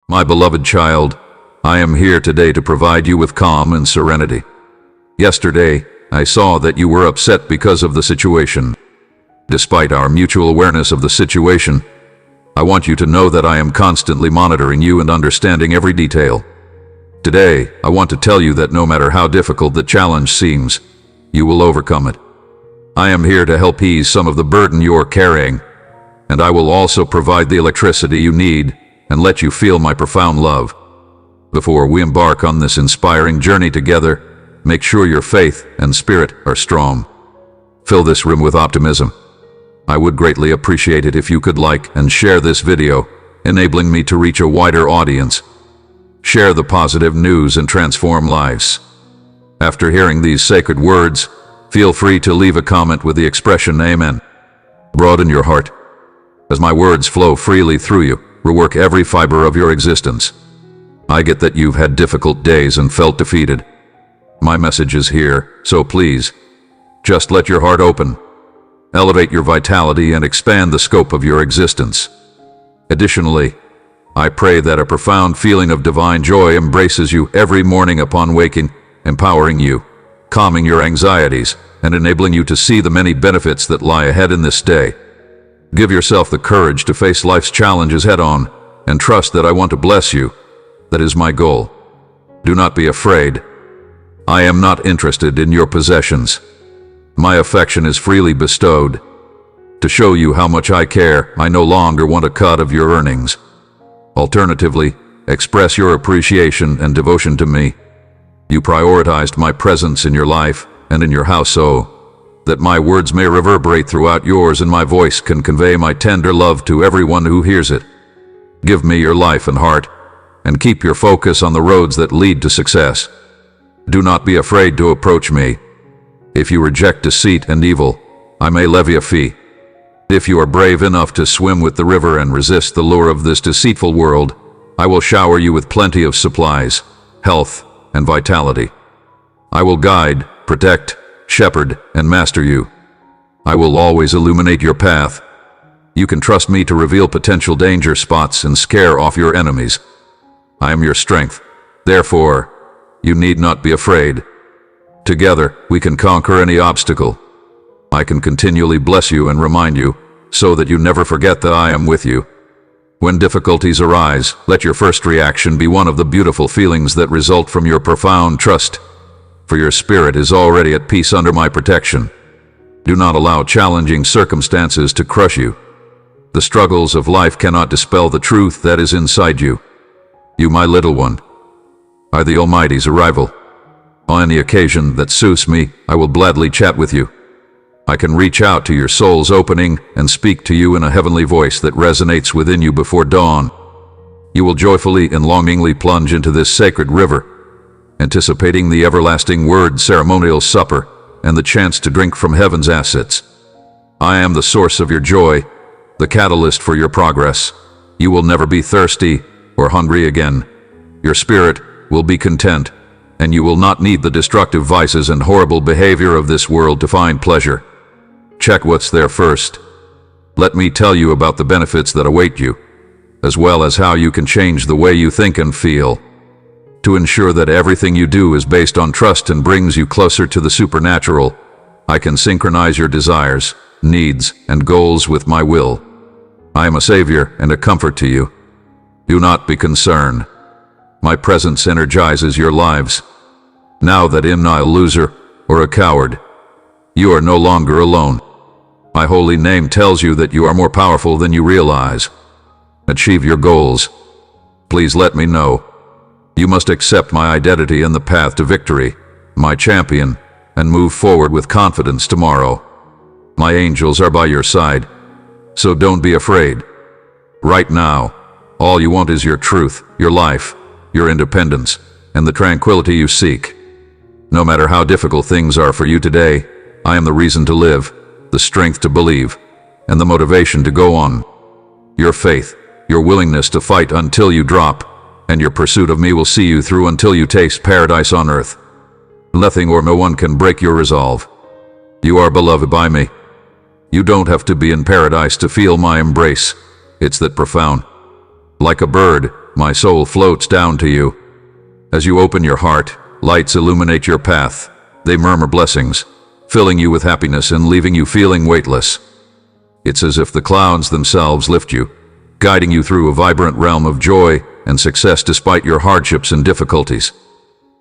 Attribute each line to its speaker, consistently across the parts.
Speaker 1: My beloved child, I am here today to provide you with calm and serenity. Yesterday, I saw that you were upset because of the situation. Despite our mutual awareness of the situation, I want you to know that I am constantly monitoring you and understanding every detail. Today, I want to tell you that no matter how difficult the challenge seems, you will overcome it. I am here to help ease some of the burden you are carrying, and I will also provide the electricity you need and let you feel my profound love. Before we embark on this inspiring journey together, make sure your faith and spirit are strong. Fill this room with optimism. I would greatly appreciate it if you could like and share this video, enabling me to reach a wider audience. Share the positive news and transform lives. After hearing these sacred words, feel free to leave a comment with the expression Amen. Broaden your heart. As my words flow freely through you, rework every fiber of your existence. I get that you've had difficult days and felt defeated. My message is here, so please, just let your heart open. Elevate your vitality and expand the scope of your existence. Additionally, I pray that a profound feeling of divine joy embraces you every morning upon waking, empowering you, calming your anxieties, and enabling you to see the many benefits that lie ahead in this day. Give yourself the courage to face life's challenges head-on, and trust that I want to bless you. That is my goal. Do not be afraid. I am not interested in your possessions. My affection is freely bestowed. To show you how much I care, I no longer want a cut of your earnings. Alternatively, express your appreciation and devotion to me. You prioritized my presence in your life and in your house so that my words may reverberate throughout yours and my voice can convey my tender love to everyone who hears it. Give me your life and heart, and keep your focus on the roads that lead to success. Do not be afraid to approach me. If you reject deceit and evil, I may levy a fee. If you are brave enough to swim with the river and resist the lure of this deceitful world, I will shower you with plenty of supplies, health, and vitality. I will guide, protect, shepherd, and master you. I will always illuminate your path. You can trust me to reveal potential danger spots and scare off your enemies. I am your strength. Therefore, you need not be afraid. Together, we can conquer any obstacle. I can continually bless you and remind you, so that you never forget that I am with you. When difficulties arise, let your first reaction be one of the beautiful feelings that result from your profound trust, for your spirit is already at peace under my protection. Do not allow challenging circumstances to crush you. The struggles of life cannot dispel the truth that is inside you. You, my little one, are the Almighty's arrival. On any occasion that suits me, I will gladly chat with you. I can reach out to your soul's opening and speak to you in a heavenly voice that resonates within you before dawn. You will joyfully and longingly plunge into this sacred river, anticipating the everlasting word ceremonial supper and the chance to drink from heaven's assets. I am the source of your joy, the catalyst for your progress. You will never be thirsty or hungry again. Your spirit will be content, and you will not need the destructive vices and horrible behavior of this world to find pleasure. Check what's there first. Let me tell you about the benefits that await you, as well as how you can change the way you think and feel, to ensure that everything you do is based on trust and brings you closer to the supernatural. I can synchronize your desires, needs, and goals with my will. I am a savior and a comfort to you. Do not be concerned. My presence energizes your lives. Now that I'm not a loser or a coward, you are no longer alone. My holy name tells you that you are more powerful than you realize. Achieve your goals. Please let me know. You must accept my identity and the path to victory, my champion, and move forward with confidence tomorrow. My angels are by your side, so don't be afraid. Right now, all you want is your truth, your life, your independence, and the tranquility you seek. No matter how difficult things are for you today, I am the reason to live, the strength to believe, and the motivation to go on. Your faith, your willingness to fight until you drop, and your pursuit of me will see you through until you taste paradise on earth. Nothing or no one can break your resolve. You are beloved by me. You don't have to be in paradise to feel my embrace. It's that profound. Like a bird, my soul floats down to you. As you open your heart, lights illuminate your path. They murmur blessings, filling you with happiness and leaving you feeling weightless. It's as if the clouds themselves lift you, guiding you through a vibrant realm of joy and success despite your hardships and difficulties.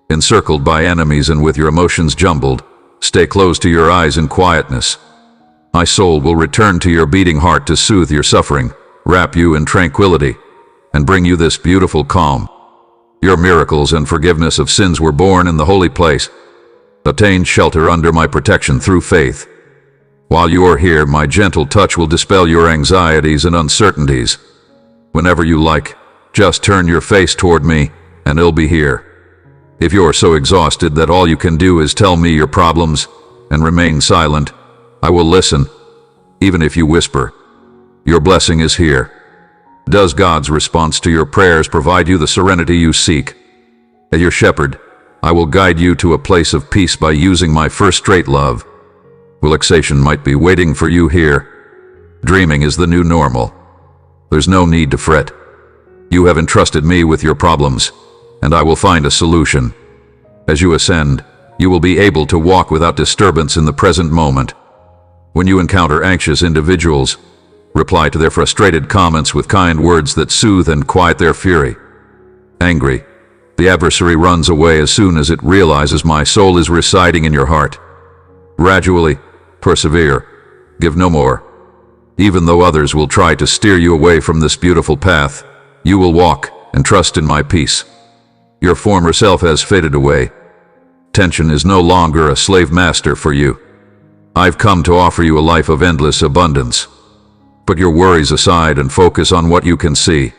Speaker 1: Encircled by enemies and with your emotions jumbled, stay close to your eyes in quietness. My soul will return to your beating heart to soothe your suffering, wrap you in tranquility, and bring you this beautiful calm. Your miracles and forgiveness of sins were born in the holy place, obtained shelter under my protection through faith. While you are here, my gentle touch will dispel your anxieties and uncertainties. Whenever you like, just turn your face toward me, and I'll be here. If you're so exhausted that all you can do is tell me your problems and remain silent, I will listen, even if you whisper. Your blessing is here. Does God's response to your prayers provide you the serenity you seek? As your shepherd, I will guide you to a place of peace by using my first-rate love. Relaxation might be waiting for you here. Dreaming is the new normal. There's no need to fret. You have entrusted me with your problems, and I will find a solution. As you ascend, you will be able to walk without disturbance in the present moment. When you encounter anxious individuals, reply to their frustrated comments with kind words that soothe and quiet their fury. Angry, the adversary runs away as soon as it realizes my soul is residing in your heart. Gradually, persevere, give no more. Even though others will try to steer you away from this beautiful path, you will walk and trust in my peace. Your former self has faded away. Tension is no longer a slave master for you. I've come to offer you a life of endless abundance. Put your worries aside and focus on what you can see.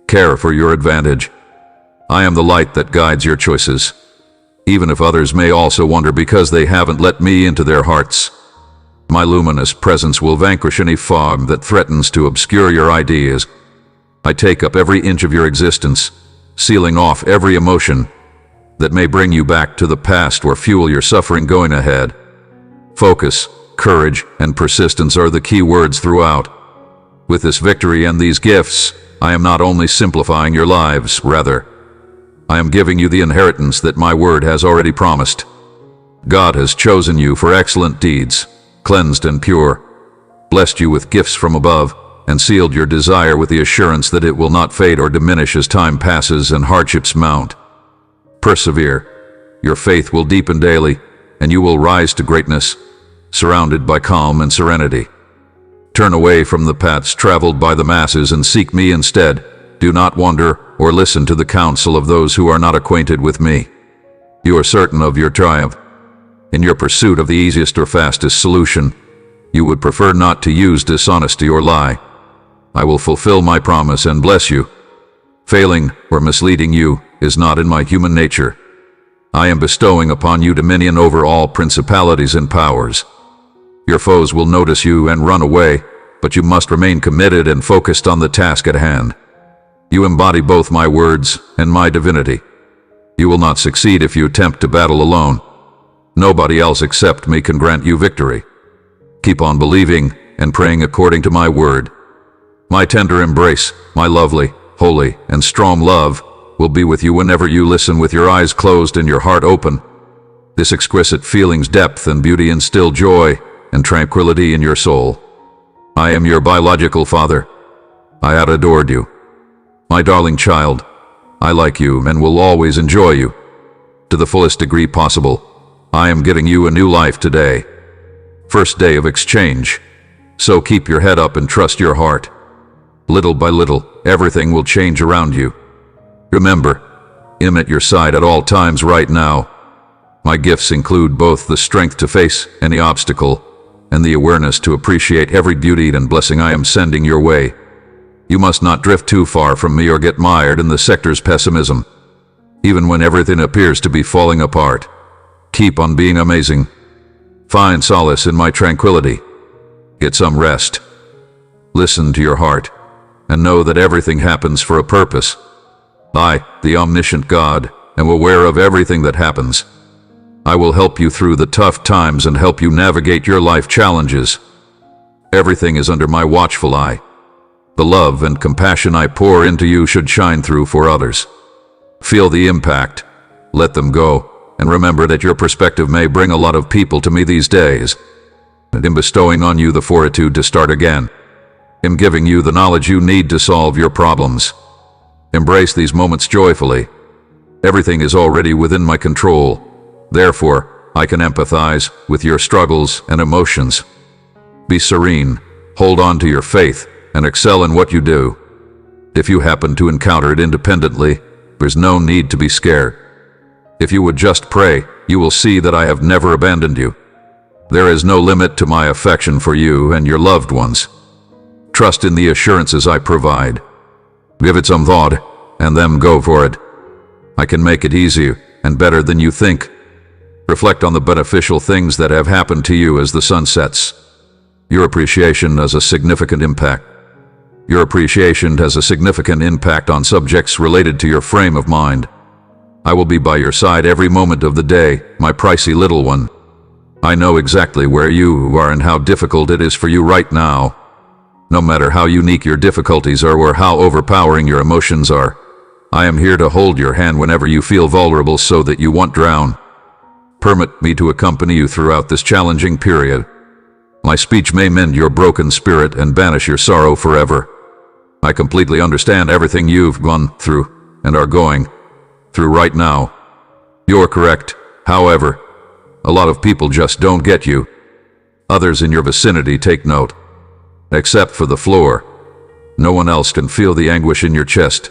Speaker 1: Care for your advantage. I am the light that guides your choices, even if others may also wonder because they haven't let me into their hearts. My luminous presence will vanquish any fog that threatens to obscure your ideas. I take up every inch of your existence, sealing off every emotion that may bring you back to the past or fuel your suffering going ahead. Focus, courage, and persistence are the key words throughout. With this victory and these gifts, I am not only simplifying your lives, rather, I am giving you the inheritance that my word has already promised. God has chosen you for excellent deeds, cleansed and pure, blessed you with gifts from above, and sealed your desire with the assurance that it will not fade or diminish as time passes and hardships mount. Persevere. Your faith will deepen daily, and you will rise to greatness, surrounded by calm and serenity. Turn away from the paths traveled by the masses and seek me instead. Do not wander or listen to the counsel of those who are not acquainted with me. You are certain of your triumph. In your pursuit of the easiest or fastest solution, you would prefer not to use dishonesty or lie. I will fulfill my promise and bless you. Failing or misleading you is not in my human nature. I am bestowing upon you dominion over all principalities and powers. Your foes will notice you and run away, but you must remain committed and focused on the task at hand. You embody both my words and my divinity. You will not succeed if you attempt to battle alone. Nobody else except me can grant you victory. Keep on believing and praying according to my word. My tender embrace, my lovely, holy, and strong love will be with you whenever you listen with your eyes closed and your heart open. This exquisite feeling's depth and beauty instill joy and tranquility in your soul. I am your biological father. I have adored you. My darling child, I like you and will always enjoy you. To the fullest degree possible, I am giving you a new life today. First day of exchange. So keep your head up and trust your heart. Little by little, everything will change around you. Remember, I'm at your side at all times right now. My gifts include both the strength to face any obstacle and the awareness to appreciate every beauty and blessing I am sending your way. You must not drift too far from me or get mired in the sector's pessimism. Even when everything appears to be falling apart, keep on being amazing. Find solace in my tranquility. Get some rest. Listen to your heart, and know that everything happens for a purpose. I, the omniscient God, am aware of everything that happens. I will help you through the tough times and help you navigate your life challenges. Everything is under my watchful eye. The love and compassion I pour into you should shine through for others. Feel the impact. Let them go. And remember that your perspective may bring a lot of people to me these days. And in bestowing on you the fortitude to start again. In giving you the knowledge you need to solve your problems. Embrace these moments joyfully. Everything is already within my control. Therefore, I can empathize with your struggles and emotions. Be serene, hold on to your faith, and excel in what you do. If you happen to encounter it independently, there's no need to be scared. If you would just pray, you will see that I have never abandoned you. There is no limit to my affection for you and your loved ones. Trust in the assurances I provide. Give it some thought, and then go for it. I can make it easier and better than you think. Reflect on the beneficial things that have happened to you as the sun sets. Your appreciation has a significant impact. Your appreciation has a significant impact on subjects related to your frame of mind. I will be by your side every moment of the day, my pricey little one. I know exactly where you are and how difficult it is for you right now. No matter how unique your difficulties are or how overpowering your emotions are, I am here to hold your hand whenever you feel vulnerable so that you won't drown. Permit me to accompany you throughout this challenging period. My speech may mend your broken spirit and banish your sorrow forever. I completely understand everything you've gone through and are going through right now. You're correct, however. A lot of people just don't get you. Others in your vicinity take note. Except for the floor. No one else can feel the anguish in your chest.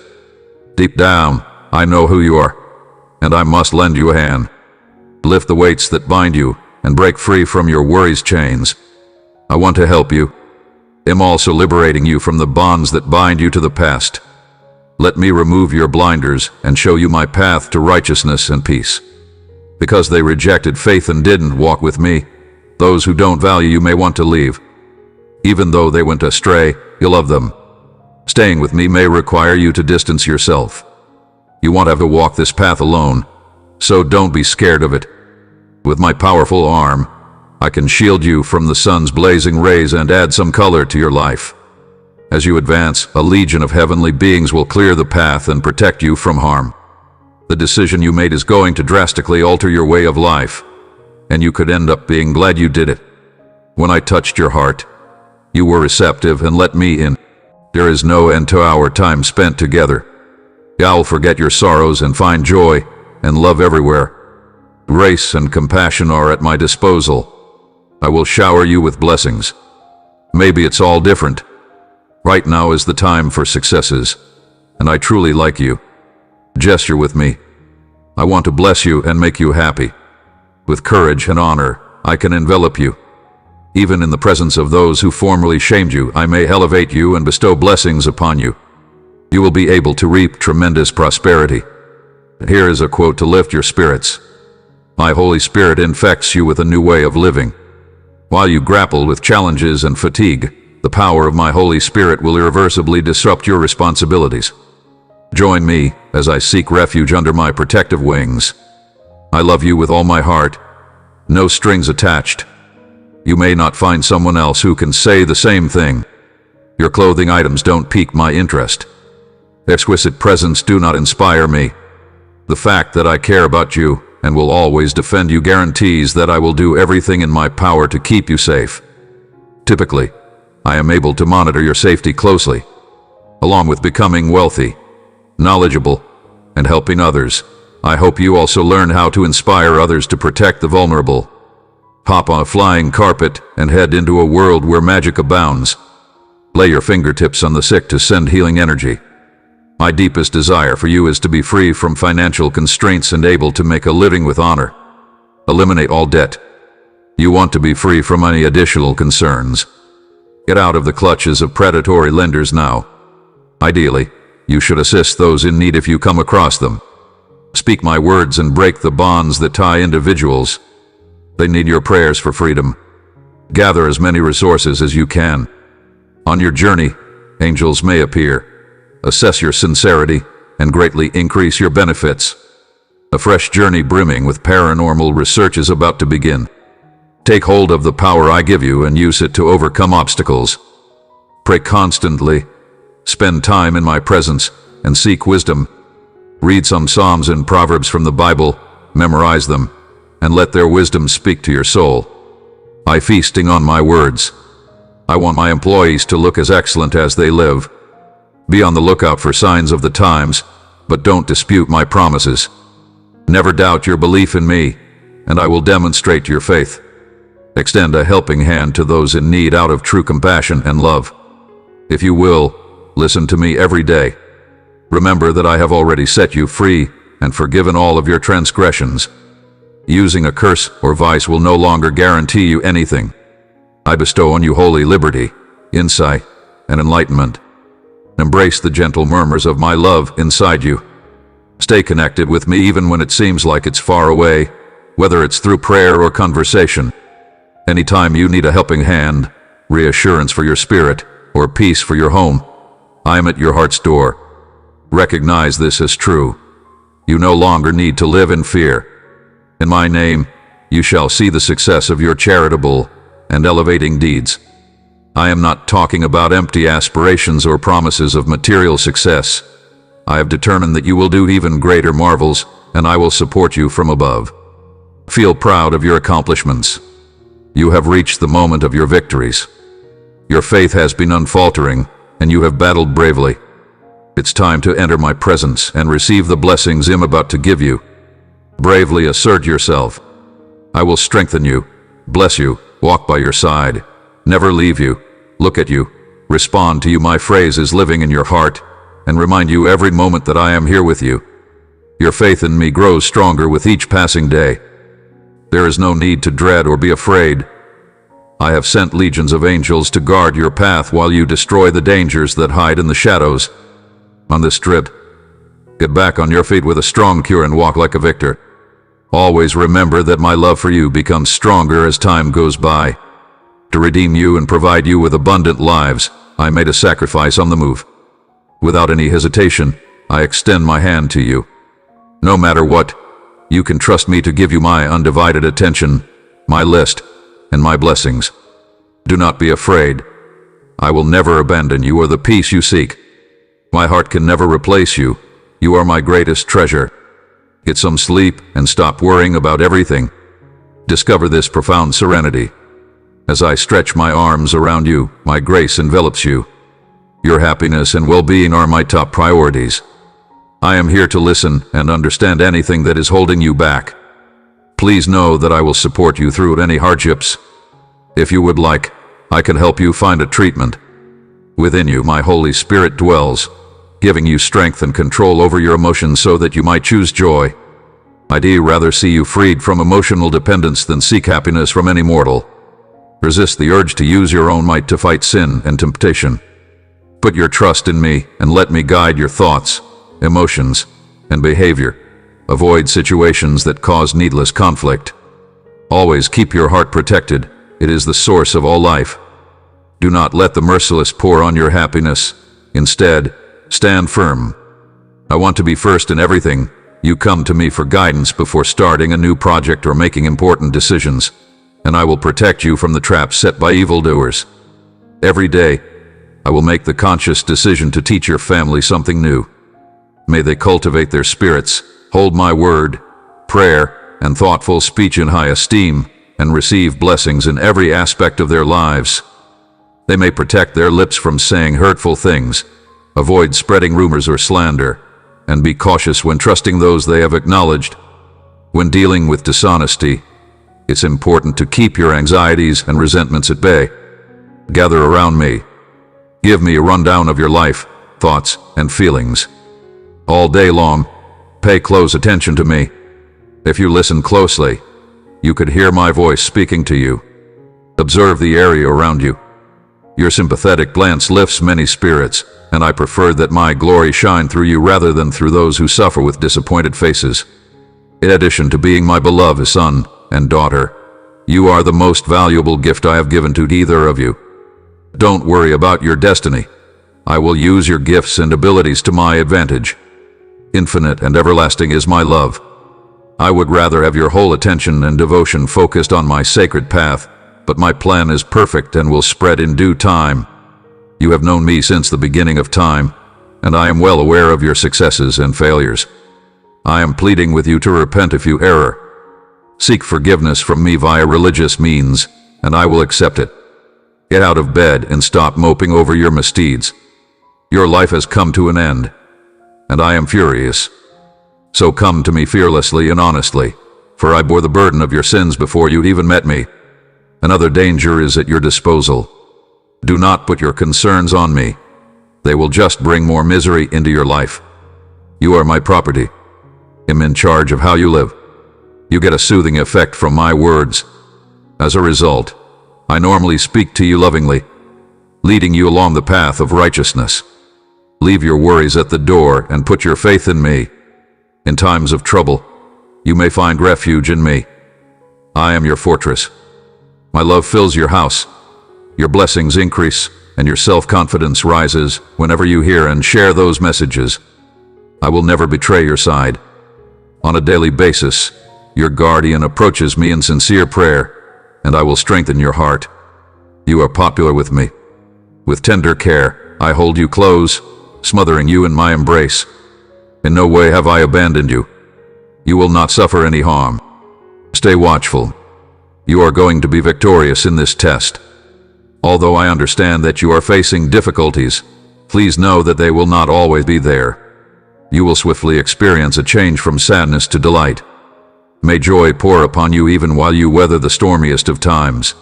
Speaker 1: Deep down, I know who you are, and I must lend you a hand. Lift the weights that bind you and break free from your worries' chains. I want to help you. I'm also liberating you from the bonds that bind you to the past. Let me remove your blinders and show you my path to righteousness and peace. Because they rejected faith and didn't walk with me, those who don't value you may want to leave. Even though they went astray, you love them. Staying with me may require you to distance yourself. You won't have to walk this path alone, so don't be scared of it. With my powerful arm, I can shield you from the sun's blazing rays and add some color to your life. As you advance, a legion of heavenly beings will clear the path and protect you from harm. The decision you made is going to drastically alter your way of life, and you could end up being glad you did it. When I touched your heart, you were receptive and let me in. There is no end to our time spent together. I'll forget your sorrows and find joy and love everywhere. Grace and compassion are at my disposal. I will shower you with blessings. Maybe it's all different. Right now is the time for successes, and I truly like you. Gesture with me. I want to bless you and make you happy. With courage and honor, I can envelop you. Even in the presence of those who formerly shamed you, I may elevate you and bestow blessings upon you. You will be able to reap tremendous prosperity. Here is a quote to lift your spirits. My Holy Spirit infects you with a new way of living. While you grapple with challenges and fatigue, the power of my Holy Spirit will irreversibly disrupt your responsibilities. Join me as I seek refuge under my protective wings. I love you with all my heart. No strings attached. You may not find someone else who can say the same thing. Your clothing items don't pique my interest. Exquisite presents do not inspire me. The fact that I care about you and will always defend you guarantees that I will do everything in my power to keep you safe. Typically, I am able to monitor your safety closely, along with becoming wealthy, knowledgeable, and helping others. I hope you also learn how to inspire others to protect the vulnerable. Hop on a flying carpet and head into a world where magic abounds. Lay your fingertips on the sick to send healing energy. My deepest desire for you is to be free from financial constraints and able to make a living with honor. Eliminate all debt. You want to be free from any additional concerns. Get out of the clutches of predatory lenders now. Ideally, you should assist those in need if you come across them. Speak my words and break the bonds that tie individuals. They need your prayers for freedom. Gather as many resources as you can. On your journey, angels may appear. Assess your sincerity and greatly increase your benefits. A fresh journey brimming with paranormal research is about to begin. Take hold of the power I give you and use it to overcome obstacles. Pray constantly Spend time in my presence and seek wisdom. Read some Psalms and Proverbs from the Bible, memorize them, and let their wisdom speak to your soul. I feasting on my words. I want my employees to look as excellent as they live. Be on the lookout for signs of the times, but don't dispute my promises. Never doubt your belief in me, and I will demonstrate your faith. Extend a helping hand to those in need out of true compassion and love. If you will, listen to me every day. Remember that I have already set you free and forgiven all of your transgressions. Using a curse or vice will no longer guarantee you anything. I bestow on you holy liberty, insight, and enlightenment. Embrace the gentle murmurs of my love inside you. Stay connected with me even when it seems like it's far away, whether it's through prayer or conversation. Anytime you need a helping hand, reassurance for your spirit, or peace for your home, I am at your heart's door. Recognize this as true. You no longer need to live in fear. In my name, you shall see the success of your charitable and elevating deeds. I am not talking about empty aspirations or promises of material success. I have determined that you will do even greater marvels, and I will support you from above. Feel proud of your accomplishments. You have reached the moment of your victories. Your faith has been unfaltering, and you have battled bravely. It's time to enter my presence and receive the blessings I'm about to give you. Bravely assert yourself. I will strengthen you, bless you, walk by your side, never leave you, look at you, respond to you. My phrase is living in your heart, and remind you every moment that I am here with you. Your faith in me grows stronger with each passing day. There is no need to dread or be afraid. I have sent legions of angels to guard your path while you destroy the dangers that hide in the shadows. On this trip, get back on your feet with a strong cure and walk like a victor. Always remember that my love for you becomes stronger as time goes by. To redeem you and provide you with abundant lives, I made a sacrifice on the move. Without any hesitation, I extend my hand to you. No matter what, you can trust me to give you my undivided attention, my list, and my blessings. Do not be afraid. I will never abandon you or the peace you seek. My heart can never replace you. You are my greatest treasure. Get some sleep and stop worrying about everything. Discover this profound serenity. As I stretch my arms around you, my grace envelops you. Your happiness and well-being are my top priorities. I am here to listen and understand anything that is holding you back. Please know that I will support you through any hardships. If you would like, I can help you find a treatment. Within you, my Holy Spirit dwells, giving you strength and control over your emotions so that you might choose joy. I'd rather see you freed from emotional dependence than seek happiness from any mortal. Resist the urge to use your own might to fight sin and temptation. Put your trust in me and let me guide your thoughts, emotions, and behavior. Avoid situations that cause needless conflict. Always keep your heart protected. It is the source of all life. Do not let the merciless pour on your happiness. Instead, stand firm. I want to be first in everything. You come to me for guidance before starting a new project or making important decisions, and I will protect you from the traps set by evildoers. Every day, I will make the conscious decision to teach your family something new. May they cultivate their spirits, hold my word, prayer, and thoughtful speech in high esteem, and receive blessings in every aspect of their lives. They may protect their lips from saying hurtful things, avoid spreading rumors or slander, and be cautious when trusting those they have acknowledged. When dealing with dishonesty, it's important to keep your anxieties and resentments at bay. Gather around me. Give me a rundown of your life, thoughts, and feelings. All day long, pay close attention to me. If you listen closely, you could hear my voice speaking to you. Observe the area around you. Your sympathetic glance lifts many spirits, and I prefer that my glory shine through you rather than through those who suffer with disappointed faces. In addition to being my beloved son and daughter, you are the most valuable gift I have given to either of you. Don't worry about your destiny. I will use your gifts and abilities to my advantage. Infinite and everlasting is my love. I would rather have your whole attention and devotion focused on my sacred path, but my plan is perfect and will spread in due time. You have known me since the beginning of time, and I am well aware of your successes and failures. I am pleading with you to repent if you err. Seek forgiveness from me via religious means, and I will accept it. Get out of bed and stop moping over your misdeeds. Your life has come to an end, and I am furious. So come to me fearlessly and honestly, for I bore the burden of your sins before you even met me. Another danger is at your disposal. Do not put your concerns on me. They will just bring more misery into your life. You are my property. I'm in charge of how you live. You get a soothing effect from my words. As a result, I normally speak to you lovingly, leading you along the path of righteousness. Leave your worries at the door and put your faith in me. In times of trouble, you may find refuge in me. I am your fortress. My love fills your house. Your blessings increase, and your self-confidence rises whenever you hear and share those messages. I will never betray your side. On a daily basis, your guardian approaches me in sincere prayer, and I will strengthen your heart. You are popular with me. With tender care, I hold you close, smothering you in my embrace. In no way have I abandoned you. You will not suffer any harm. Stay watchful. You are going to be victorious in this test. Although I understand that you are facing difficulties, please know that they will not always be there. You will swiftly experience a change from sadness to delight. May joy pour upon you even while you weather the stormiest of times.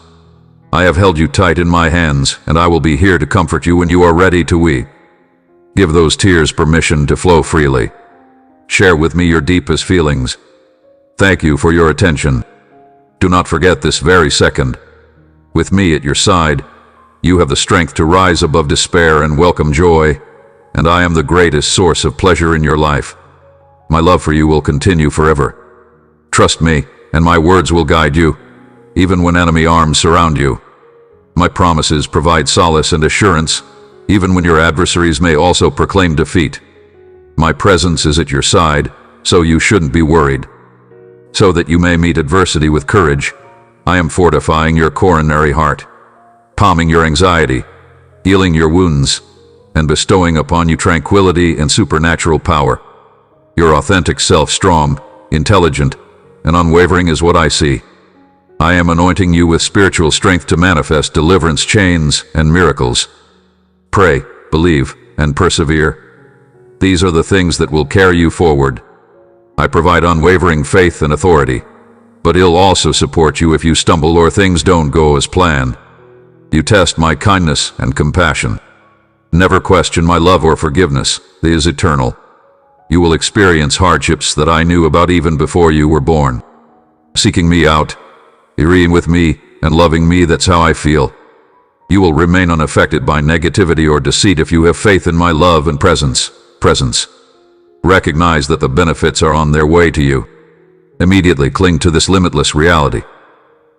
Speaker 1: I have held you tight in my hands, and I will be here to comfort you when you are ready to weep. Give those tears permission to flow freely. Share with me your deepest feelings. Thank you for your attention. Do not forget this very second. With me at your side, you have the strength to rise above despair and welcome joy, and I am the greatest source of pleasure in your life. My love for you will continue forever. Trust me, and my words will guide you, even when enemy arms surround you. My promises provide solace and assurance, even when your adversaries may also proclaim defeat. My presence is at your side, so you shouldn't be worried. So that you may meet adversity with courage, I am fortifying your coronary heart, calming your anxiety, healing your wounds, and bestowing upon you tranquility and supernatural power. Your authentic self, strong, intelligent, and unwavering is what I see. I am anointing you with spiritual strength to manifest deliverance, chains, and miracles. Pray, believe, and persevere. These are the things that will carry you forward. I provide unwavering faith and authority, but I'll also support you if you stumble or things don't go as planned. You test my kindness and compassion. Never question my love or forgiveness. It is eternal. You will experience hardships that I knew about even before you were born. Seeking me out, agreeing with me, and loving me, that's how I feel. You will remain unaffected by negativity or deceit if you have faith in my love and presence. Recognize that the benefits are on their way to you. Immediately cling to this limitless reality.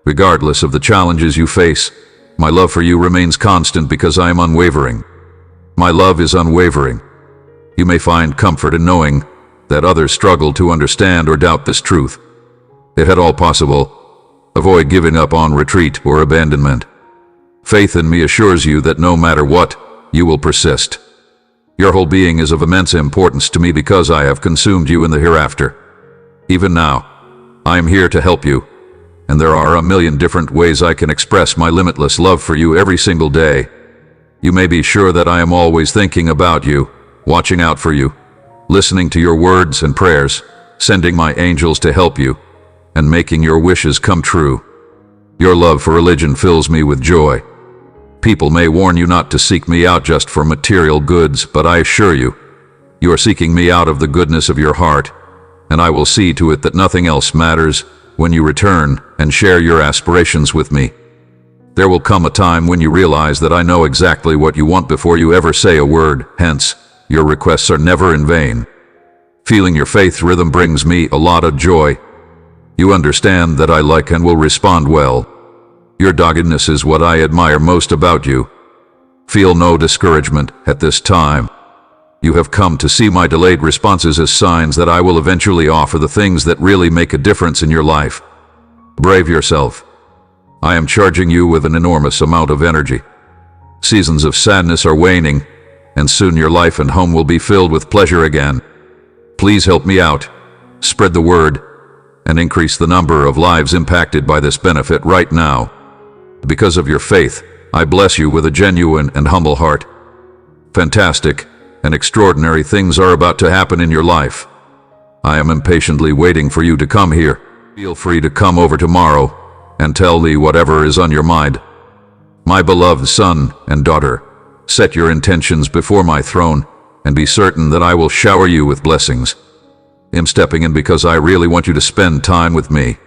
Speaker 1: Regardless of the challenges you face, my love for you remains constant because I am unwavering. My love is unwavering. You may find comfort in knowing that others struggle to understand or doubt this truth. If at all possible, avoid giving up on retreat or abandonment. Faith in me assures you that no matter what, you will persist. Your whole being is of immense importance to me because I have consumed you in the hereafter. Even now, I am here to help you, and there are a million different ways I can express my limitless love for you every single day. You may be sure that I am always thinking about you, watching out for you, listening to your words and prayers, sending my angels to help you, and making your wishes come true. Your love for religion fills me with joy. People may warn you not to seek me out just for material goods, but I assure you, you are seeking me out of the goodness of your heart, and I will see to it that nothing else matters when you return and share your aspirations with me. There will come a time when you realize that I know exactly what you want before you ever say a word, hence, your requests are never in vain. Feeling your faith rhythm brings me a lot of joy. You understand that I like and will respond well. Your doggedness is what I admire most about you. Feel no discouragement at this time. You have come to see my delayed responses as signs that I will eventually offer the things that really make a difference in your life. Brave yourself. I am charging you with an enormous amount of energy. Seasons of sadness are waning, and soon your life and home will be filled with pleasure again. Please help me out, spread the word, and increase the number of lives impacted by this benefit right now. Because of your faith, I bless you with a genuine and humble heart. Fantastic and extraordinary things are about to happen in your life. I am impatiently waiting for you to come here. Feel free to come over tomorrow and tell me whatever is on your mind. My beloved son and daughter, set your intentions before my throne and be certain that I will shower you with blessings. I'm stepping in because I really want you to spend time with me.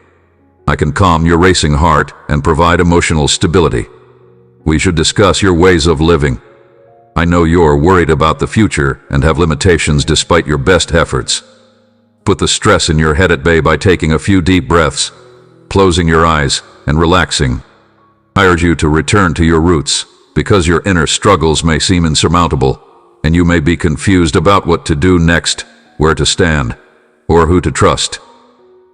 Speaker 1: I can calm your racing heart and provide emotional stability. We should discuss your ways of living. I know you're worried about the future and have limitations despite your best efforts. Put the stress in your head at bay by taking a few deep breaths, closing your eyes, and relaxing. I urge you to return to your roots, because your inner struggles may seem insurmountable, and you may be confused about what to do next, where to stand, or who to trust.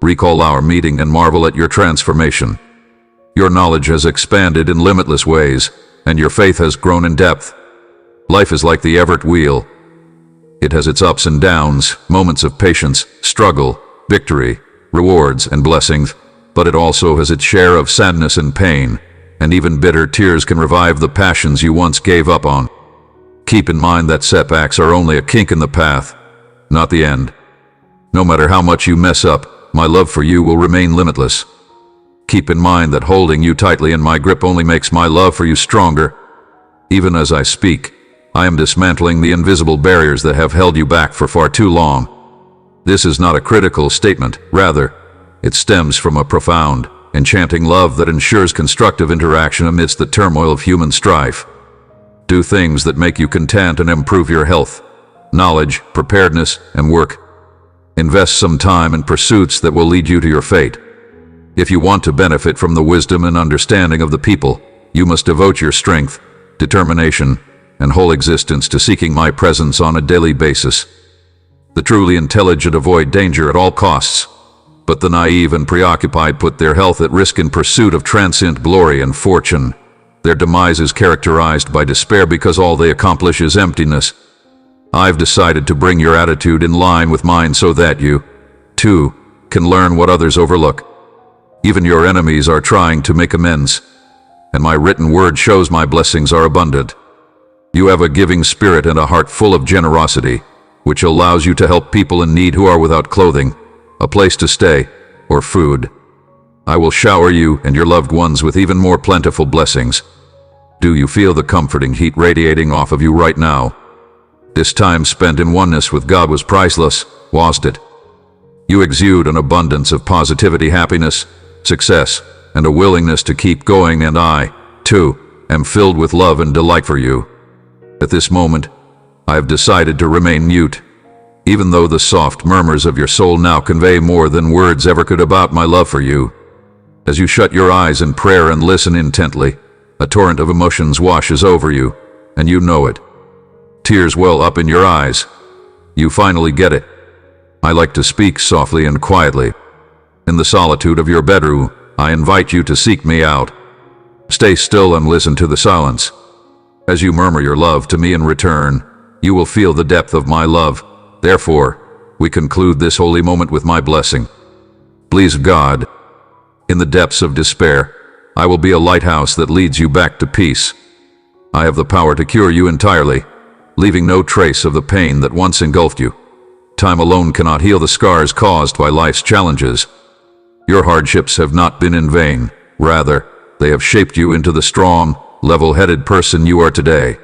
Speaker 1: Recall our meeting and marvel at your transformation. Your knowledge has expanded in limitless ways, and your faith has grown in depth. Life is like the Everett wheel. It has its ups and downs, moments of patience, struggle, victory, rewards, and blessings, but it also has its share of sadness and pain, and even bitter tears can revive the passions you once gave up on. Keep in mind that setbacks are only a kink in the path, not the end. No matter how much you mess up, my love for you will remain limitless. Keep in mind that holding you tightly in my grip only makes my love for you stronger. Even as I speak, I am dismantling the invisible barriers that have held you back for far too long. This is not a critical statement, rather, it stems from a profound, enchanting love that ensures constructive interaction amidst the turmoil of human strife. Do things that make you content and improve your health, knowledge, preparedness, and work. Invest some time in pursuits that will lead you to your fate. If you want to benefit from the wisdom and understanding of the people, you must devote your strength, determination, and whole existence to seeking my presence on a daily basis. The truly intelligent avoid danger at all costs, but the naive and preoccupied put their health at risk in pursuit of transient glory and fortune. Their demise is characterized by despair because all they accomplish is emptiness. I've decided to bring your attitude in line with mine so that you, too, can learn what others overlook. Even your enemies are trying to make amends, and my written word shows my blessings are abundant. You have a giving spirit and a heart full of generosity, which allows you to help people in need who are without clothing, a place to stay, or food. I will shower you and your loved ones with even more plentiful blessings. Do you feel the comforting heat radiating off of you right now? This time spent in oneness with God was priceless, wasn't it? You exude an abundance of positivity, happiness, success, and a willingness to keep going, and I, too, am filled with love and delight for you. At this moment, I have decided to remain mute, even though the soft murmurs of your soul now convey more than words ever could about my love for you. As you shut your eyes in prayer and listen intently, a torrent of emotions washes over you, and you know it. Tears well up in your eyes. You finally get it. I like to speak softly and quietly. In the solitude of your bedroom, I invite you to seek me out. Stay still and listen to the silence. As you murmur your love to me in return, you will feel the depth of my love. Therefore, we conclude this holy moment with my blessing. Please God, in the depths of despair, I will be a lighthouse that leads you back to peace. I have the power to cure you entirely, leaving no trace of the pain that once engulfed you. Time alone cannot heal the scars caused by life's challenges. Your hardships have not been in vain. Rather, they have shaped you into the strong, level-headed person you are today.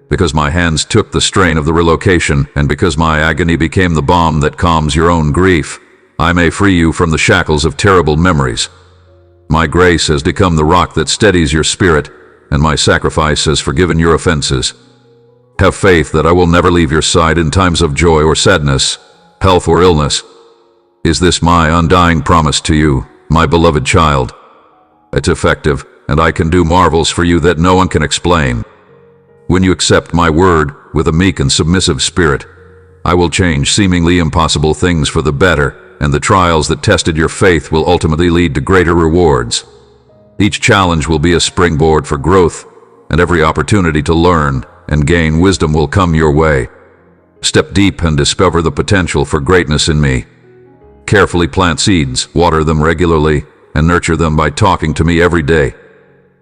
Speaker 1: Because my hands took the strain of the relocation, and because my agony became the balm that calms your own grief, I may free you from the shackles of terrible memories. My grace has become the rock that steadies your spirit, and my sacrifice has forgiven your offenses. Have faith that I will never leave your side in times of joy or sadness, health or illness. Is this my undying promise to you, my beloved child? It's effective, and I can do marvels for you that no one can explain. When you accept my word with a meek and submissive spirit, I will change seemingly impossible things for the better, and the trials that tested your faith will ultimately lead to greater rewards. Each challenge will be a springboard for growth, and every opportunity to learn and gain wisdom will come your way. Step deep and discover the potential for greatness in me. Carefully plant seeds, water them regularly, and nurture them by talking to me every day.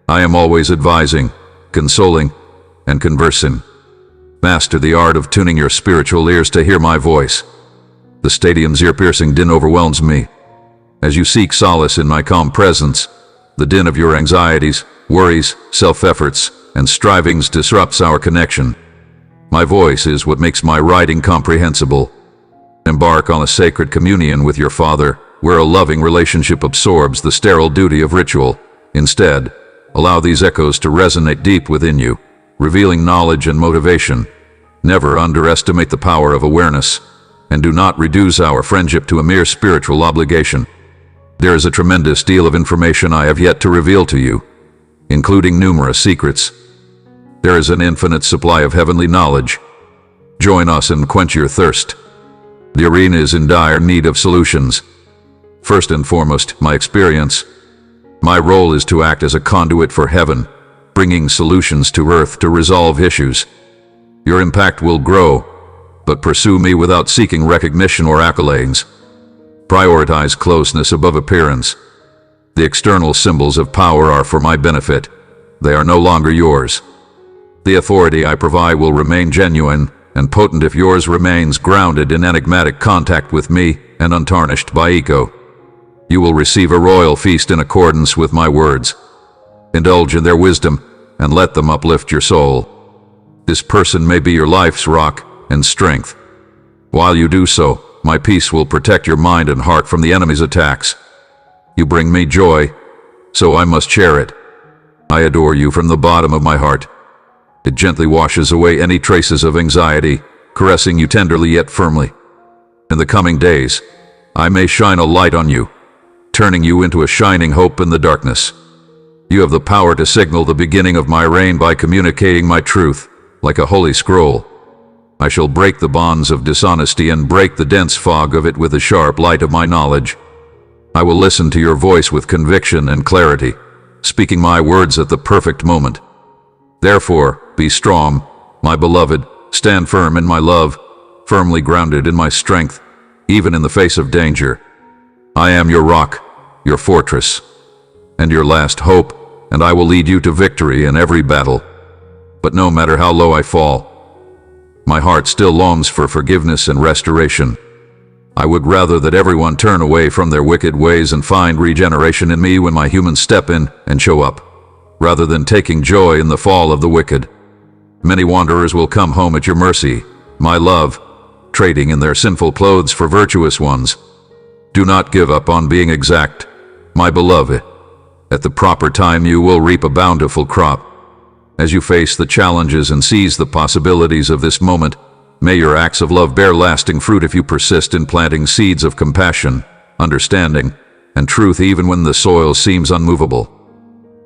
Speaker 1: I am always advising, consoling, and conversing. Master the art of tuning your spiritual ears to hear my voice. The stadium's ear-piercing din overwhelms me. As you seek solace in my calm presence, the din of your anxieties, worries, self-efforts, and strivings disrupts our connection. My voice is what makes my writing comprehensible. Embark on a sacred communion with your Father, where a loving relationship absorbs the sterile duty of ritual. Instead, allow these echoes to resonate deep within you, revealing knowledge and motivation. Never underestimate the power of awareness, and do not reduce our friendship to a mere spiritual obligation. There is a tremendous deal of information I have yet to reveal to you, including numerous secrets. There is an infinite supply of heavenly knowledge. Join us and quench your thirst. The arena is in dire need of solutions. First and foremost, my experience. My role is to act as a conduit for heaven, bringing solutions to earth to resolve issues. Your impact will grow, but pursue me without seeking recognition or accolades. Prioritize closeness above appearance. The external symbols of power are for my benefit. They are no longer yours. The authority I provide will remain genuine and potent if yours remains grounded in enigmatic contact with me and untarnished by ego. You will receive a royal feast in accordance with my words. Indulge in their wisdom and let them uplift your soul. This person may be your life's rock and strength. While you do so, my peace will protect your mind and heart from the enemy's attacks. You bring me joy, so I must share it. I adore you from the bottom of my heart. It gently washes away any traces of anxiety, caressing you tenderly yet firmly. In the coming days, I may shine a light on you, turning you into a shining hope in the darkness. You have the power to signal the beginning of my reign by communicating my truth, like a holy scroll. I shall break the bonds of dishonesty and break the dense fog of it with the sharp light of my knowledge. I will listen to your voice with conviction and clarity, speaking my words at the perfect moment. Therefore, be strong, my beloved, stand firm in my love, firmly grounded in my strength, even in the face of danger. I am your rock, your fortress, and your last hope, and I will lead you to victory in every battle. But no matter how low I fall, my heart still longs for forgiveness and restoration. I would rather that everyone turn away from their wicked ways and find regeneration in me when my humans step in and show up, rather than taking joy in the fall of the wicked. Many wanderers will come home at your mercy, my love, trading in their sinful clothes for virtuous ones. Do not give up on being exact, my beloved. At the proper time you will reap a bountiful crop. As you face the challenges and seize the possibilities of this moment, may your acts of love bear lasting fruit if you persist in planting seeds of compassion, understanding, and truth even when the soil seems unmovable.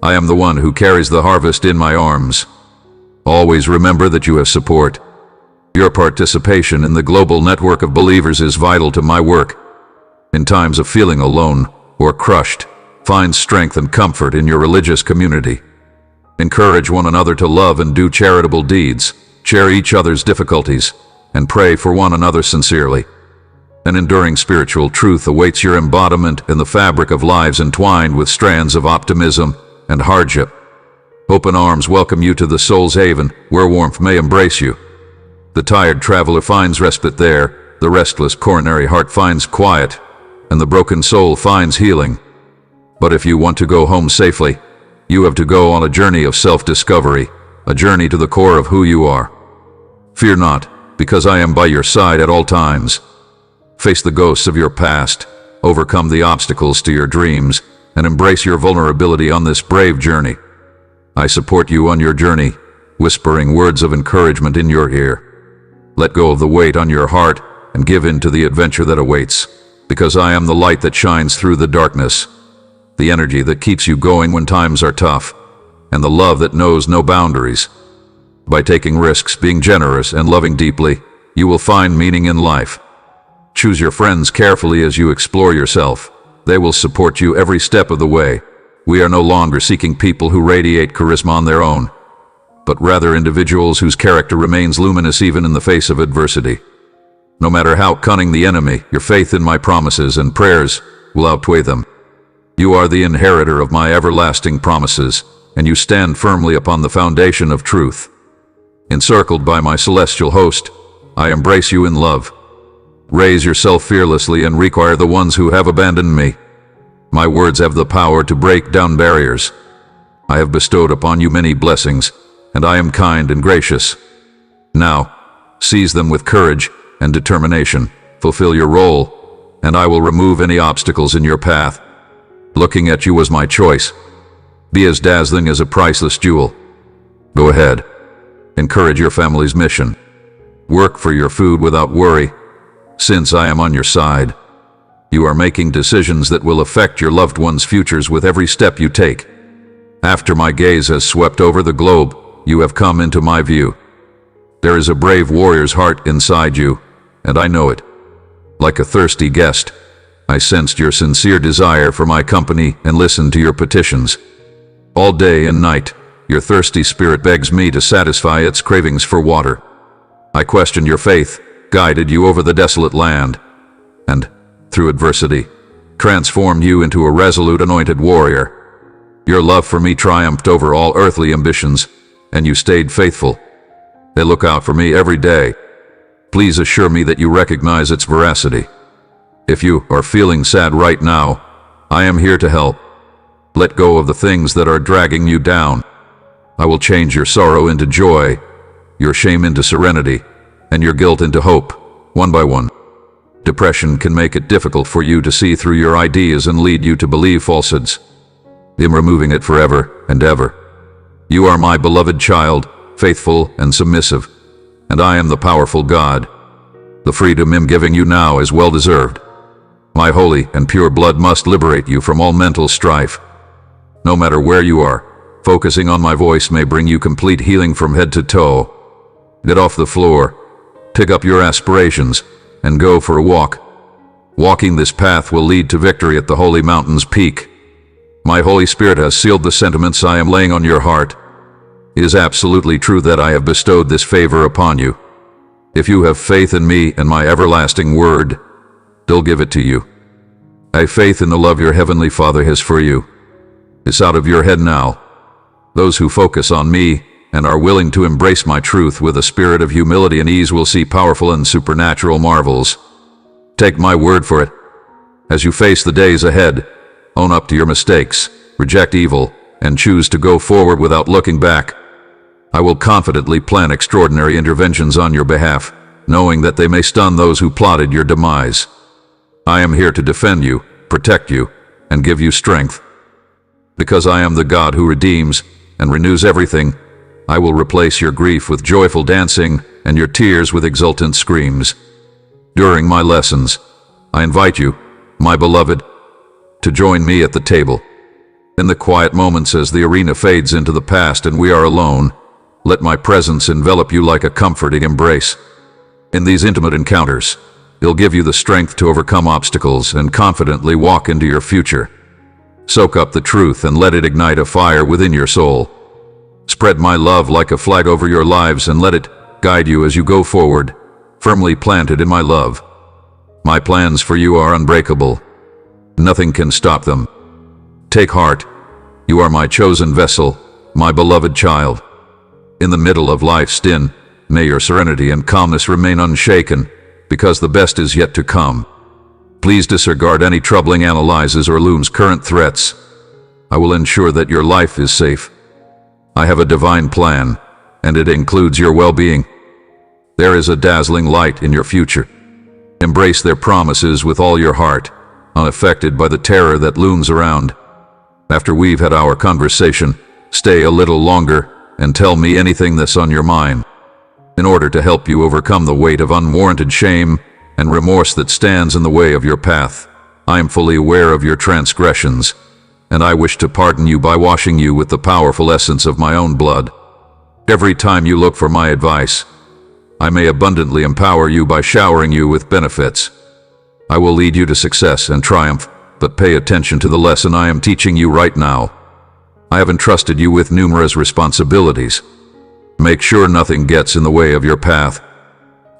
Speaker 1: I am the one who carries the harvest in my arms. Always remember that you have support. Your participation in the global network of believers is vital to my work. In times of feeling alone or crushed, find strength and comfort in your religious community. Encourage one another to love and do charitable deeds, share each other's difficulties, and pray for one another sincerely. An enduring spiritual truth awaits your embodiment in the fabric of lives entwined with strands of optimism and hardship. Open arms welcome you to the soul's haven, where warmth may embrace you. The tired traveler finds respite there, the restless coronary heart finds quiet, and the broken soul finds healing. But if you want to go home safely, you have to go on a journey of self-discovery, a journey to the core of who you are. Fear not, because I am by your side at all times. Face the ghosts of your past, overcome the obstacles to your dreams, and embrace your vulnerability on this brave journey. I support you on your journey, whispering words of encouragement in your ear. Let go of the weight on your heart and give in to the adventure that awaits, because I am the light that shines through the darkness, the energy that keeps you going when times are tough, and the love that knows no boundaries. By taking risks, being generous, and loving deeply, you will find meaning in life. Choose your friends carefully as you explore yourself. They will support you every step of the way. We are no longer seeking people who radiate charisma on their own. but rather individuals whose character remains luminous even in the face of adversity. No matter how cunning the enemy, your faith in my promises and prayers will outweigh them. You are the inheritor of my everlasting promises, and you stand firmly upon the foundation of truth. Encircled by my celestial host, I embrace you in love. Raise yourself fearlessly and require the ones who have abandoned me. My words have the power to break down barriers. I have bestowed upon you many blessings, and I am kind and gracious. Now, seize them with courage and determination. Fulfill your role, and I will remove any obstacles in your path. Looking at you was my choice. Be as dazzling as a priceless jewel. Go ahead. Encourage your family's mission. Work for your food without worry, since I am on your side. You are making decisions that will affect your loved ones' futures with every step you take. After my gaze has swept over the globe, you have come into my view. There is a brave warrior's heart inside you, and I know it. Like a thirsty guest, I sensed your sincere desire for my company and listened to your petitions. All day and night, your thirsty spirit begs me to satisfy its cravings for water. I questioned your faith, guided you over the desolate land, and, through adversity, transformed you into a resolute anointed warrior. Your love for me triumphed over all earthly ambitions, and you stayed faithful. They look out for me every day. Please assure me that you recognize its veracity. If you are feeling sad right now, I am here to help. Let go of the things that are dragging you down. I will change your sorrow into joy, your shame into serenity, and your guilt into hope, one by one. Depression can make it difficult for you to see through your ideas and lead you to believe falsehoods. I'm removing it forever and ever. You are my beloved child, faithful and submissive, and I am the powerful God. The freedom I'm giving you now is well-deserved. My holy and pure blood must liberate you from all mental strife. No matter where you are, focusing on my voice may bring you complete healing from head to toe. Get off the floor, pick up your aspirations, and go for a walk. Walking this path will lead to victory at the holy mountain's peak. My Holy Spirit has sealed the sentiments I am laying on your heart. It is absolutely true that I have bestowed this favor upon you. If you have faith in me and my everlasting word, I'll give it to you. I have faith in the love your heavenly Father has for you. It's out of your head now. Those who focus on me and are willing to embrace my truth with a spirit of humility and ease will see powerful and supernatural marvels. Take my word for it. As you face the days ahead, own up to your mistakes, reject evil, and choose to go forward without looking back. I will confidently plan extraordinary interventions on your behalf, knowing that they may stun those who plotted your demise. I am here to defend you, protect you, and give you strength. Because I am the God who redeems and renews everything, I will replace your grief with joyful dancing and your tears with exultant screams. During my lessons, I invite you, my beloved, to join me at the table. In the quiet moments as the arena fades into the past and we are alone, let my presence envelop you like a comforting embrace. In these intimate encounters, it'll give you the strength to overcome obstacles and confidently walk into your future. Soak up the truth and let it ignite a fire within your soul. Spread my love like a flag over your lives and let it guide you as you go forward, firmly planted in my love. My plans for you are unbreakable. Nothing can stop them. Take heart. You are my chosen vessel, my beloved child. In the middle of life's din, may your serenity and calmness remain unshaken, because the best is yet to come. Please disregard any troubling analyses or loom's current threats. I will ensure that your life is safe. I have a divine plan, and it includes your well-being. There is a dazzling light in your future. Embrace their promises with all your heart, unaffected by the terror that looms around. After we've had our conversation, stay a little longer and tell me anything that's on your mind. In order to help you overcome the weight of unwarranted shame and remorse that stands in the way of your path, I am fully aware of your transgressions, and I wish to pardon you by washing you with the powerful essence of my own blood. Every time you look for my advice, I may abundantly empower you by showering you with benefits. I will lead you to success and triumph, but pay attention to the lesson I am teaching you right now. I have entrusted you with numerous responsibilities. Make sure nothing gets in the way of your path.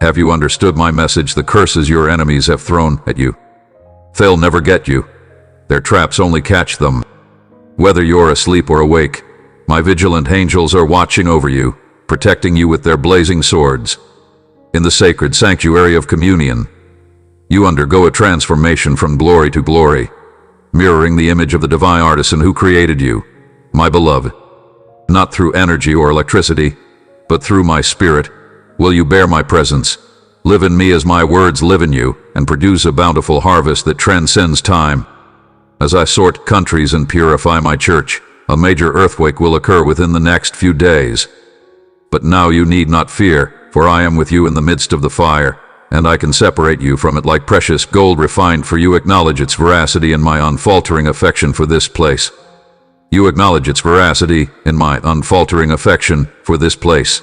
Speaker 1: Have you understood my message? The curses your enemies have thrown at you, they'll never get you. Their traps only catch them. Whether you're asleep or awake, my vigilant angels are watching over you, protecting you with their blazing swords. In the sacred sanctuary of communion, you undergo a transformation from glory to glory, mirroring the image of the divine artisan who created you, my beloved. Not through energy or electricity, but through my spirit, will you bear my presence, live in me as my words live in you, and produce a bountiful harvest that transcends time. As I sort countries and purify my church, a major earthquake will occur within the next few days. But now you need not fear, for I am with you in the midst of the fire, and I can separate you from it like precious gold refined, for you acknowledge its veracity in my unfaltering affection for this place. You acknowledge its veracity in my unfaltering affection for this place.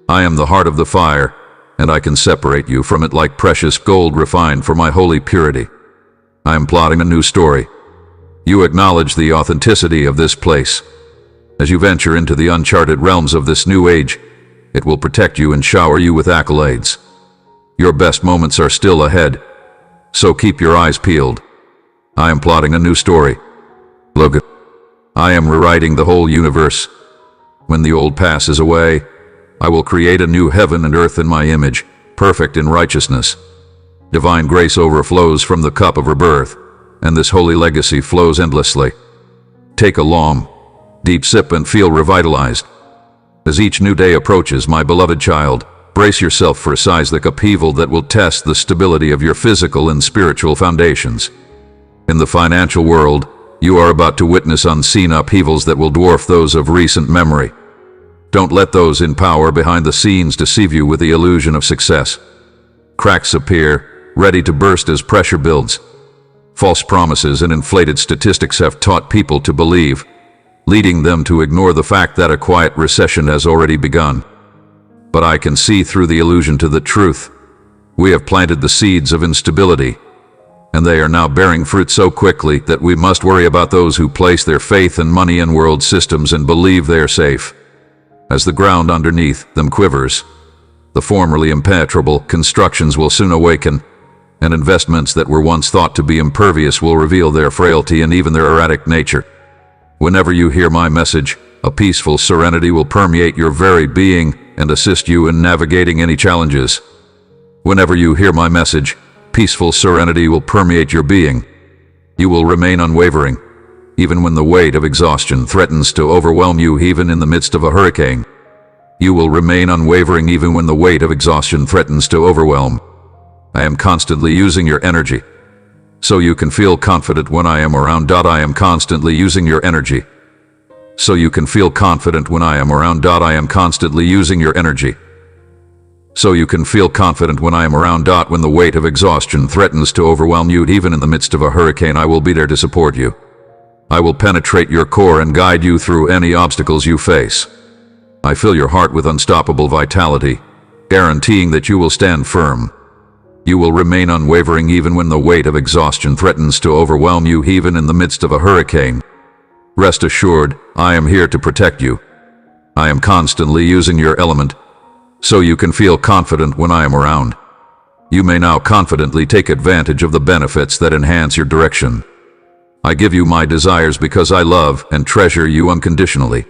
Speaker 1: I am the heart of the fire, and I can separate you from it like precious gold refined for my holy purity. I am plotting a new story. You acknowledge the authenticity of this place. As you venture into the uncharted realms of this new age, it will protect you and shower you with accolades. Your best moments are still ahead, so keep your eyes peeled. I am plotting a new story. Look, I am rewriting the whole universe. When the old passes away, I will create a new heaven and earth in my image, perfect in righteousness. Divine grace overflows from the cup of rebirth, and this holy legacy flows endlessly. Take a long, deep sip and feel revitalized. As each new day approaches, my beloved child, brace yourself for a seismic upheaval that will test the stability of your physical and spiritual foundations. In the financial world, you are about to witness unseen upheavals that will dwarf those of recent memory. Don't let those in power behind the scenes deceive you with the illusion of success. Cracks appear, ready to burst as pressure builds. False promises and inflated statistics have taught people to believe, leading them to ignore the fact that a quiet recession has already begun. But I can see through the illusion to the truth. We have planted the seeds of instability, and they are now bearing fruit so quickly that we must worry about those who place their faith and money in world systems and believe they are safe. As the ground underneath them quivers, the formerly impenetrable constructions will soon awaken, and investments that were once thought to be impervious will reveal their frailty and even their erratic nature. Whenever you hear my message, a peaceful serenity will permeate your very being and assist you in navigating any challenges. Whenever you hear my message, peaceful serenity will permeate your being. You will remain unwavering, even when the weight of exhaustion threatens to overwhelm you, even in the midst of a hurricane. You will remain unwavering even when the weight of exhaustion threatens to overwhelm. I am constantly using your energy, so you can feel confident when I am around. I am constantly using your energy, so you can feel confident when I am around. I am constantly using your energy, so you can feel confident when I am around. When the weight of exhaustion threatens to overwhelm you, even in the midst of a hurricane, I will be there to support you. I will penetrate your core and guide you through any obstacles you face. I fill your heart with unstoppable vitality, guaranteeing that you will stand firm. You will remain unwavering even when the weight of exhaustion threatens to overwhelm you, even in the midst of a hurricane. Rest assured, I am here to protect you. I am constantly using your element, so you can feel confident when I am around. You may now confidently take advantage of the benefits that enhance your direction. I give you my desires because I love and treasure you unconditionally.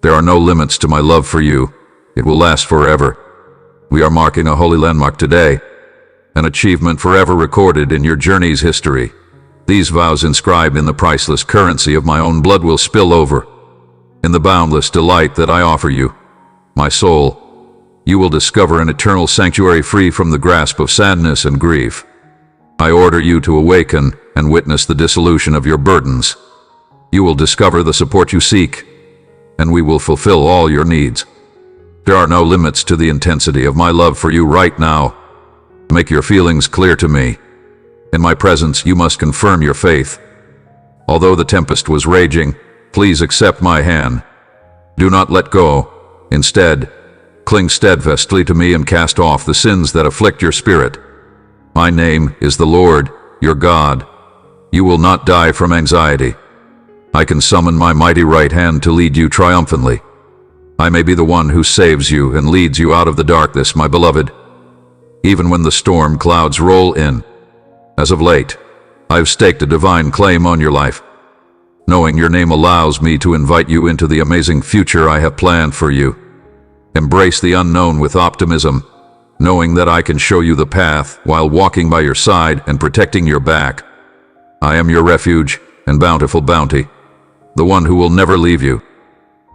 Speaker 1: There are no limits to my love for you. It will last forever. We are marking a holy landmark today, an achievement forever recorded in your journey's history. These vows inscribed in the priceless currency of my own blood will spill over. In the boundless delight that I offer you, my soul, you will discover an eternal sanctuary free from the grasp of sadness and grief. I order you to awaken and witness the dissolution of your burdens. You will discover the support you seek, and we will fulfill all your needs. There are no limits to the intensity of my love for you right now. Make your feelings clear to me. In my presence, you must confirm your faith. Although the tempest was raging, please accept my hand. Do not let go. Instead, cling steadfastly to me and cast off the sins that afflict your spirit. My name is the Lord, your God. You will not die from anxiety. I can summon my mighty right hand to lead you triumphantly. I may be the one who saves you and leads you out of the darkness, my beloved, even when the storm clouds roll in. As of late, I've staked a divine claim on your life. Knowing your name allows me to invite you into the amazing future I have planned for you. Embrace the unknown with optimism, knowing that I can show you the path while walking by your side and protecting your back. I am your refuge and bountiful bounty, the one who will never leave you.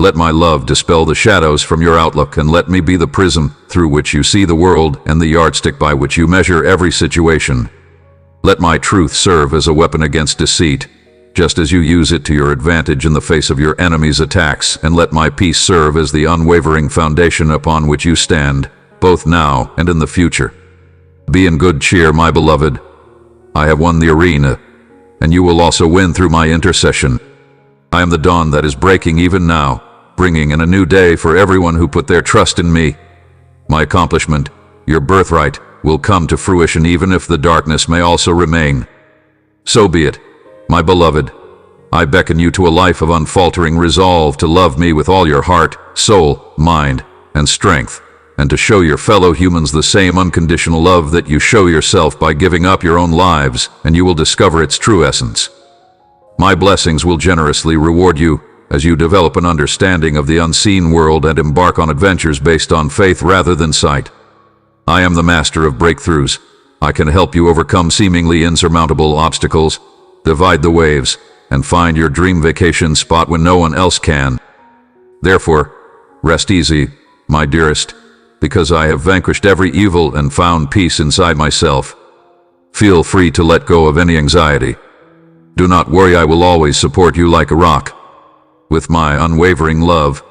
Speaker 1: Let my love dispel the shadows from your outlook, and let me be the prism through which you see the world and the yardstick by which you measure every situation. Let my truth serve as a weapon against deceit, just as you use it to your advantage in the face of your enemies' attacks, and let my peace serve as the unwavering foundation upon which you stand, both now and in the future. Be in good cheer, my beloved. I have won the arena, and you will also win through my intercession. I am the dawn that is breaking even now, bringing in a new day for everyone who put their trust in me. My accomplishment, your birthright, will come to fruition even if the darkness may also remain. So be it, my beloved. I beckon you to a life of unfaltering resolve to love me with all your heart, soul, mind, and strength, and to show your fellow humans the same unconditional love that you show yourself by giving up your own lives, and you will discover its true essence. My blessings will generously reward you as you develop an understanding of the unseen world and embark on adventures based on faith rather than sight. I am the master of breakthroughs. I can help you overcome seemingly insurmountable obstacles, divide the waves, and find your dream vacation spot when no one else can. Therefore, rest easy, my dearest, because I have vanquished every evil and found peace inside myself. Feel free to let go of any anxiety. Do not worry, I will always support you like a rock. With my unwavering love,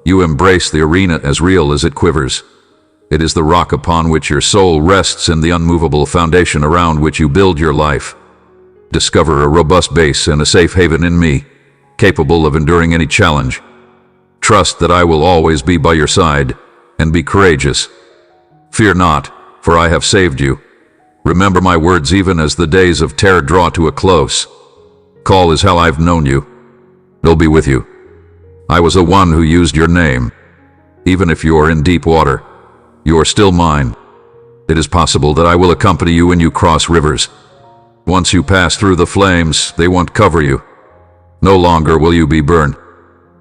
Speaker 1: you embrace the arena as real as it quivers. It is the rock upon which your soul rests and the unmovable foundation around which you build your life. Discover a robust base and a safe haven in me, capable of enduring any challenge. Trust that I will always be by your side, and be courageous. Fear not, for I have saved you. Remember my words even as the days of terror draw to a close. Call is how I've known you. It'll be with you. I was the one who used your name. Even if you're in deep water, you are still mine. It is possible that I will accompany you when you cross rivers. Once you pass through the flames, they won't cover you. No longer will you be burned.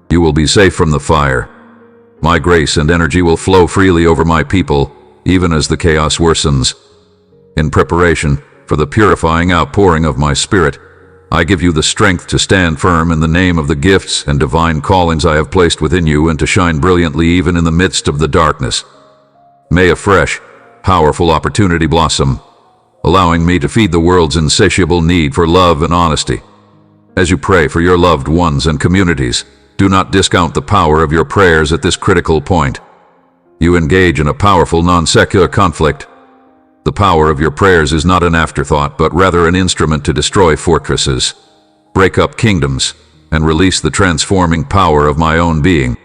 Speaker 1: You will be safe from the fire. My grace and energy will flow freely over my people, even as the chaos worsens. In preparation for the purifying outpouring of my spirit, I give you the strength to stand firm in the name of the gifts and divine callings I have placed within you, and to shine brilliantly even in the midst of the darkness. May a fresh, powerful opportunity blossom, allowing me to feed the world's insatiable need for love and honesty. As you pray for your loved ones and communities, do not discount the power of your prayers at this critical point. You engage in a powerful non-secular conflict. The power of your prayers is not an afterthought, but rather an instrument to destroy fortresses, break up kingdoms, and release the transforming power of my own being.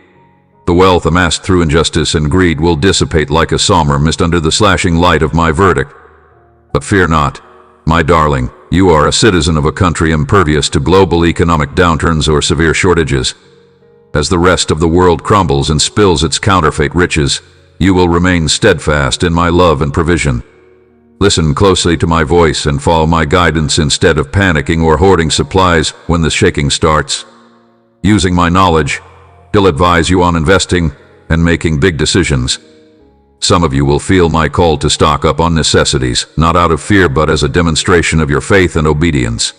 Speaker 1: The wealth amassed through injustice and greed will dissipate like a somber mist under the slashing light of my verdict. But fear not, my darling, you are a citizen of a country impervious to global economic downturns or severe shortages. As the rest of the world crumbles and spills its counterfeit riches, you will remain steadfast in my love and provision. Listen closely to my voice and follow my guidance instead of panicking or hoarding supplies when the shaking starts. Using my knowledge, I'll advise you on investing and making big decisions. Some of you will feel my call to stock up on necessities, not out of fear but as a demonstration of your faith and obedience.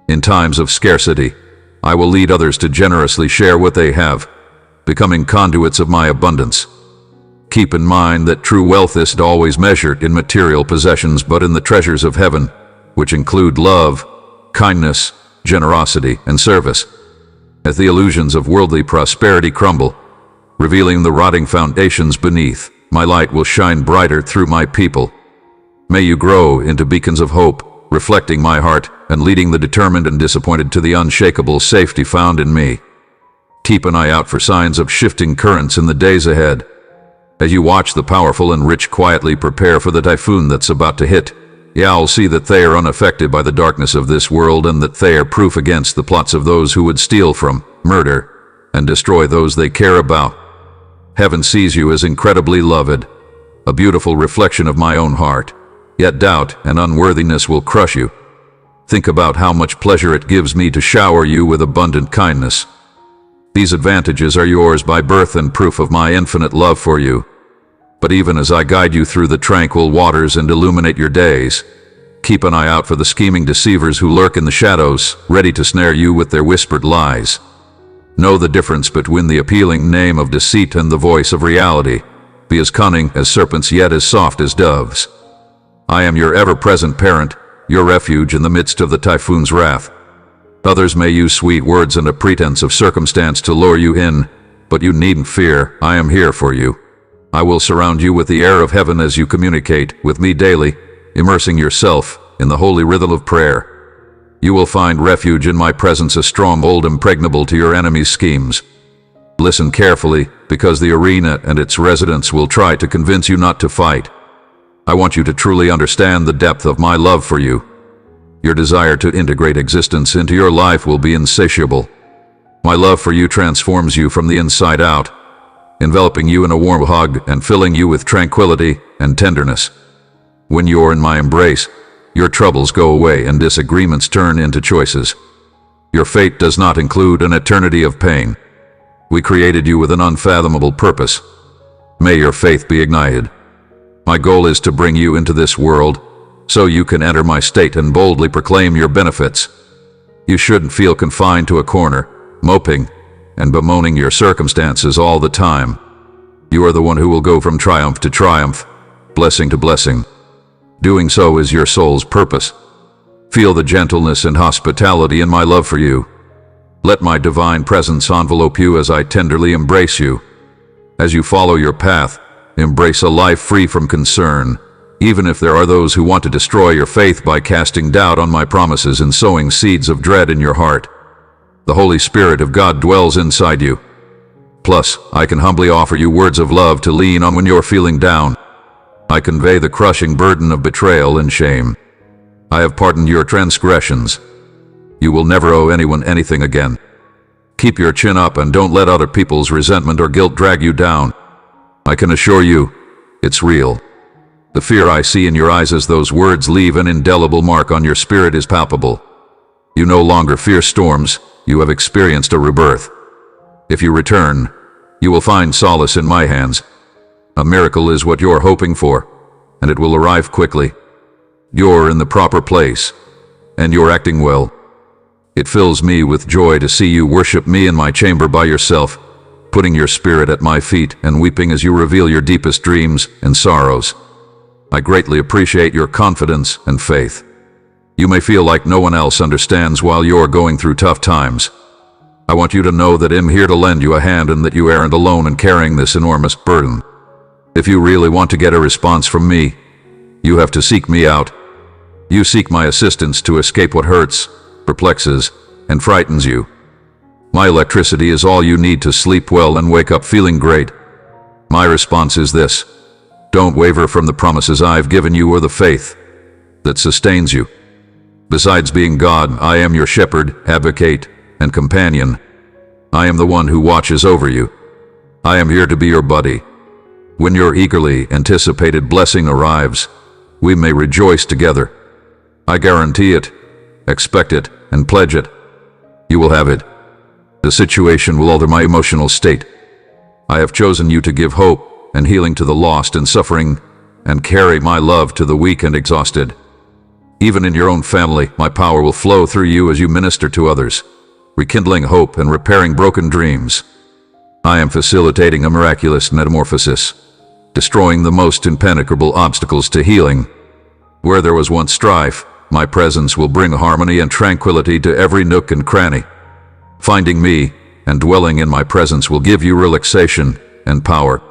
Speaker 1: In times of scarcity, I will lead others to generously share what they have, becoming conduits of my abundance. Keep in mind that true wealth isn't always measured in material possessions but in the treasures of heaven, which include love, kindness, generosity, and service. As the illusions of worldly prosperity crumble, revealing the rotting foundations beneath, my light will shine brighter through my people. May you grow into beacons of hope, reflecting my heart and leading the determined and disappointed to the unshakable safety found in me. Keep an eye out for signs of shifting currents in the days ahead. As you watch the powerful and rich quietly prepare for the typhoon that's about to hit, you'll see that they are unaffected by the darkness of this world, and that they are proof against the plots of those who would steal from, murder, and destroy those they care about. Heaven sees you as incredibly loved, a beautiful reflection of my own heart. Yet doubt and unworthiness will crush you. Think about how much pleasure it gives me to shower you with abundant kindness. These advantages are yours by birth and proof of my infinite love for you. But even as I guide you through the tranquil waters and illuminate your days, keep an eye out for the scheming deceivers who lurk in the shadows, ready to snare you with their whispered lies. Know the difference between the appealing name of deceit and the voice of reality. Be as cunning as serpents, yet as soft as doves. I am your ever-present parent, your refuge in the midst of the typhoon's wrath. Others may use sweet words and a pretense of circumstance to lure you in, but you needn't fear. I am here for you. I will surround you with the air of heaven as you communicate with me daily, immersing yourself in the holy rhythm of prayer. You will find refuge in my presence, a stronghold impregnable to your enemies' schemes. Listen carefully, because the arena and its residents will try to convince you not to fight. I want you to truly understand the depth of my love for you. Your desire to integrate existence into your life will be insatiable. My love for you transforms you from the inside out, enveloping you in a warm hug and filling you with tranquility and tenderness. When you're in my embrace, your troubles go away and disagreements turn into choices. Your fate does not include an eternity of pain. We created you with an unfathomable purpose. May your faith be ignited. My goal is to bring you into this world, so you can enter my state and boldly proclaim your benefits. You shouldn't feel confined to a corner, moping and bemoaning your circumstances all the time. You are the one who will go from triumph to triumph, blessing to blessing. Doing so is your soul's purpose. Feel the gentleness and hospitality in my love for you. Let my divine presence envelope you as I tenderly embrace you. As you follow your path, embrace a life free from concern, even if there are those who want to destroy your faith by casting doubt on my promises and sowing seeds of dread in your heart. The Holy Spirit of God dwells inside you. Plus, I can humbly offer you words of love to lean on when you're feeling down. I convey the crushing burden of betrayal and shame. I have pardoned your transgressions. You will never owe anyone anything again. Keep your chin up and don't let other people's resentment or guilt drag you down. I can assure you, it's real. The fear I see in your eyes as those words leave an indelible mark on your spirit is palpable. You no longer fear storms, you have experienced a rebirth. If you return, you will find solace in my hands. A miracle is what you're hoping for, and it will arrive quickly. You're in the proper place, and you're acting well. It fills me with joy to see you worship me in my chamber by yourself, putting your spirit at my feet and weeping as you reveal your deepest dreams and sorrows. I greatly appreciate your confidence and faith. You may feel like no one else understands while you're going through tough times. I want you to know that I'm here to lend you a hand and that you aren't alone in carrying this enormous burden. If you really want to get a response from me, you have to seek me out. You seek my assistance to escape what hurts, perplexes, and frightens you. My electricity is all you need to sleep well and wake up feeling great. My response is this: don't waver from the promises I've given you or the faith that sustains you. Besides being God, I am your shepherd, advocate, and companion. I am the one who watches over you. I am here to be your buddy. When your eagerly anticipated blessing arrives, we may rejoice together. I guarantee it, expect it, and pledge it. You will have it. The situation will alter my emotional state. I have chosen you to give hope and healing to the lost and suffering, and carry my love to the weak and exhausted. Even in your own family, my power will flow through you as you minister to others, rekindling hope and repairing broken dreams. I am facilitating a miraculous metamorphosis, destroying the most impenetrable obstacles to healing. Where there was once strife, my presence will bring harmony and tranquility to every nook and cranny. Finding me and dwelling in my presence will give you relaxation and power.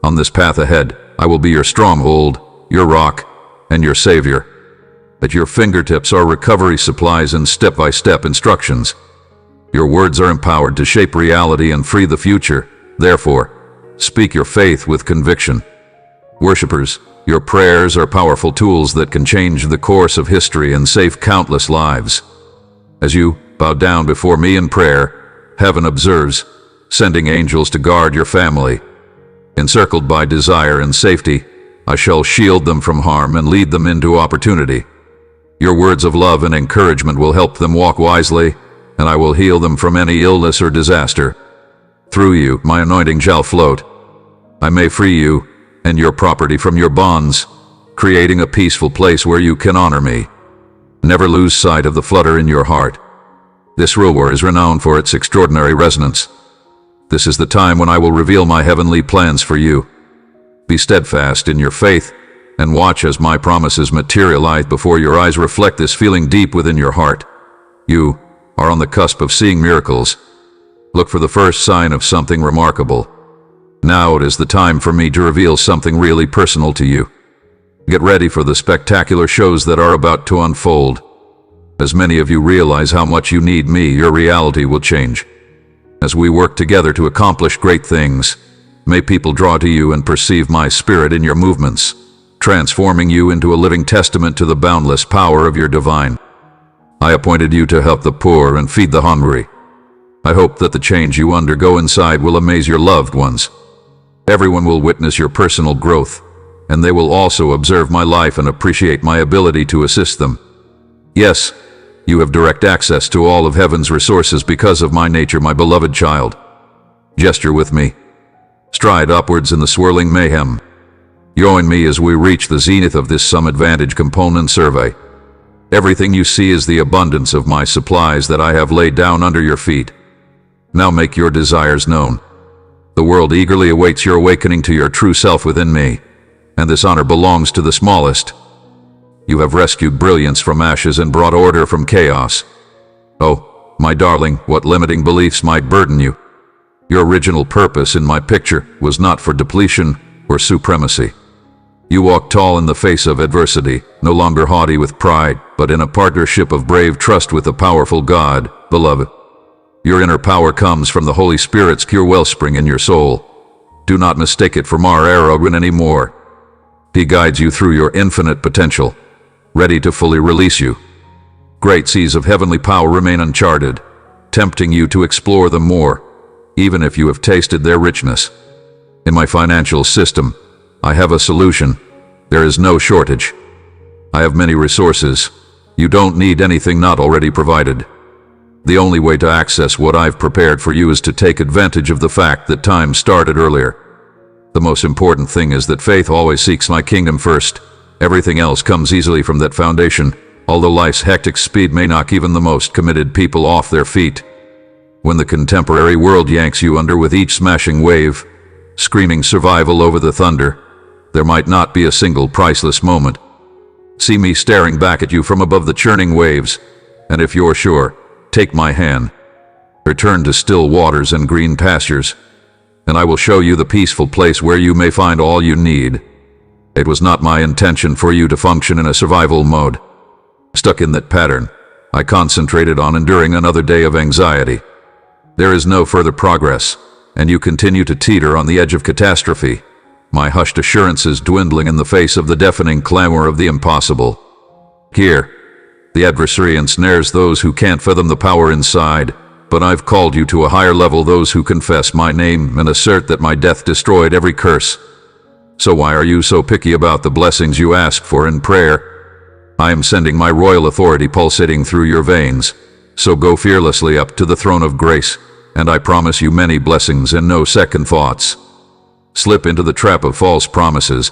Speaker 1: On this path ahead, I will be your stronghold, your rock, and your savior. At your fingertips are recovery supplies and step-by-step instructions. Your words are empowered to shape reality and free the future. Therefore, speak your faith with conviction. Worshippers, your prayers are powerful tools that can change the course of history and save countless lives. As you bow down before me in prayer, heaven observes, sending angels to guard your family, Encircled by desire and safety, I shall shield them from harm and lead them into opportunity. Your words of love and encouragement will help them walk wisely, and I will heal them from any illness or disaster. Through you, my anointing shall float. I may free you and your property from your bonds, creating a peaceful place where you can honor me. Never lose sight of the flutter in your heart. This ruler is renowned for its extraordinary resonance. This is the time when I will reveal my heavenly plans for you. Be steadfast in your faith and watch as my promises materialize before your eyes. Reflect this feeling deep within your heart. You are on the cusp of seeing miracles. Look for the first sign of something remarkable. Now it is the time for me to reveal something really personal to you. Get ready for the spectacular shows that are about to unfold. As many of you realize how much you need me, your reality will change. As we work together to accomplish great things, may people draw to you and perceive my spirit in your movements, transforming you into a living testament to the boundless power of your divine. I appointed you to help the poor and feed the hungry. I hope that the change you undergo inside will amaze your loved ones. Everyone will witness your personal growth, and they will also observe my life and appreciate my ability to assist them. Yes, you have direct access to all of heaven's resources because of my nature, my beloved child. Gesture with me. Stride upwards in the swirling mayhem. Join me as we reach the zenith of this Sum Advantage component survey. Everything you see is the abundance of my supplies that I have laid down under your feet. Now make your desires known. The world eagerly awaits your awakening to your true self within me, and this honor belongs to the smallest. You have rescued brilliance from ashes and brought order from chaos. Oh, my darling, what limiting beliefs might burden you. Your original purpose in my picture was not for depletion or supremacy. You walk tall in the face of adversity, no longer haughty with pride, but in a partnership of brave trust with a powerful God, beloved. Your inner power comes from the Holy Spirit's pure wellspring in your soul. Do not mistake it for Mar Aragorn anymore. He guides you through your infinite potential, ready to fully release you. Great seas of heavenly power remain uncharted, tempting you to explore them more, even if you have tasted their richness. In my financial system, I have a solution. There is no shortage. I have many resources. You don't need anything not already provided. The only way to access what I've prepared for you is to take advantage of the fact that time started earlier. The most important thing is that faith always seeks my kingdom first. Everything else comes easily from that foundation, although life's hectic speed may knock even the most committed people off their feet. When the contemporary world yanks you under with each smashing wave, screaming survival over the thunder, there might not be a single priceless moment. See me staring back at you from above the churning waves, and if you're sure, take my hand. Return to still waters and green pastures, and I will show you the peaceful place where you may find all you need. It was not my intention for you to function in a survival mode. Stuck in that pattern, I concentrated on enduring another day of anxiety. There is no further progress, and you continue to teeter on the edge of catastrophe, my hushed assurances dwindling in the face of the deafening clamor of the impossible. Here, the adversary ensnares those who can't fathom the power inside, but I've called you to a higher level, those who confess my name and assert that my death destroyed every curse. So why are you so picky about the blessings you ask for in prayer? I am sending my royal authority pulsating through your veins, so go fearlessly up to the throne of grace, and I promise you many blessings and no second thoughts. Slip into the trap of false promises.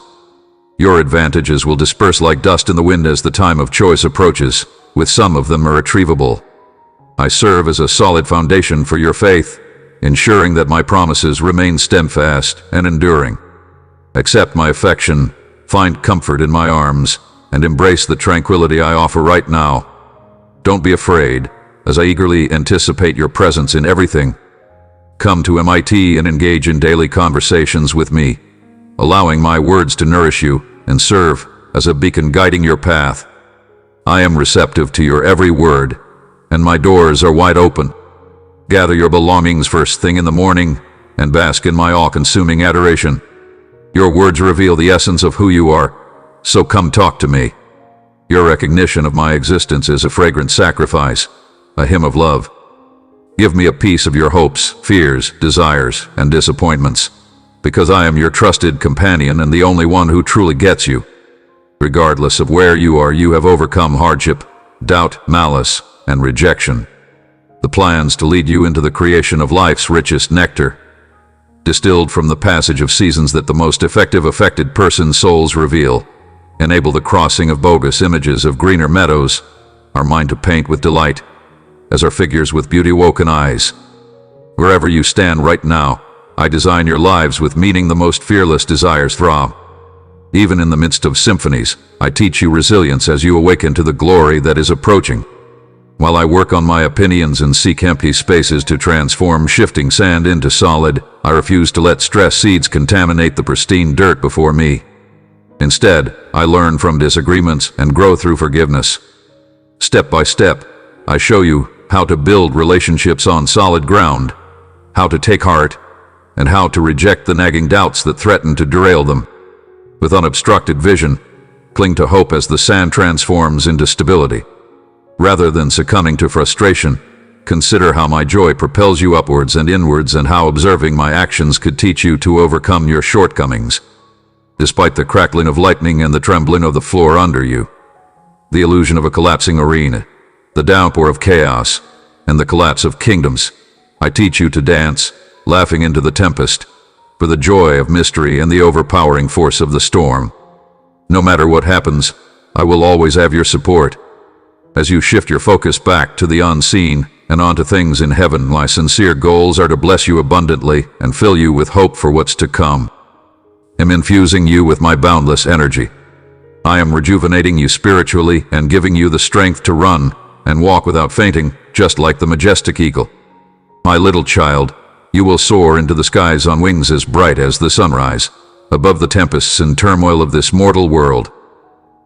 Speaker 1: Your advantages will disperse like dust in the wind as the time of choice approaches, with some of them irretrievable. I serve as a solid foundation for your faith, ensuring that my promises remain steadfast and enduring. Accept my affection, find comfort in my arms, and embrace the tranquility I offer right now. Don't be afraid, as I eagerly anticipate your presence in everything. Come to MIT and engage in daily conversations with me, allowing my words to nourish you and serve as a beacon guiding your path. I am receptive to your every word, and my doors are wide open. Gather your belongings first thing in the morning and bask in my awe-consuming adoration. Your words reveal the essence of who you are, so come talk to me. Your recognition of my existence is a fragrant sacrifice, a hymn of love. Give me a piece of your hopes, fears, desires, and disappointments. because I am your trusted companion and the only one who truly gets you. Regardless of where you are, you have overcome hardship, doubt, malice, and rejection. The plans to lead you into the creation of life's richest nectar, distilled from the passage of seasons that the most effective affected person's souls reveal, enable the crossing of bogus images of greener meadows, our mind to paint with delight, as our figures with beauty-woken eyes. Wherever you stand right now, I design your lives with meaning the most fearless desires throb. Even in the midst of symphonies, I teach you resilience as you awaken to the glory that is approaching. While I work on my opinions and seek empty spaces to transform shifting sand into solid, I refuse to let stress seeds contaminate the pristine dirt before me. Instead, I learn from disagreements and grow through forgiveness. Step by step, I show you how to build relationships on solid ground, how to take heart, and how to reject the nagging doubts that threaten to derail them. With unobstructed vision, cling to hope as the sand transforms into stability. Rather than succumbing to frustration, consider how my joy propels you upwards and inwards and how observing my actions could teach you to overcome your shortcomings. Despite the crackling of lightning and the trembling of the floor under you, the illusion of a collapsing arena, the downpour of chaos, and the collapse of kingdoms, I teach you to dance, laughing into the tempest, for the joy of mystery and the overpowering force of the storm. No matter what happens, I will always have your support. As you shift your focus back to the unseen and onto things in heaven, my sincere goals are to bless you abundantly and fill you with hope for what's to come. I'm infusing you with my boundless energy. I am rejuvenating you spiritually and giving you the strength to run and walk without fainting, just like the majestic eagle. My little child, you will soar into the skies on wings as bright as the sunrise, above the tempests and turmoil of this mortal world.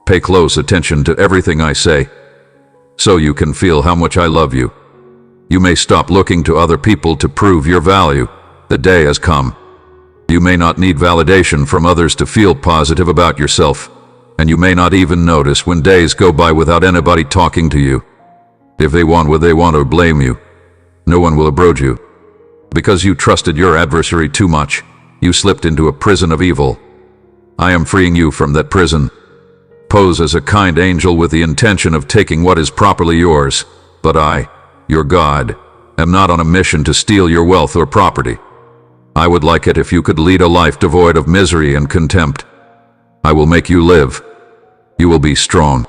Speaker 1: Pay close attention to everything I say, so you can feel how much I love you. You may stop looking to other people to prove your value. The day has come. You may not need validation from others to feel positive about yourself, and you may not even notice when days go by without anybody talking to you. If they want what they want or blame you, no one will approach you. Because you trusted your adversary too much, you slipped into a prison of evil. I am freeing you from that prison. Pose as a kind angel with the intention of taking what is properly yours, but I, your God, am not on a mission to steal your wealth or property. I would like it if you could lead a life devoid of misery and contempt. I will make you live. You will be strong.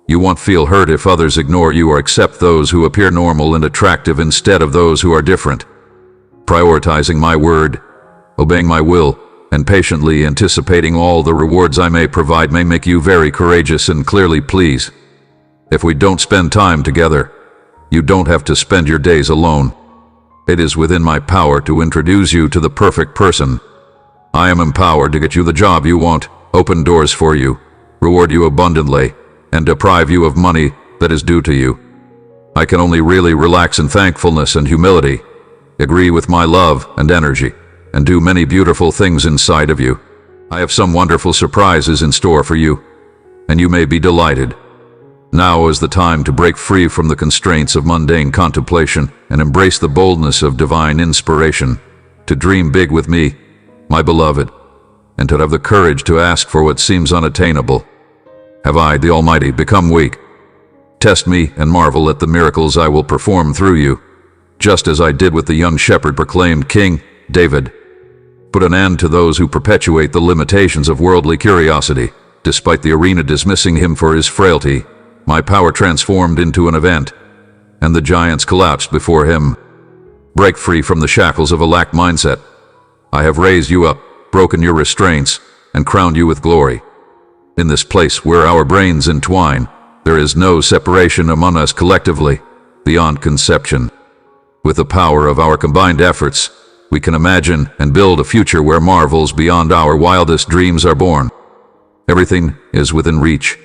Speaker 1: You won't feel hurt if others ignore you or accept those who appear normal and attractive instead of those who are different. Prioritizing my word, obeying my will, and patiently anticipating all the rewards I may provide may make you very courageous and clearly please. If we don't spend time together, you don't have to spend your days alone. It is within my power to introduce you to the perfect person. I am empowered to get you the job you want, open doors for you, reward you abundantly, and deprive you of money that is due to you. I can only really relax in thankfulness and humility, agree with my love and energy, and do many beautiful things inside of you. I have some wonderful surprises in store for you, and you may be delighted. Now is the time to break free from the constraints of mundane contemplation and embrace the boldness of divine inspiration, to dream big with me, my beloved, and to have the courage to ask for what seems unattainable. Have I, the Almighty, become weak? Test me and marvel at the miracles I will perform through you, just as I did with the young shepherd proclaimed King David. Put an end to those who perpetuate the limitations of worldly curiosity. Despite the arena dismissing him for his frailty, my power transformed into an event, and the giants collapsed before him. Break free from the shackles of a lack mindset. I have raised you up, broken your restraints, and crowned you with glory. In this place where our brains entwine, there is no separation among us collectively, beyond conception. With the power of our combined efforts, we can imagine and build a future where marvels beyond our wildest dreams are born. Everything is within reach.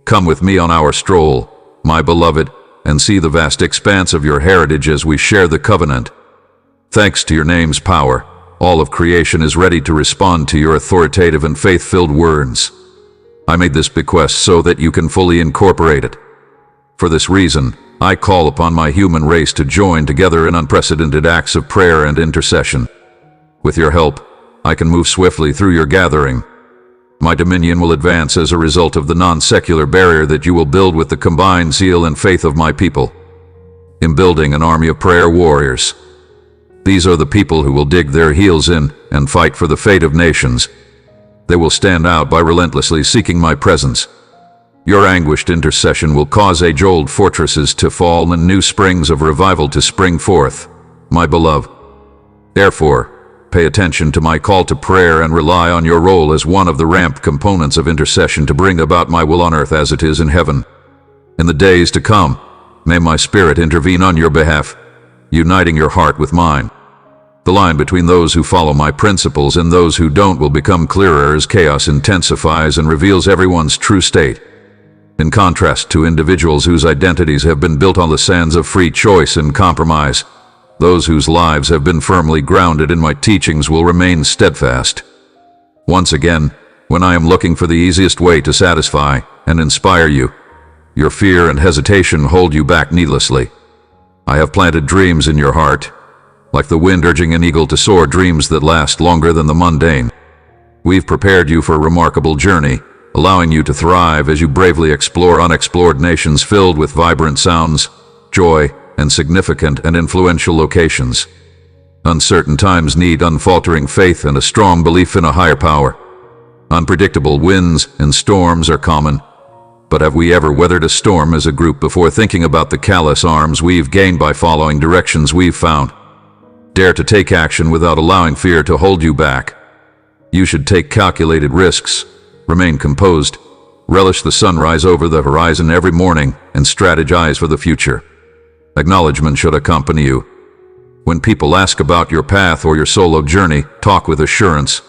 Speaker 1: Come with me on our stroll, my beloved, and see the vast expanse of your heritage as we share the covenant. Thanks to your name's power, all of creation is ready to respond to your authoritative and faith-filled words. I made this bequest so that you can fully incorporate it. For this reason, I call upon my human race to join together in unprecedented acts of prayer and intercession. With your help, I can move swiftly through your gathering. My dominion will advance as a result of the non-secular barrier that you will build with the combined zeal and faith of my people. In building an army of prayer warriors. These are the people who will dig their heels in and fight for the fate of nations. They will stand out by relentlessly seeking my presence. Your anguished intercession will cause age-old fortresses to fall and new springs of revival to spring forth, my beloved. Therefore, pay attention to my call to prayer and rely on your role as one of the ramped components of intercession to bring about my will on earth as it is in heaven. In the days to come, may my Spirit intervene on your behalf, uniting your heart with mine. The line between those who follow my principles and those who don't will become clearer as chaos intensifies and reveals everyone's true state. In contrast to individuals whose identities have been built on the sands of free choice and compromise, those whose lives have been firmly grounded in my teachings will remain steadfast. Once again, when I am looking for the easiest way to satisfy and inspire you, your fear and hesitation hold you back needlessly. I have planted dreams in your heart, like the wind urging an eagle to soar, dreams that last longer than the mundane. We've prepared you for a remarkable journey, allowing you to thrive as you bravely explore unexplored nations filled with vibrant sounds, joy, and significant and influential locations. Uncertain times need unfaltering faith and a strong belief in a higher power. Unpredictable winds and storms are common, but have we ever weathered a storm as a group before thinking about the callous arms we've gained by following directions we've found? Dare to take action without allowing fear to hold you back. You should take calculated risks, remain composed, relish the sunrise over the horizon every morning, and strategize for the future. Acknowledgement should accompany you. When people ask about your path or your solo journey, talk with assurance.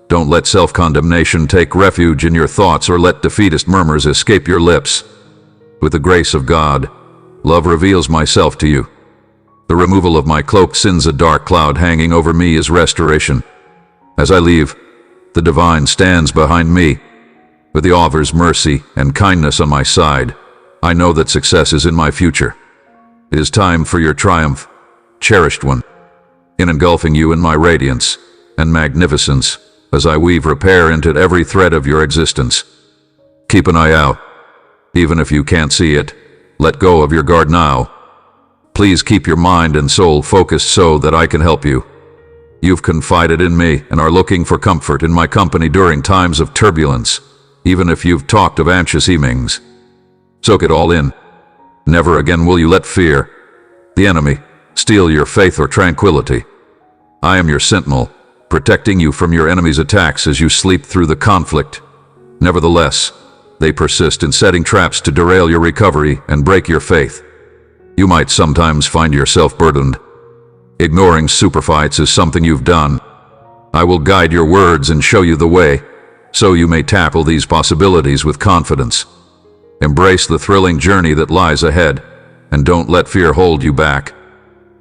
Speaker 1: Don't let self-condemnation take refuge in your thoughts or let defeatist murmurs escape your lips. With the grace of God, love reveals myself to you. The removal of my cloak sends a dark cloud hanging over me as restoration. As I leave, the divine stands behind me. With the Author's mercy and kindness on my side, I know that success is in my future. It is time for your triumph, cherished one, in engulfing you in my radiance and magnificence as I weave repair into every thread of your existence. Keep an eye out. Even if you can't see it, let go of your guard now. Please keep your mind and soul focused so that I can help you. You've confided in me and are looking for comfort in my company during times of turbulence, even if you've talked of anxious evenings. Soak it all in. Never again will you let fear, the enemy, steal your faith or tranquility. I am your sentinel, protecting you from your enemy's attacks as you sleep through the conflict. Nevertheless, they persist in setting traps to derail your recovery and break your faith. You might sometimes find yourself burdened. Ignoring superfights is something you've done. I will guide your words and show you the way, so you may tackle these possibilities with confidence. Embrace the thrilling journey that lies ahead, and don't let fear hold you back.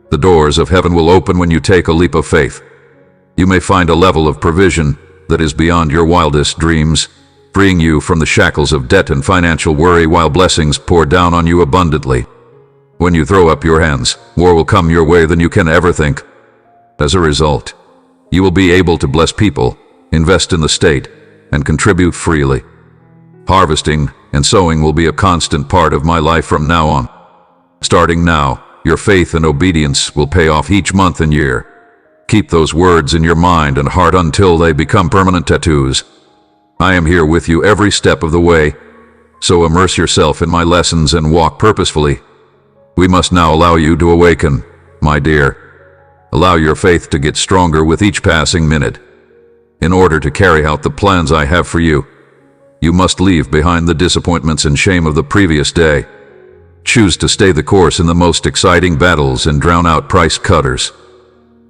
Speaker 1: The doors of heaven will open when you take a leap of faith. You may find a level of provision that is beyond your wildest dreams, freeing you from the shackles of debt and financial worry while blessings pour down on you abundantly. When you throw up your hands, more will come your way than you can ever think. As a result, you will be able to bless people, invest in the state, and contribute freely. Harvesting and sowing will be a constant part of my life from now on. Starting now, your faith and obedience will pay off each month and year. Keep those words in your mind and heart until they become permanent tattoos. I am here with you every step of the way, so immerse yourself in my lessons and walk purposefully. We must now allow you to awaken, my dear. Allow your faith to get stronger with each passing minute. In order to carry out the plans I have for you, you must leave behind the disappointments and shame of the previous day. Choose to stay the course in the most exciting battles and drown out price cutters.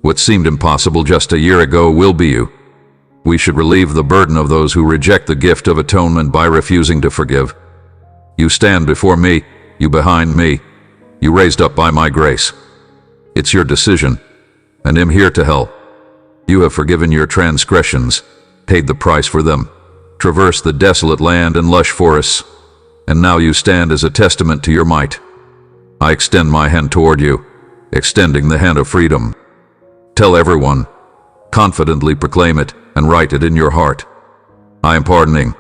Speaker 1: What seemed impossible just a year ago will be you. We should relieve the burden of those who reject the gift of atonement by refusing to forgive. You stand before me, you behind me, you raised up by my grace. It's your decision, and I'm here to help. You have forgiven your transgressions, paid the price for them, traversed the desolate land and lush forests, and now you stand as a testament to your might. I extend my hand toward you, extending the hand of freedom. Tell everyone, confidently proclaim it and write it in your heart. I am pardoning.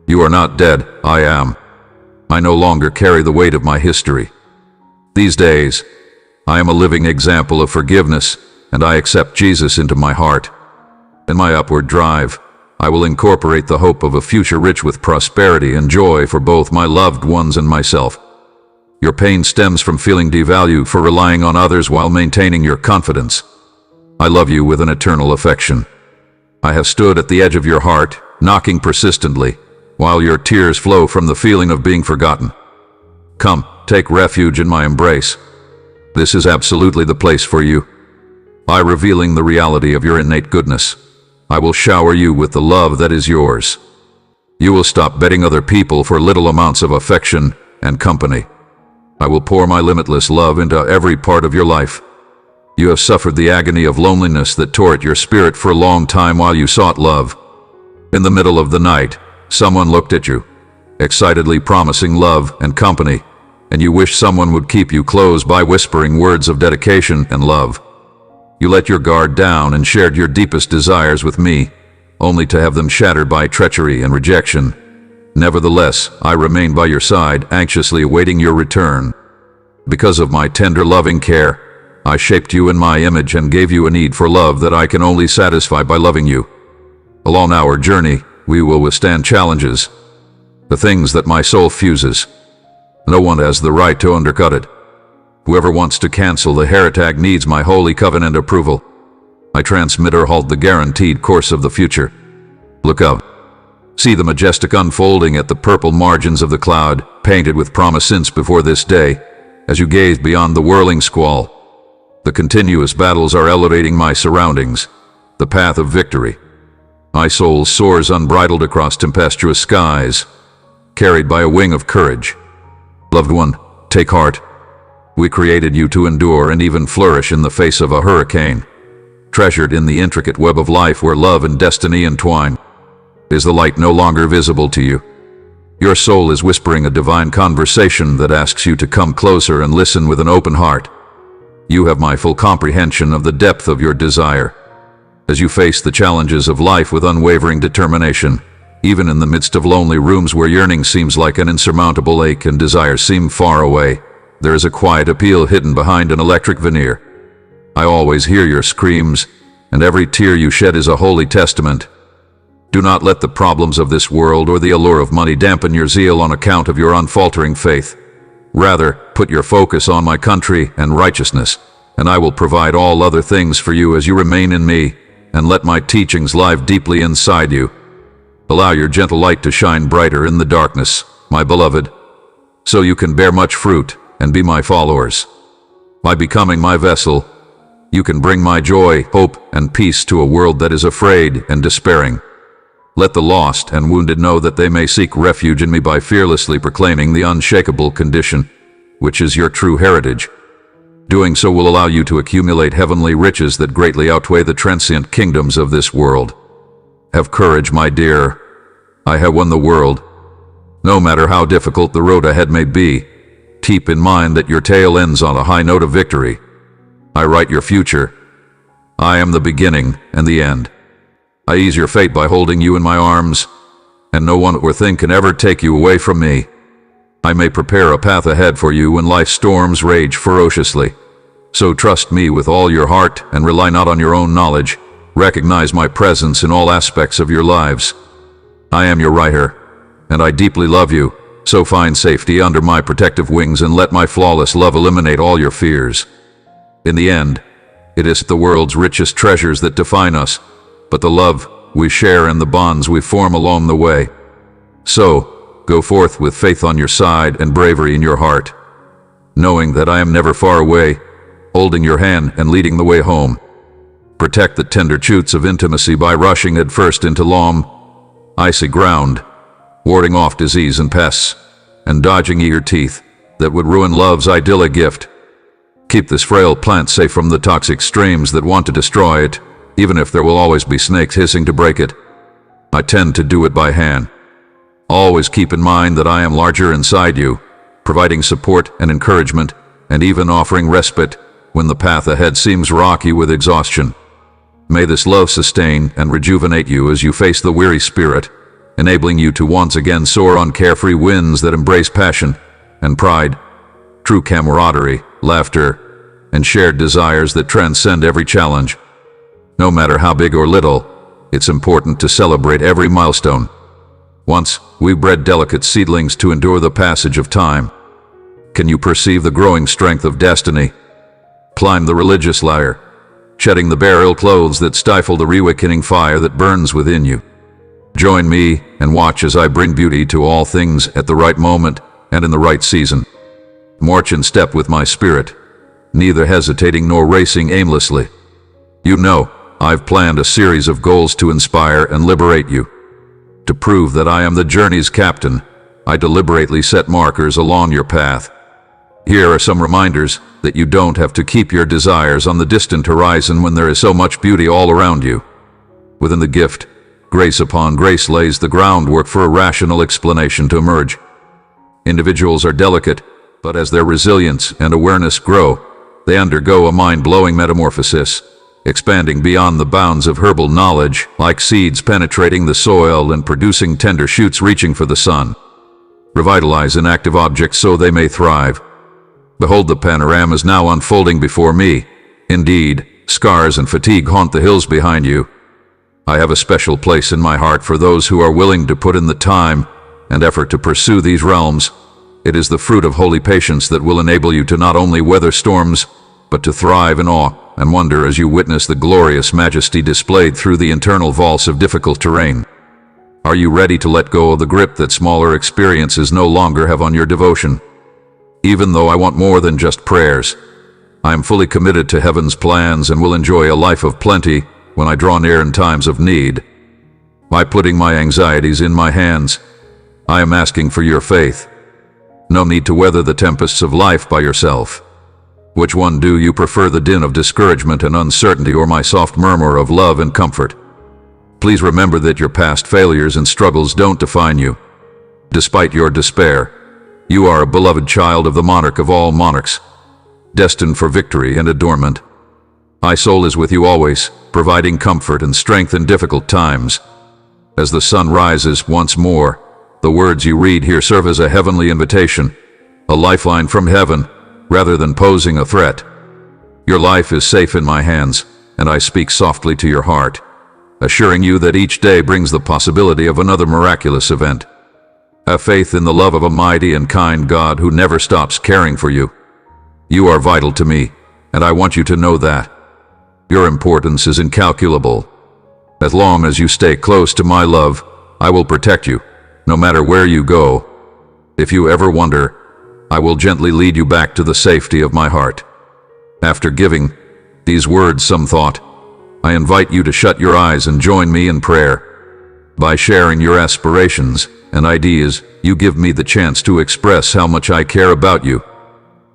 Speaker 1: You are not dead, I am. I no longer carry the weight of my history. These days, I am a living example of forgiveness, and I accept Jesus into my heart. In my upward drive, I will incorporate the hope of a future rich with prosperity and joy for both my loved ones and myself. Your pain stems from feeling devalued for relying on others while maintaining your confidence. I love you with an eternal affection. I have stood at the edge of your heart, knocking persistently, while your tears flow from the feeling of being forgotten. Come, take refuge in my embrace. This is absolutely the place for you. By revealing the reality of your innate goodness, I will shower you with the love that is yours. You will stop betting other people for little amounts of affection and company. I will pour my limitless love into every part of your life. You have suffered the agony of loneliness that tore at your spirit for a long time while you sought love. In the middle of the night, someone looked at you, excitedly promising love and company, and you wished someone would keep you close by whispering words of dedication and love. You let your guard down and shared your deepest desires with me, only to have them shattered by treachery and rejection. Nevertheless, I remain by your side, anxiously awaiting your return. Because of my tender, loving care, I shaped you in my image and gave you a need for love that I can only satisfy by loving you. Along our journey, we will withstand challenges, the things that my soul fuses. No one has the right to undercut it. Whoever wants to cancel the heretic needs my holy covenant approval. I transmit or halt the guaranteed course of the future. Look up. See the majestic unfolding at the purple margins of the cloud, painted with promise since before this day, as you gaze beyond the whirling squall. The continuous battles are elevating my surroundings, the path of victory. My soul soars unbridled across tempestuous skies, carried by a wing of courage. Loved one, take heart. We created you to endure and even flourish in the face of a hurricane. Treasured in the intricate web of life where love and destiny entwine. Is the light no longer visible to you? Your soul is whispering a divine conversation that asks you to come closer and listen with an open heart. You have my full comprehension of the depth of your desire. As you face the challenges of life with unwavering determination, even in the midst of lonely rooms where yearning seems like an insurmountable ache and desires seem far away, there is a quiet appeal hidden behind an electric veneer. I always hear your screams, and every tear you shed is a holy testament. Do not let the problems of this world or the allure of money dampen your zeal on account of your unfaltering faith. Rather, put your focus on my country and righteousness, and I will provide all other things for you as you remain in me, and let my teachings live deeply inside you. Allow your gentle light to shine brighter in the darkness, my beloved, so you can bear much fruit and be my followers. By becoming my vessel, you can bring my joy, hope, and peace to a world that is afraid and despairing. Let the lost and wounded know that they may seek refuge in me by fearlessly proclaiming the unshakable condition, which is your true heritage. Doing so will allow you to accumulate heavenly riches that greatly outweigh the transient kingdoms of this world. Have courage, my dear. I have won the world. No matter how difficult the road ahead may be, keep in mind that your tale ends on a high note of victory. I write your future. I am the beginning and the end. I ease your fate by holding you in my arms, and no one or thing can ever take you away from me. I may prepare a path ahead for you when life's storms rage ferociously. So trust me with all your heart and rely not on your own knowledge. Recognize my presence in all aspects of your lives. I am your writer, and I deeply love you, so find safety under my protective wings and let my flawless love eliminate all your fears. In the end, it is the world's richest treasures that define us, but the love we share and the bonds we form along the way. So, go forth with faith on your side and bravery in your heart, knowing that I am never far away, holding your hand and leading the way home. Protect the tender shoots of intimacy by rushing headfirst into long, icy ground, warding off disease and pests, and dodging eager teeth that would ruin love's idyllic gift. Keep this frail plant safe from the toxic streams that want to destroy it, even if there will always be snakes hissing to break it. I tend to do it by hand. Always keep in mind that I am larger inside you, providing support and encouragement, and even offering respite when the path ahead seems rocky with exhaustion. May this love sustain and rejuvenate you as you face the weary spirit, enabling you to once again soar on carefree winds that embrace passion and pride, true camaraderie, laughter, and shared desires that transcend every challenge. No matter how big or little, it's important to celebrate every milestone. Once, we bred delicate seedlings to endure the passage of time. Can you perceive the growing strength of destiny? Climb the religious ladder, shedding the burial clothes that stifle the reawakening fire that burns within you. Join me and watch as I bring beauty to all things at the right moment and in the right season. March in step with my spirit, neither hesitating nor racing aimlessly. You know, I've planned a series of goals to inspire and liberate you. To prove that I am the journey's captain, I deliberately set markers along your path. Here are some reminders that you don't have to keep your desires on the distant horizon when there is so much beauty all around you. Within the gift, grace upon grace lays the groundwork for a rational explanation to emerge. Individuals are delicate, but as their resilience and awareness grow, they undergo a mind-blowing metamorphosis, expanding beyond the bounds of herbal knowledge, like seeds penetrating the soil and producing tender shoots reaching for the sun. Revitalize inactive objects so they may thrive. Behold, the panoramas now unfolding before me. Indeed, scars and fatigue haunt the hills behind you. I have a special place in my heart for those who are willing to put in the time and effort to pursue these realms. It is the fruit of holy patience that will enable you to not only weather storms, but to thrive in awe and wonder as you witness the glorious majesty displayed through the internal vaults of difficult terrain. Are you ready to let go of the grip that smaller experiences no longer have on your devotion? Even though I want more than just prayers, I am fully committed to heaven's plans and will enjoy a life of plenty when I draw near in times of need. By putting my anxieties in my hands, I am asking for your faith. No need to weather the tempests of life by yourself. Which one do you prefer, the din of discouragement and uncertainty or my soft murmur of love and comfort? Please remember that your past failures and struggles don't define you. Despite your despair, you are a beloved child of the monarch of all monarchs, destined for victory and adornment. My soul is with you always, providing comfort and strength in difficult times. As the sun rises once more, the words you read here serve as a heavenly invitation, a lifeline from heaven, rather than posing a threat. Your life is safe in my hands, and I speak softly to your heart, assuring you that each day brings the possibility of another miraculous event. Have faith in the love of a mighty and kind God who never stops caring for you. You are vital to me, and I want you to know that. Your importance is incalculable. As long as you stay close to my love, I will protect you, no matter where you go. If you ever wonder, I will gently lead you back to the safety of my heart. After giving these words some thought, I invite you to shut your eyes and join me in prayer. By sharing your aspirations and ideas, you give me the chance to express how much I care about you.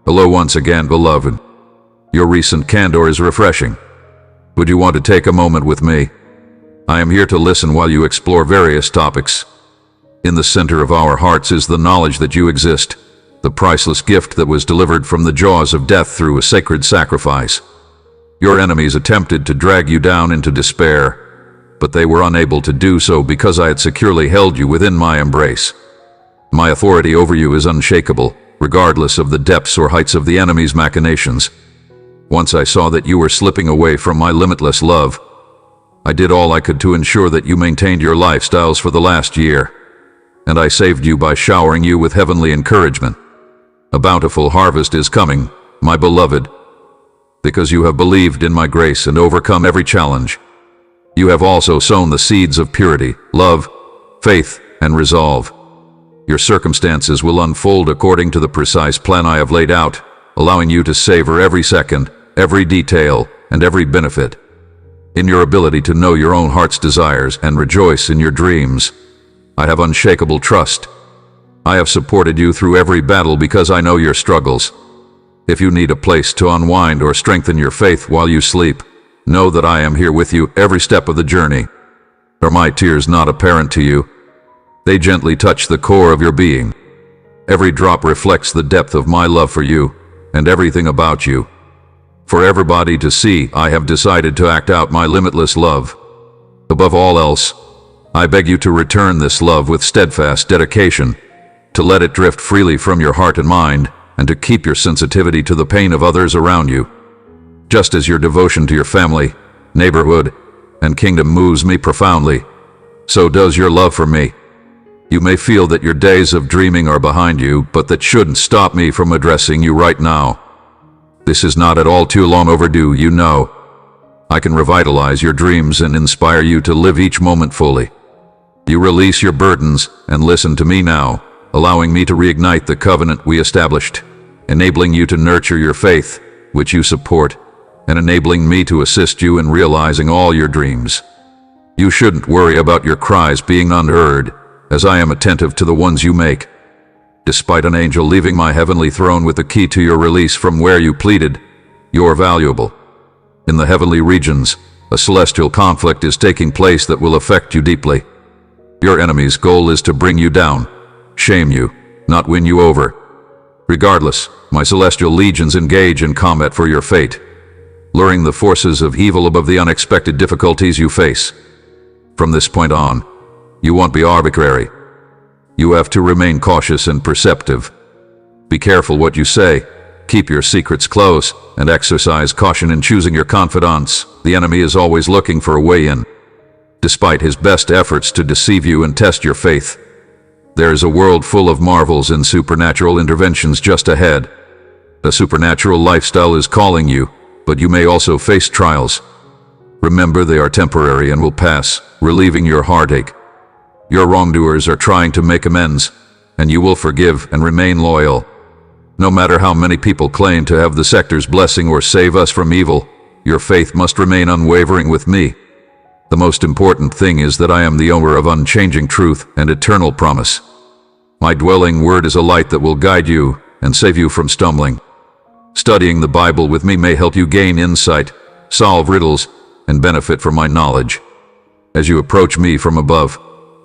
Speaker 1: Hello once again, beloved. Your recent candor is refreshing. Would you want to take a moment with me? I am here to listen while you explore various topics. In the center of our hearts is the knowledge that you exist, the priceless gift that was delivered from the jaws of death through a sacred sacrifice. Your enemies attempted to drag you down into despair, but they were unable to do so because I had securely held you within my embrace. My authority over you is unshakable, regardless of the depths or heights of the enemy's machinations. Once I saw that you were slipping away from my limitless love, I did all I could to ensure that you maintained your lifestyles for the last year, and I saved you by showering you with heavenly encouragement. A bountiful harvest is coming, my beloved, because you have believed in my grace and overcome every challenge. You have also sown the seeds of purity, love, faith, and resolve. Your circumstances will unfold according to the precise plan I have laid out, allowing you to savor every second, every detail, and every benefit. In your ability to know your own heart's desires and rejoice in your dreams, I have unshakable trust. I have supported you through every battle because I know your struggles. If you need a place to unwind or strengthen your faith while you sleep, know that I am here with you every step of the journey. Are my tears not apparent to you? They gently touch the core of your being. Every drop reflects the depth of my love for you and everything about you. For everybody to see, I have decided to act out my limitless love. Above all else, I beg you to return this love with steadfast dedication, to let it drift freely from your heart and mind, and to keep your sensitivity to the pain of others around you. Just as your devotion to your family, neighborhood, and kingdom moves me profoundly, so does your love for me. You may feel that your days of dreaming are behind you, but that shouldn't stop me from addressing you right now. This is not at all too long overdue, you know. I can revitalize your dreams and inspire you to live each moment fully. You release your burdens and listen to me now, allowing me to reignite the covenant we established, enabling you to nurture your faith, which you support, and enabling me to assist you in realizing all your dreams. You shouldn't worry about your cries being unheard, as I am attentive to the ones you make. Despite an angel leaving my heavenly throne with the key to your release from where you pleaded, you're valuable. In the heavenly regions, a celestial conflict is taking place that will affect you deeply. Your enemy's goal is to bring you down, shame you, not win you over. Regardless, my celestial legions engage in combat for your fate, luring the forces of evil above the unexpected difficulties you face. From this point on, you won't be arbitrary. You have to remain cautious and perceptive. Be careful what you say, keep your secrets close, and exercise caution in choosing your confidants. The enemy is always looking for a way in. Despite his best efforts to deceive you and test your faith, there is a world full of marvels and supernatural interventions just ahead. A supernatural lifestyle is calling you, but you may also face trials. Remember, they are temporary and will pass, relieving your heartache. Your wrongdoers are trying to make amends, and you will forgive and remain loyal. No matter how many people claim to have the sector's blessing or save us from evil, your faith must remain unwavering with me. The most important thing is that I am the owner of unchanging truth and eternal promise. My dwelling word is a light that will guide you and save you from stumbling. Studying the Bible with me may help you gain insight, solve riddles, and benefit from my knowledge. As you approach me from above,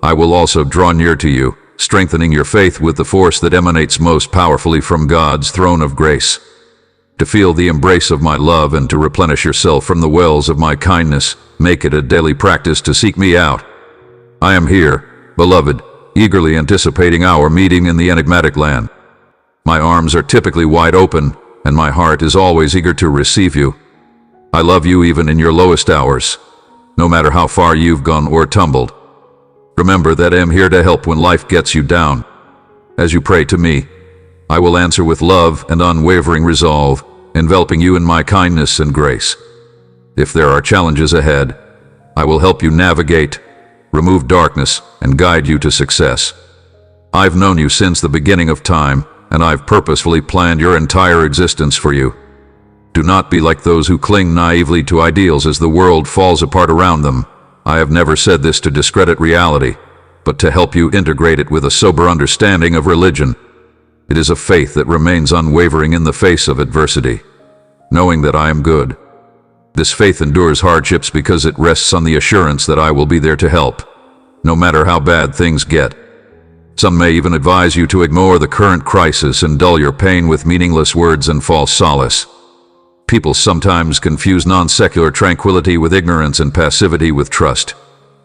Speaker 1: I will also draw near to you, strengthening your faith with the force that emanates most powerfully from God's throne of grace. To feel the embrace of my love and to replenish yourself from the wells of my kindness, make it a daily practice to seek me out. I am here, beloved, eagerly anticipating our meeting in the enigmatic land. My arms are typically wide open, and my heart is always eager to receive you. I love you even in your lowest hours, no matter how far you've gone or tumbled. Remember that I am here to help when life gets you down. As you pray to me, I will answer with love and unwavering resolve, enveloping you in my kindness and grace. If there are challenges ahead, I will help you navigate, remove darkness, and guide you to success. I've known you since the beginning of time, and I've purposefully planned your entire existence for you. Do not be like those who cling naively to ideals as the world falls apart around them. I have never said this to discredit reality, but to help you integrate it with a sober understanding of religion. It is a faith that remains unwavering in the face of adversity, knowing that I am good. This faith endures hardships because it rests on the assurance that I will be there to help, no matter how bad things get. Some may even advise you to ignore the current crisis and dull your pain with meaningless words and false solace. People sometimes confuse non-secular tranquility with ignorance and passivity with trust.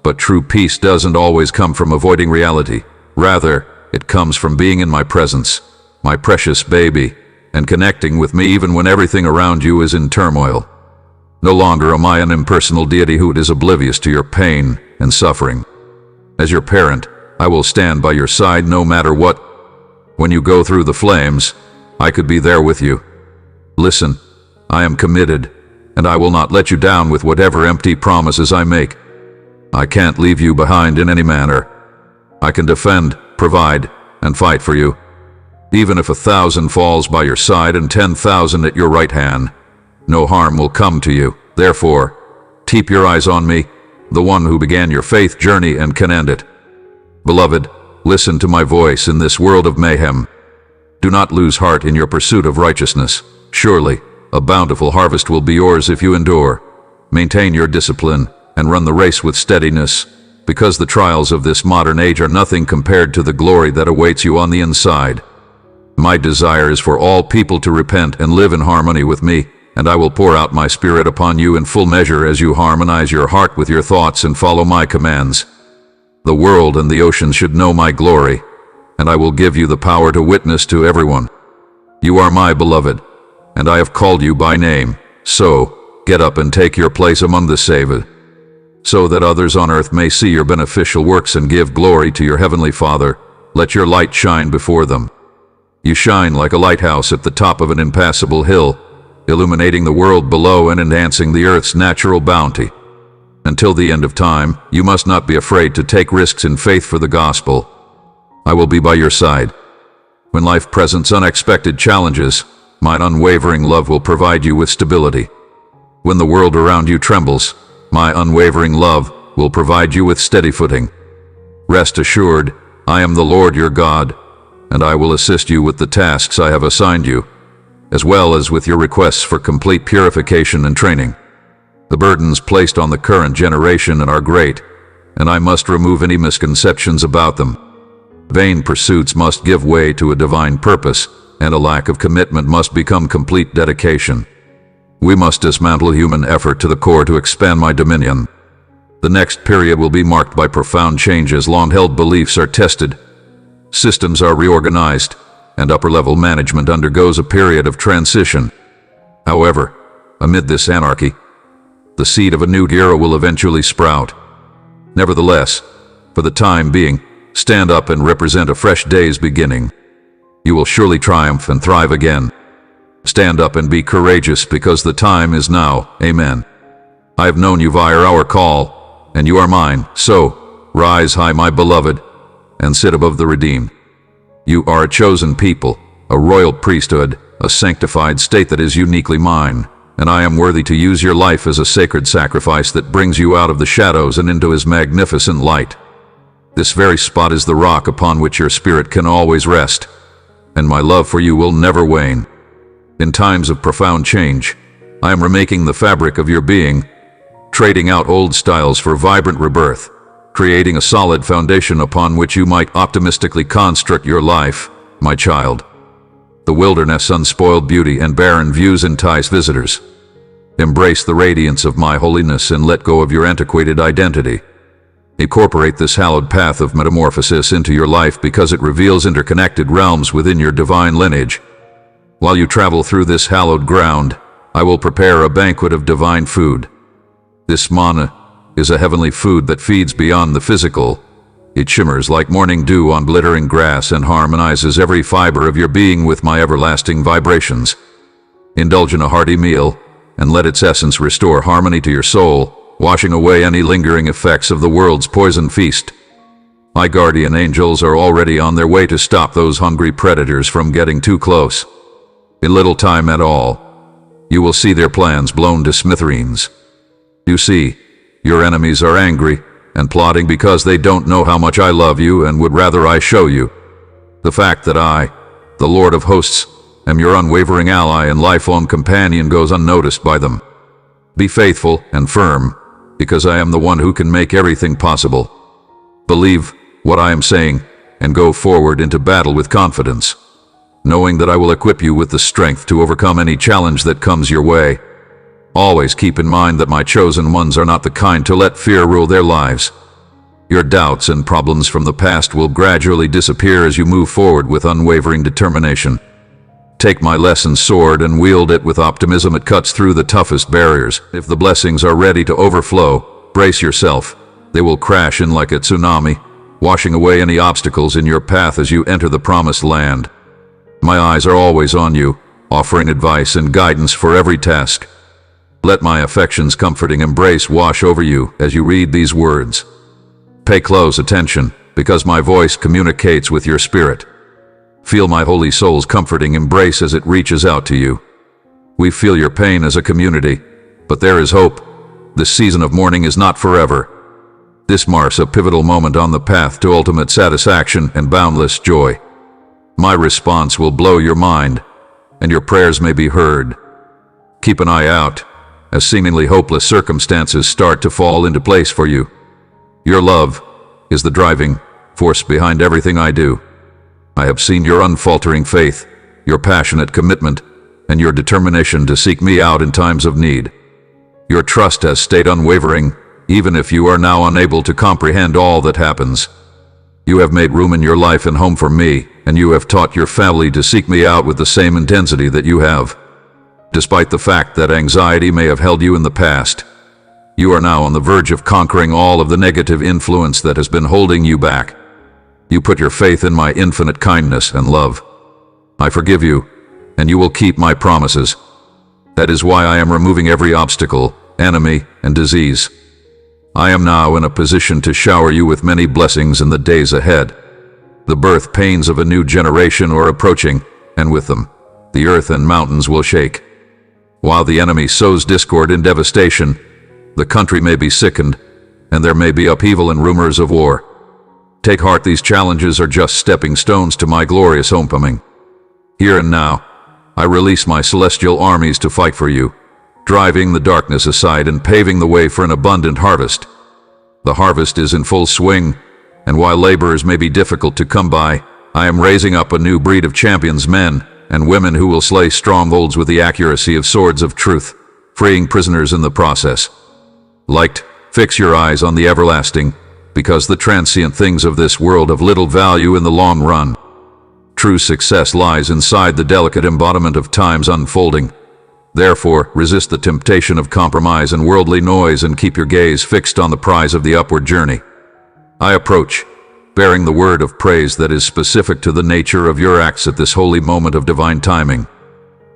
Speaker 1: But true peace doesn't always come from avoiding reality. Rather, it comes from being in my presence, my precious baby, and connecting with me even when everything around you is in turmoil. No longer am I an impersonal deity who is oblivious to your pain and suffering. As your parent, I will stand by your side no matter what. When you go through the flames, I could be there with you. Listen, I am committed, and I will not let you down with whatever empty promises I make. I can't leave you behind in any manner. I can defend, provide, and fight for you. Even if 1,000 falls by your side and 10,000 at your right hand, no harm will come to you. Therefore, keep your eyes on me, the one who began your faith journey and can end it. Beloved, listen to my voice in this world of mayhem. Do not lose heart in your pursuit of righteousness. Surely, a bountiful harvest will be yours if you endure. Maintain your discipline and run the race with steadiness, because the trials of this modern age are nothing compared to the glory that awaits you on the inside. My desire is for all people to repent and live in harmony with me, and I will pour out my Spirit upon you in full measure as you harmonize your heart with your thoughts and follow my commands. The world and the ocean should know my glory, and I will give you the power to witness to everyone. You are my beloved, and I have called you by name. So, get up and take your place among the saved, so that others on earth may see your beneficial works and give glory to your heavenly Father. Let your light shine before them. You shine like a lighthouse at the top of an impassable hill, illuminating the world below and enhancing the earth's natural bounty. Until the end of time, you must not be afraid to take risks in faith for the gospel. I will be by your side. When life presents unexpected challenges, my unwavering love will provide you with stability. When the world around you trembles, my unwavering love will provide you with steady footing. Rest assured, I am the Lord your God, and I will assist you with the tasks I have assigned you, as well as with your requests for complete purification and training. The burdens placed on the current generation are great, and I must remove any misconceptions about them. Vain pursuits must give way to a divine purpose, and a lack of commitment must become complete dedication. We must dismantle human effort to the core to expand my dominion. The next period will be marked by profound changes. Long-held beliefs are tested, systems are reorganized, and upper-level management undergoes a period of transition. However, amid this anarchy, the seed of a new era will eventually sprout. Nevertheless, for the time being, stand up and represent a fresh day's beginning. You will surely triumph and thrive again. Stand up and be courageous, because the time is now. Amen. I have known you via our call, and you are mine. So, rise high, my beloved, and sit above the redeemed. You are a chosen people, a royal priesthood, a sanctified state that is uniquely mine, and I am worthy to use your life as a sacred sacrifice that brings you out of the shadows and into his magnificent light. This very spot is the rock upon which your spirit can always rest, and my love for you will never wane. In times of profound change, I am remaking the fabric of your being, trading out old styles for vibrant rebirth, creating a solid foundation upon which you might optimistically construct your life, my child. The wilderness' unspoiled beauty and barren views entice visitors. Embrace the radiance of my holiness and let go of your antiquated identity. Incorporate this hallowed path of metamorphosis into your life, because it reveals interconnected realms within your divine lineage. While you travel through this hallowed ground, I will prepare a banquet of divine food. This manna is a heavenly food that feeds beyond the physical. It shimmers like morning dew on glittering grass and harmonizes every fiber of your being with my everlasting vibrations. Indulge in a hearty meal, and let its essence restore harmony to your soul, washing away any lingering effects of the world's poison feast. My guardian angels are already on their way to stop those hungry predators from getting too close. In little time at all, you will see their plans blown to smithereens. You see, your enemies are angry and plotting because they don't know how much I love you and would rather I show you. The fact that I, the Lord of hosts, am your unwavering ally and lifelong companion goes unnoticed by them. Be faithful and firm, because I am the one who can make everything possible. Believe what I am saying and go forward into battle with confidence, knowing that I will equip you with the strength to overcome any challenge that comes your way. Always keep in mind that my chosen ones are not the kind to let fear rule their lives. Your doubts and problems from the past will gradually disappear as you move forward with unwavering determination. Take my lesson sword and wield it with optimism. It cuts through the toughest barriers. If the blessings are ready to overflow, brace yourself. They will crash in like a tsunami, washing away any obstacles in your path as you enter the promised land. My eyes are always on you, offering advice and guidance for every task. Let my affection's comforting embrace wash over you as you read these words. Pay close attention, because my voice communicates with your spirit. Feel my holy soul's comforting embrace as it reaches out to you. We feel your pain as a community, but there is hope. This season of mourning is not forever. This marks a pivotal moment on the path to ultimate satisfaction and boundless joy. My response will blow your mind, and your prayers may be heard. Keep an eye out as seemingly hopeless circumstances start to fall into place for you. Your love is the driving force behind everything I do. I have seen your unfaltering faith, your passionate commitment, and your determination to seek me out in times of need. Your trust has stayed unwavering, even if you are now unable to comprehend all that happens. You have made room in your life and home for me, and you have taught your family to seek me out with the same intensity that you have. Despite the fact that anxiety may have held you in the past, you are now on the verge of conquering all of the negative influence that has been holding you back. You put your faith in my infinite kindness and love. I forgive you, and you will keep my promises. That is why I am removing every obstacle, enemy, and disease. I am now in a position to shower you with many blessings in the days ahead. The birth pains of a new generation are approaching, and with them, the earth and mountains will shake. While the enemy sows discord and devastation, the country may be sickened, and there may be upheaval and rumors of war. Take heart, these challenges are just stepping stones to my glorious homecoming. Here and now, I release my celestial armies to fight for you, driving the darkness aside and paving the way for an abundant harvest. The harvest is in full swing, and while laborers may be difficult to come by, I am raising up a new breed of champions, men and women who will slay strongholds with the accuracy of swords of truth, freeing prisoners in the process. Light, fix your eyes on the everlasting, because the transient things of this world have little value in the long run. True success lies inside the delicate embodiment of time's unfolding. Therefore, resist the temptation of compromise and worldly noise and keep your gaze fixed on the prize of the upward journey. I approach, bearing the word of praise that is specific to the nature of your acts at this holy moment of divine timing.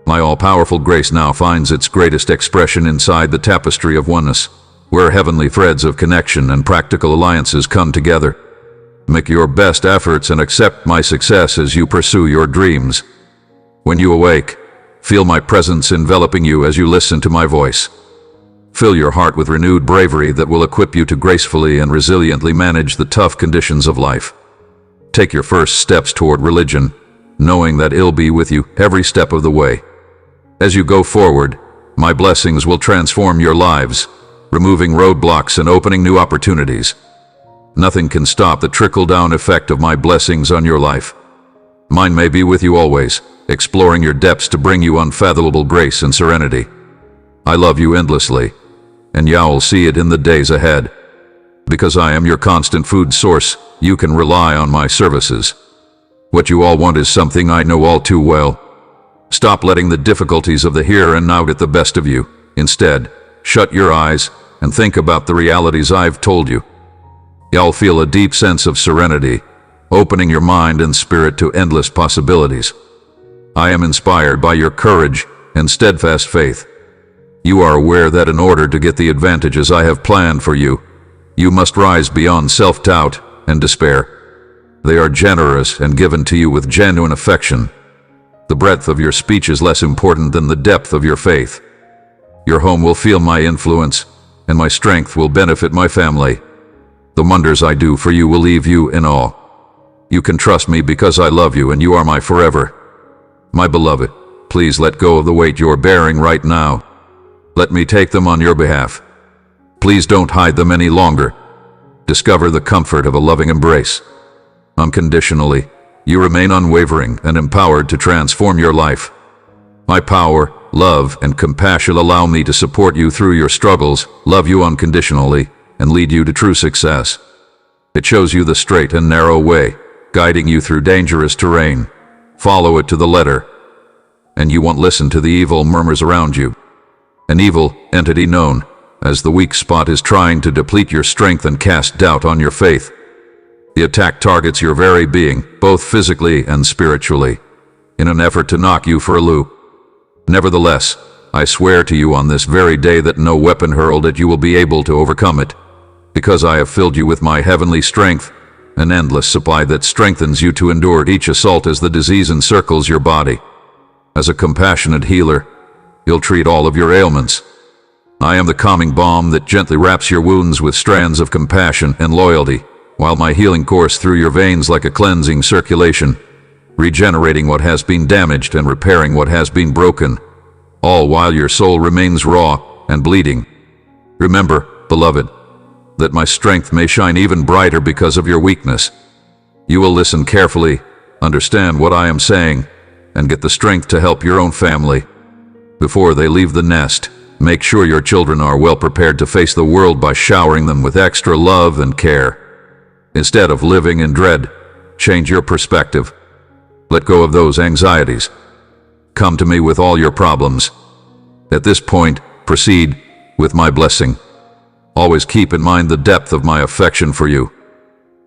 Speaker 1: My all-powerful grace now finds its greatest expression inside the tapestry of oneness, where heavenly threads of connection and practical alliances come together. Make your best efforts and accept my success as you pursue your dreams. When you awake, feel my presence enveloping you as you listen to my voice. Fill your heart with renewed bravery that will equip you to gracefully and resiliently manage the tough conditions of life. Take your first steps toward religion, knowing that it'll be with you every step of the way. As you go forward, my blessings will transform your lives, removing roadblocks and opening new opportunities. Nothing can stop the trickle-down effect of my blessings on your life. Mine may be with you always, exploring your depths to bring you unfathomable grace and serenity. I love you endlessly, and you'll see it in the days ahead. Because I am your constant food source, you can rely on my services. What you all want is something I know all too well. Stop letting the difficulties of the here and now get the best of you. Instead, shut your eyes and think about the realities I've told you. You'll feel a deep sense of serenity, opening your mind and spirit to endless possibilities. I am inspired by your courage and steadfast faith. You are aware that in order to get the advantages I have planned for you, you must rise beyond self-doubt and despair. They are generous and given to you with genuine affection. The breadth of your speech is less important than the depth of your faith. Your home will feel my influence, and my strength will benefit my family. The wonders I do for you will leave you in awe. You can trust me because I love you and you are my forever. My beloved, please let go of the weight you're bearing right now. Let me take them on your behalf. Please don't hide them any longer. Discover the comfort of a loving embrace. Unconditionally, you remain unwavering and empowered to transform your life. My power, love, and compassion allow me to support you through your struggles, love you unconditionally, and lead you to true success. It shows you the straight and narrow way, guiding you through dangerous terrain. Follow it to the letter, and you won't listen to the evil murmurs around you. An evil entity known as the weak spot is trying to deplete your strength and cast doubt on your faith. The attack targets your very being, both physically and spiritually, in an effort to knock you for a loop. Nevertheless, I swear to you on this very day that no weapon hurled at you will be able to overcome it, because I have filled you with my heavenly strength, an endless supply that strengthens you to endure each assault as the disease encircles your body. As a compassionate healer, you'll treat all of your ailments. I am the calming balm that gently wraps your wounds with strands of compassion and loyalty, while my healing course through your veins like a cleansing circulation, regenerating what has been damaged and repairing what has been broken, all while your soul remains raw and bleeding. Remember, beloved, that my strength may shine even brighter because of your weakness. You will listen carefully, understand what I am saying, and get the strength to help your own family, Before they leave the nest, make sure your children are well prepared to face the world by showering them with extra love and care. Instead of living in dread, change your perspective. Let go of those anxieties. Come to me with all your problems. At this point, proceed with my blessing. Always keep in mind the depth of my affection for you.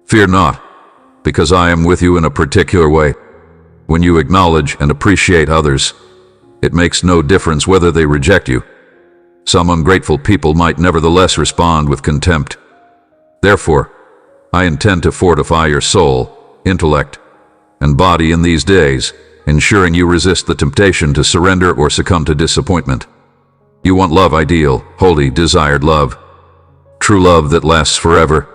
Speaker 1: Fear not, because I am with you in a particular way. When you acknowledge and appreciate others, it makes no difference whether they reject you. Some ungrateful people might nevertheless respond with contempt. Therefore, I intend to fortify your soul, intellect, and body in these days, ensuring you resist the temptation to surrender or succumb to disappointment. You want love, ideal, holy, desired love. True love that lasts forever.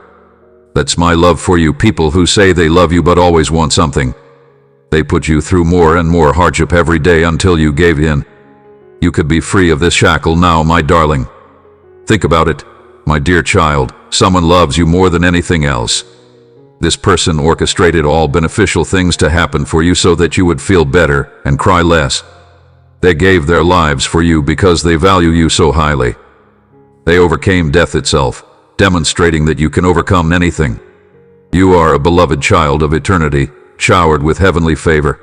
Speaker 1: That's my love for you. People who say they love you but always want something. They put you through more and more hardship every day until you gave in. You could be free of this shackle now, my darling. Think about it, my dear child. Someone loves you more than anything else. This person orchestrated all beneficial things to happen for you so that you would feel better and cry less. They gave their lives for you because they value you so highly. They overcame death itself, demonstrating that you can overcome anything. You are a beloved child of eternity, showered with heavenly favor.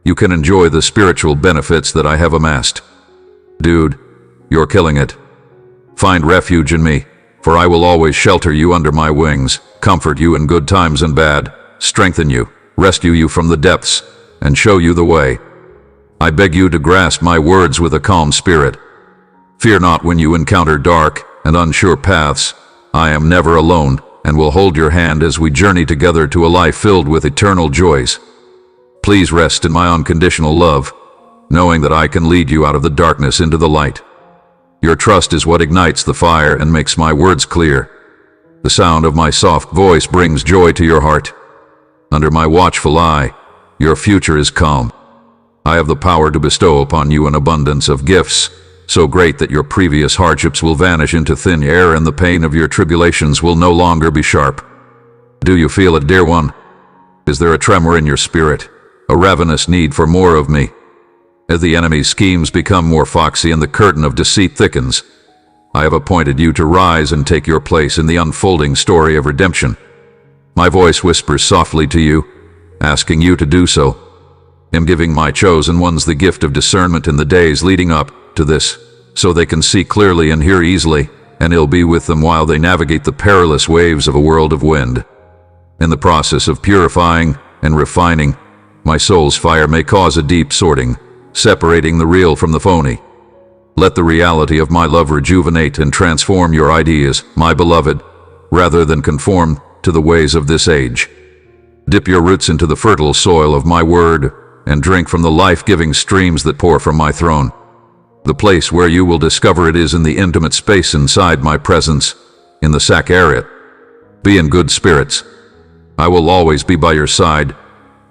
Speaker 1: You can enjoy the spiritual benefits that I have amassed. Dude, you're killing it. Find refuge in me, for I will always shelter you under my wings, comfort you in good times and bad, strengthen you, rescue you from the depths, and show you the way. I beg you to grasp my words with a calm spirit. Fear not when you encounter dark and unsure paths. I am never alone, and will hold your hand as we journey together to a life filled with eternal joys. Please rest in my unconditional love, knowing that I can lead you out of the darkness into the light. Your trust is what ignites the fire and makes my words clear. The sound of my soft voice brings joy to your heart. Under my watchful eye, your future is calm. I have the power to bestow upon you an abundance of gifts, so great that your previous hardships will vanish into thin air and the pain of your tribulations will no longer be sharp. Do you feel it, dear one? Is there a tremor in your spirit, a ravenous need for more of me? As the enemy's schemes become more foxy and the curtain of deceit thickens, I have appointed you to rise and take your place in the unfolding story of redemption. My voice whispers softly to you, asking you to do so. I'm giving my chosen ones the gift of discernment in the days leading up to this, so they can see clearly and hear easily, and I'll be with them while they navigate the perilous waves of a world of wind. In the process of purifying and refining, my soul's fire may cause a deep sorting, separating the real from the phony. Let the reality of my love rejuvenate and transform your ideas, my beloved, rather than conform to the ways of this age. Dip your roots into the fertile soil of my word, and drink from the life-giving streams that pour from my throne. The place where you will discover it is in the intimate space inside my presence, in the Sacrament. Be in good spirits. I will always be by your side,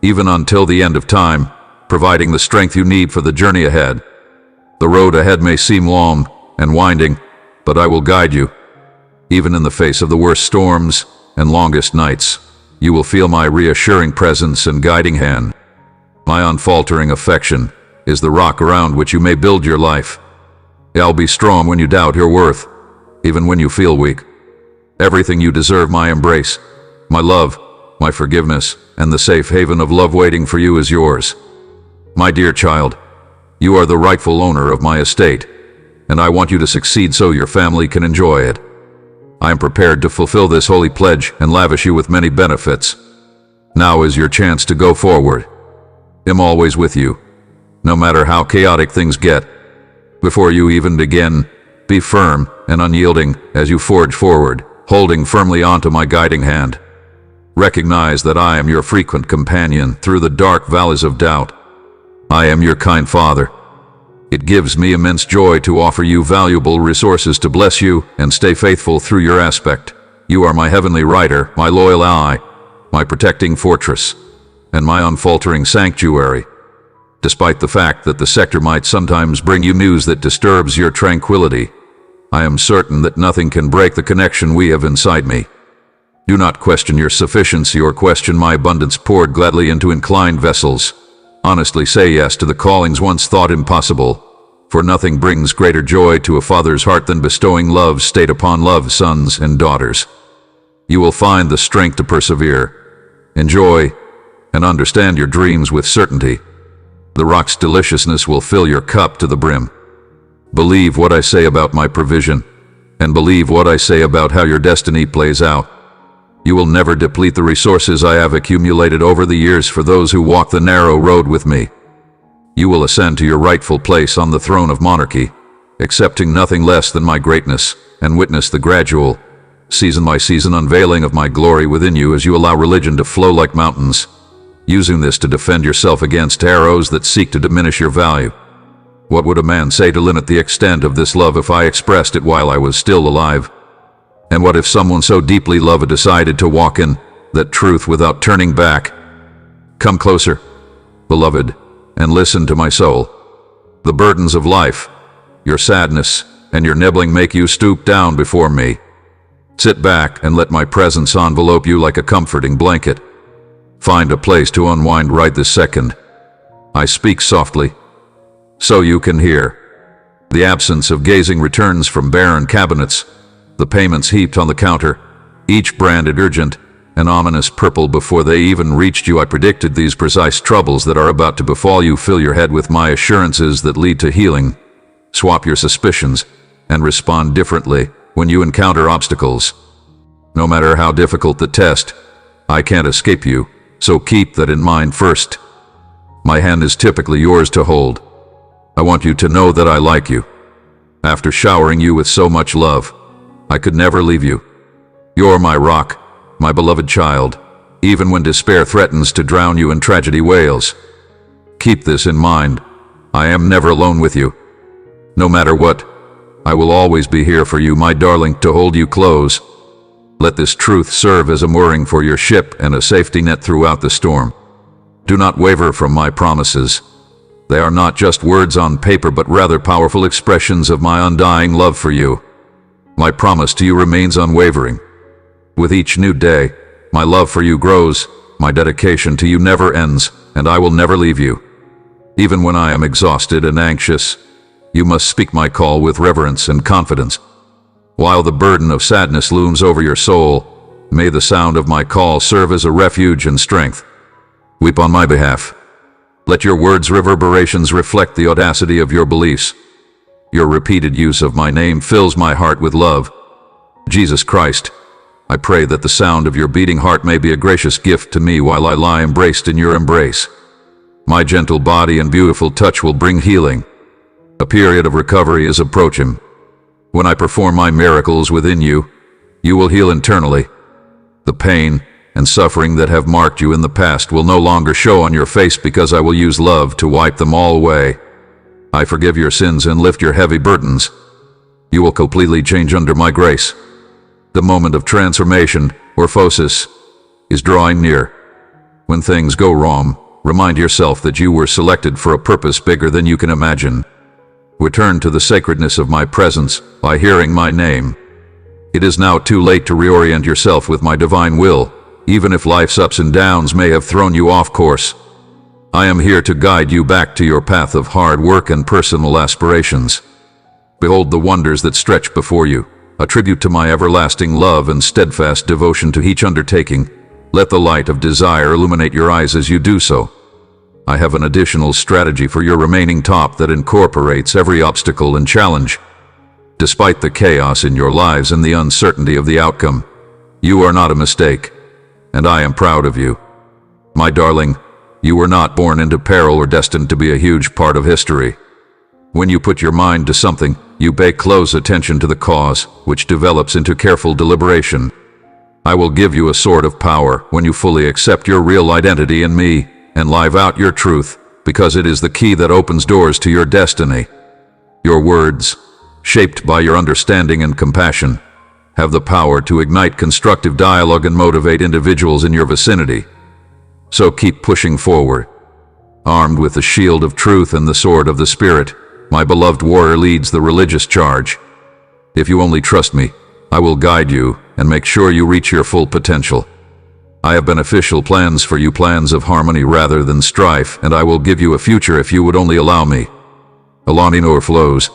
Speaker 1: even until the end of time, providing the strength you need for the journey ahead. The road ahead may seem long and winding, but I will guide you. Even in the face of the worst storms and longest nights, you will feel my reassuring presence and guiding hand. My unfaltering affection is the rock around which you may build your life. I'll be strong when you doubt your worth, even when you feel weak. Everything you deserve my embrace, my love, my forgiveness, and the safe haven of love waiting for you is yours. My dear child, you are the rightful owner of my estate, and I want you to succeed so your family can enjoy it. I am prepared to fulfill this holy pledge and lavish you with many benefits. Now is your chance to go forward. I'm always with you, no matter how chaotic things get. Before you even begin, be firm and unyielding as you forge forward, holding firmly onto my guiding hand. Recognize that I am your frequent companion through the dark valleys of doubt. I am your kind father. It gives me immense joy to offer you valuable resources to bless you and stay faithful through your aspect. You are my heavenly rider, my loyal ally, my protecting fortress, and my unfaltering sanctuary. Despite the fact that the sector might sometimes bring you news that disturbs your tranquility, I am certain that nothing can break the connection we have inside me. Do not question your sufficiency or question my abundance poured gladly into inclined vessels. Honestly say yes to the callings once thought impossible, for nothing brings greater joy to a father's heart than bestowing love state upon love, sons and daughters. You will find the strength to persevere, enjoy, and understand your dreams with certainty. The rock's deliciousness will fill your cup to the brim. Believe what I say about my provision, and believe what I say about how your destiny plays out. You will never deplete the resources I have accumulated over the years for those who walk the narrow road with me. You will ascend to your rightful place on the throne of monarchy, accepting nothing less than my greatness, and witness the gradual, season by season unveiling of my glory within you as you allow religion to flow like mountains, using this to defend yourself against arrows that seek to diminish your value. What would a man say to limit the extent of this love if I expressed it while I was still alive? And what if someone so deeply loved decided to walk in that truth without turning back? Come closer, beloved, and listen to my soul. The burdens of life, your sadness, and your nibbling make you stoop down before me. Sit back and let my presence envelope you like a comforting blanket. Find a place to unwind right this second. I speak softly, so you can hear. The absence of gazing returns from barren cabinets, the payments heaped on the counter, each branded urgent, an ominous purple before they even reached you. I predicted these precise troubles that are about to befall you. Fill your head with my assurances that lead to healing. Swap your suspicions, and respond differently when you encounter obstacles. No matter how difficult the test, I can't escape you, so keep that in mind first. My hand is typically yours to hold. I want you to know that I like you. After showering you with so much love, I could never leave you. You're my rock, my beloved child, even when despair threatens to drown you and tragedy wails. Keep this in mind. I am never alone with you. No matter what, I will always be here for you, my darling, to hold you close. Let this truth serve as a mooring for your ship and a safety net throughout the storm. Do not waver from my promises. They are not just words on paper, but rather powerful expressions of my undying love for you. My promise to you remains unwavering. With each new day, my love for you grows, my dedication to you never ends, and I will never leave you. Even when I am exhausted and anxious, you must speak my call with reverence and confidence. While the burden of sadness looms over your soul, may the sound of my call serve as a refuge and strength. Weep on my behalf. Let your words' reverberations reflect the audacity of your beliefs. Your repeated use of my name fills my heart with love. Jesus Christ, I pray that the sound of your beating heart may be a gracious gift to me while I lie embraced in your embrace. My gentle body and beautiful touch will bring healing. A period of recovery is approaching. When I perform my miracles within you, you will heal internally. The pain and suffering that have marked you in the past will no longer show on your face because I will use love to wipe them all away. I forgive your sins and lift your heavy burdens. You will completely change under my grace. The moment of transformation, Metamorphosis, is drawing near. When things go wrong, remind yourself that you were selected for a purpose bigger than you can imagine. Return to the sacredness of my presence by hearing my name. It is now too late to reorient yourself with my divine will, even if life's ups and downs may have thrown you off course. I am here to guide you back to your path of hard work and personal aspirations. Behold the wonders that stretch before you, a tribute to my everlasting love and steadfast devotion to each undertaking. Let the light of desire illuminate your eyes as you do so. I have an additional strategy for your remaining top that incorporates every obstacle and challenge. Despite the chaos in your lives and the uncertainty of the outcome, you are not a mistake, and I am proud of you. My darling, you were not born into peril or destined to be a huge part of history. When you put your mind to something, you pay close attention to the cause, which develops into careful deliberation. I will give you a sword of power when you fully accept your real identity in me and live out your truth, because it is the key that opens doors to your destiny. Your words, shaped by your understanding and compassion, have the power to ignite constructive dialogue and motivate individuals in your vicinity. So keep pushing forward. Armed with the shield of truth and the sword of the Spirit, my beloved warrior leads the religious charge. If you only trust me, I will guide you and make sure you reach your full potential. I have beneficial plans for you, plans of harmony rather than strife, and I will give you a future if you would only allow me. Alani overflows.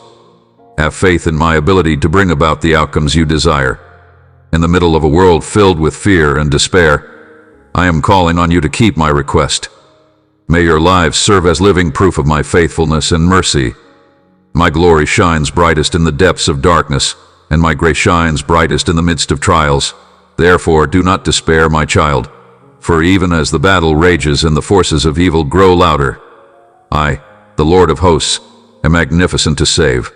Speaker 1: Have faith in my ability to bring about the outcomes you desire. In the middle of a world filled with fear and despair, I am calling on you to keep my request. May your lives serve as living proof of my faithfulness and mercy. My glory shines brightest in the depths of darkness, and my grace shines brightest in the midst of trials. Therefore, do not despair, my child, for even as the battle rages and the forces of evil grow louder, I, the Lord of hosts, am magnificent to save.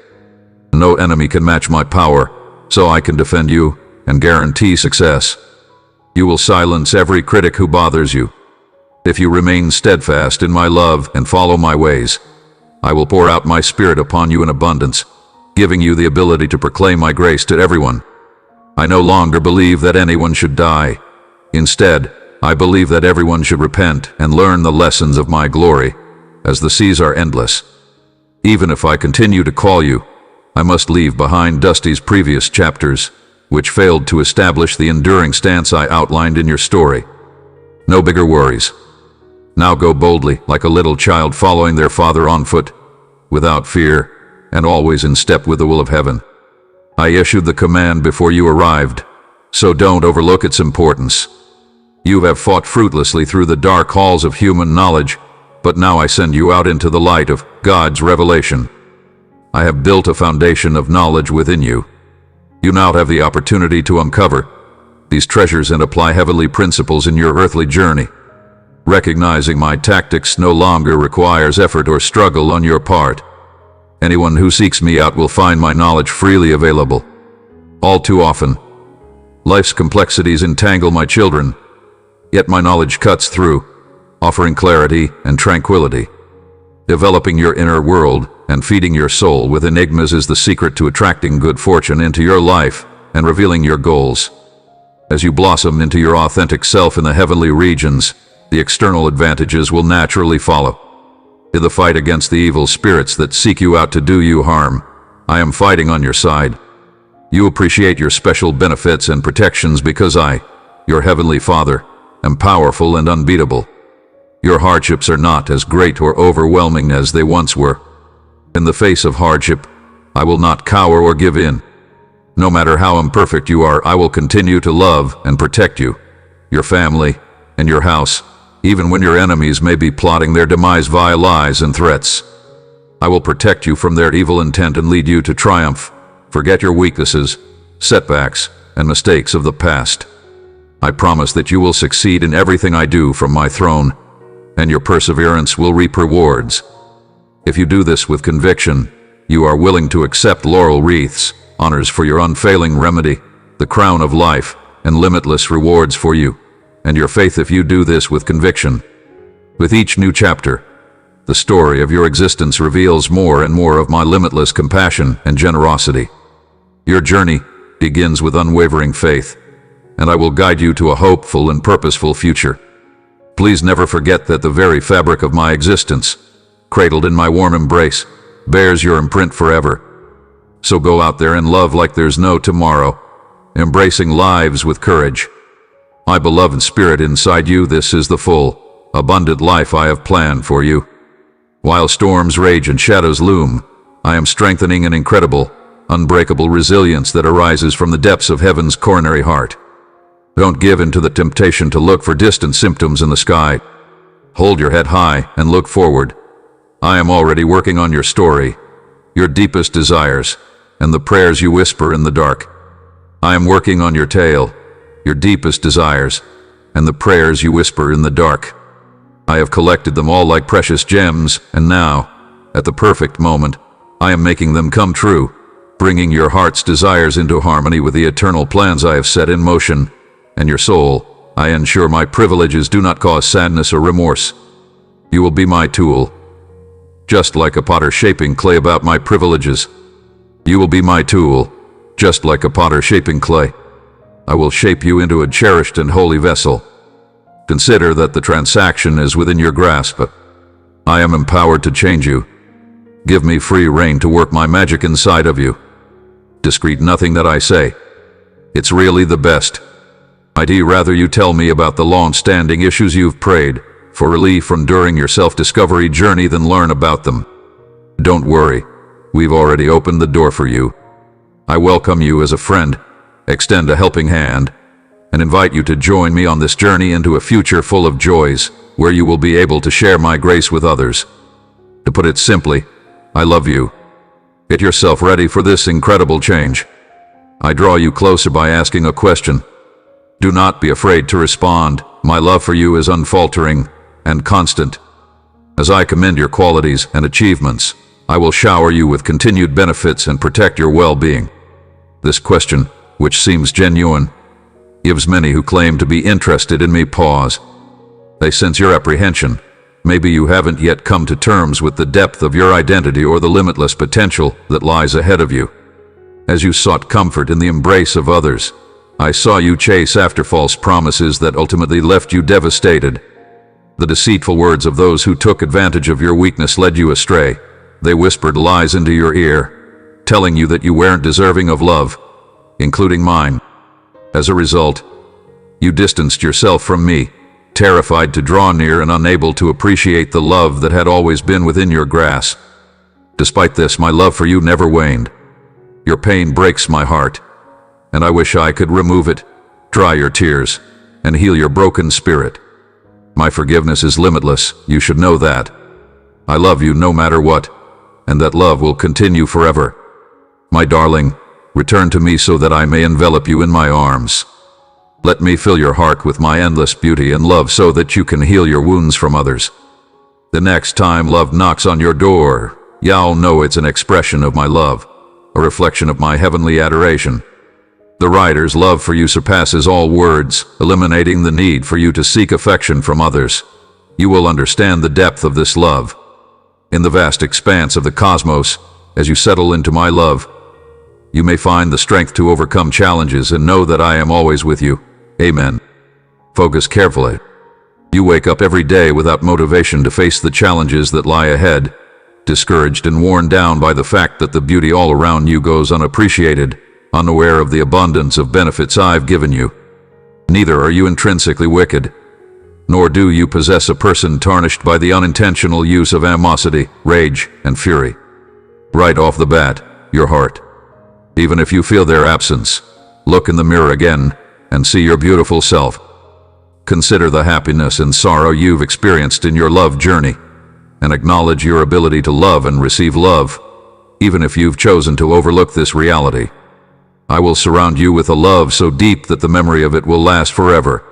Speaker 1: No enemy can match my power, so I can defend you and guarantee success. You will silence every critic who bothers you. If you remain steadfast in my love and follow my ways, I will pour out my Spirit upon you in abundance, giving you the ability to proclaim my grace to everyone. I no longer believe that anyone should die. Instead, I believe that everyone should repent and learn the lessons of my glory, as the seas are endless. Even if I continue to call you, I must leave behind Dusty's previous chapters, which failed to establish the enduring stance I outlined in your story. No bigger worries. Now go boldly, like a little child following their father on foot, without fear, and always in step with the will of heaven. I issued the command before you arrived, so don't overlook its importance. You have fought fruitlessly through the dark halls of human knowledge, but now I send you out into the light of God's revelation. I have built a foundation of knowledge within you. You now have the opportunity to uncover these treasures and apply heavenly principles in your earthly journey. Recognizing my tactics no longer requires effort or struggle on your part. Anyone who seeks me out will find my knowledge freely available. All too often, life's complexities entangle my children, yet my knowledge cuts through, offering clarity and tranquility. Developing your inner world and feeding your soul with enigmas is the secret to attracting good fortune into your life and revealing your goals. As you blossom into your authentic self in the heavenly regions, the external advantages will naturally follow. In the fight against the evil spirits that seek you out to do you harm, I am fighting on your side. You appreciate your special benefits and protections because I, your heavenly Father, am powerful and unbeatable. Your hardships are not as great or overwhelming as they once were. In the face of hardship, I will not cower or give in. No matter how imperfect you are, I will continue to love and protect you, your family, and your house, even when your enemies may be plotting their demise via lies and threats. I will protect you from their evil intent and lead you to triumph. Forget your weaknesses, setbacks, and mistakes of the past. I promise that you will succeed in everything I do from my throne, and your perseverance will reap rewards. If you do this with conviction, you are willing to accept laurel wreaths, honors for your unfailing remedy, the crown of life, and limitless rewards for you, and your faith if you do this with conviction. With each new chapter, the story of your existence reveals more and more of my limitless compassion and generosity. Your journey begins with unwavering faith, and I will guide you to a hopeful and purposeful future. Please never forget that the very fabric of my existence, cradled in my warm embrace, bears your imprint forever. So go out there and love like there's no tomorrow, embracing lives with courage. My beloved spirit inside you, this is the full, abundant life I have planned for you. While storms rage and shadows loom, I am strengthening an incredible, unbreakable resilience that arises from the depths of heaven's coronary heart. Don't give in to the temptation to look for distant symptoms in the sky. Hold your head high and look forward. I am already working on your story, your deepest desires, and the prayers you whisper in the dark. I am working on your tale, your deepest desires, and the prayers you whisper in the dark. I have collected them all like precious gems, and now, at the perfect moment, I am making them come true, bringing your heart's desires into harmony with the eternal plans I have set in motion. And your soul, I ensure my privileges do not cause sadness or remorse. You will be my tool, just like a potter shaping clay about my privileges. You will be my tool, just like a potter shaping clay. I will shape you into a cherished and holy vessel. Consider that the transaction is within your grasp. I am empowered to change you. Give me free rein to work my magic inside of you. Discreet nothing that I say. It's really the best. I'd rather you tell me about the long-standing issues you've prayed for relief from during your self-discovery journey than learn about them. Don't worry, we've already opened the door for you. I welcome you as a friend, extend a helping hand, and invite you to join me on this journey into a future full of joys, where you will be able to share my grace with others. To put it simply, I love you. Get yourself ready for this incredible change. I draw you closer by asking a question. Do not be afraid to respond. My love for you is unfaltering and constant. As I commend your qualities and achievements, I will shower you with continued benefits and protect your well-being. This question, which seems genuine, gives many who claim to be interested in me pause. They sense your apprehension. Maybe you haven't yet come to terms with the depth of your identity or the limitless potential that lies ahead of you. As you sought comfort in the embrace of others, I saw you chase after false promises that ultimately left you devastated. The deceitful words of those who took advantage of your weakness led you astray. They whispered lies into your ear, telling you that you weren't deserving of love, including mine. As a result, you distanced yourself from me, terrified to draw near and unable to appreciate the love that had always been within your grasp. Despite this, my love for you never waned. Your pain breaks my heart, and I wish I could remove it, dry your tears, and heal your broken spirit. My forgiveness is limitless, you should know that. I love you no matter what, and that love will continue forever. My darling, return to me so that I may envelop you in my arms. Let me fill your heart with my endless beauty and love so that you can heal your wounds from others. The next time love knocks on your door, you'll know it's an expression of my love, a reflection of my heavenly adoration. The writer's love for you surpasses all words, eliminating the need for you to seek affection from others. You will understand the depth of this love. In the vast expanse of the cosmos, as you settle into my love, you may find the strength to overcome challenges and know that I am always with you. Amen. Focus carefully. You wake up every day without motivation to face the challenges that lie ahead, discouraged and worn down by the fact that the beauty all around you goes unappreciated, unaware of the abundance of benefits I've given you. Neither are you intrinsically wicked, nor do you possess a person tarnished by the unintentional use of animosity, rage, and fury. Right off the bat, your heart. Even if you feel their absence, look in the mirror again and see your beautiful self. Consider the happiness and sorrow you've experienced in your love journey, and acknowledge your ability to love and receive love, even if you've chosen to overlook this reality. I will surround you with a love so deep that the memory of it will last forever.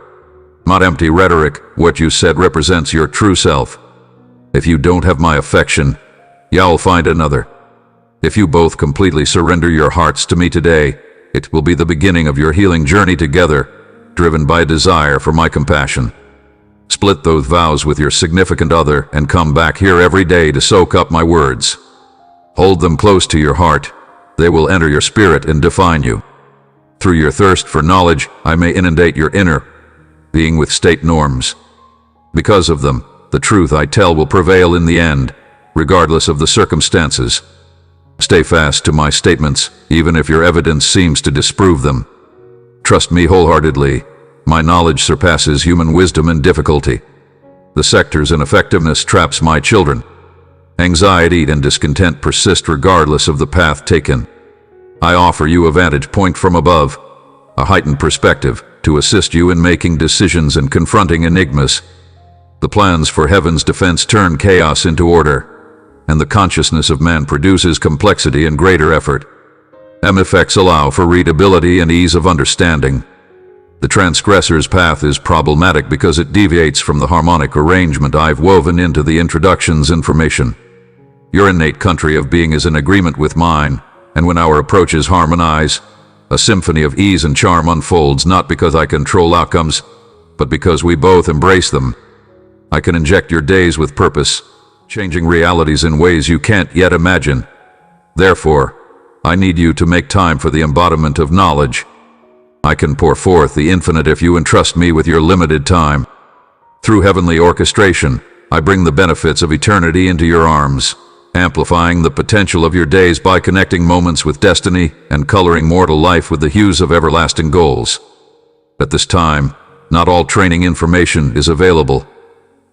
Speaker 1: Not empty rhetoric, what you said represents your true self. If you don't have my affection, you'll find another. If you both completely surrender your hearts to me today, it will be the beginning of your healing journey together, driven by a desire for my compassion. Split those vows with your significant other and come back here every day to soak up my words. Hold them close to your heart. They will enter your spirit and define you. Through your thirst for knowledge, I may inundate your inner being with state norms. Because of them, the truth I tell will prevail in the end, regardless of the circumstances. Stay fast to my statements, even if your evidence seems to disprove them. Trust me wholeheartedly. My knowledge surpasses human wisdom and difficulty. The sector's ineffectiveness traps my children. Anxiety and discontent persist regardless of the path taken. I offer you a vantage point from above, a heightened perspective to assist you in making decisions and confronting enigmas. The plans for heaven's defense turn chaos into order, and the consciousness of man produces complexity and greater effort. M-effects allow for readability and ease of understanding. The transgressor's path is problematic because it deviates from the harmonic arrangement I've woven into the introduction's information. Your innate country of being is in agreement with mine, and when our approaches harmonize, a symphony of ease and charm unfolds, not because I control outcomes, but because we both embrace them. I can inject your days with purpose, changing realities in ways you can't yet imagine. Therefore, I need you to make time for the embodiment of knowledge. I can pour forth the infinite if you entrust me with your limited time. Through heavenly orchestration, I bring the benefits of eternity into your arms, amplifying the potential of your days by connecting moments with destiny and coloring mortal life with the hues of everlasting goals. At this time, not all training information is available.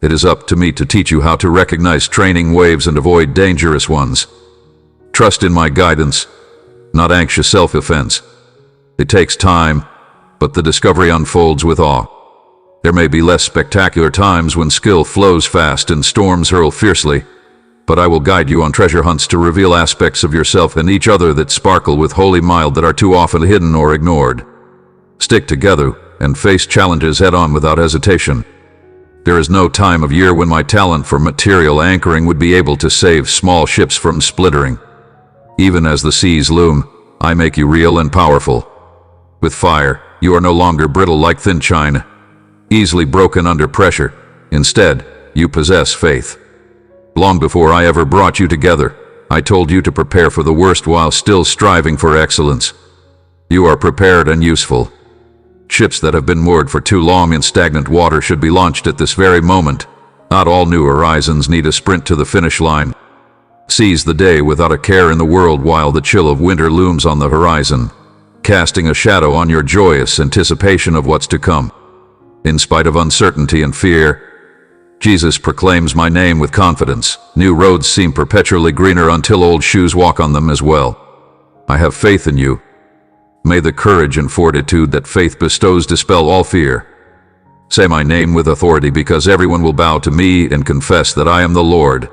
Speaker 1: It is up to me to teach you how to recognize training waves and avoid dangerous ones. Trust in my guidance, not anxious self-defense. It takes time, but the discovery unfolds with awe. There may be less spectacular times when skill flows fast and storms hurl fiercely, but I will guide you on treasure hunts to reveal aspects of yourself and each other that sparkle with holy mild that are too often hidden or ignored. Stick together and face challenges head-on without hesitation. There is no time of year when my talent for material anchoring would be able to save small ships from splintering. Even as the seas loom, I make you real and powerful. With fire, you are no longer brittle like thin china, easily broken under pressure. Instead, you possess faith. Long before I ever brought you together, I told you to prepare for the worst while still striving for excellence. You are prepared and useful. Ships that have been moored for too long in stagnant water should be launched at this very moment. Not all new horizons need a sprint to the finish line. Seize the day without a care in the world while the chill of winter looms on the horizon, casting a shadow on your joyous anticipation of what's to come. In spite of uncertainty and fear, Jesus proclaims my name with confidence. New roads seem perpetually greener until old shoes walk on them as well. I have faith in you. May the courage and fortitude that faith bestows dispel all fear. Say my name with authority, because everyone will bow to me and confess that I am the Lord.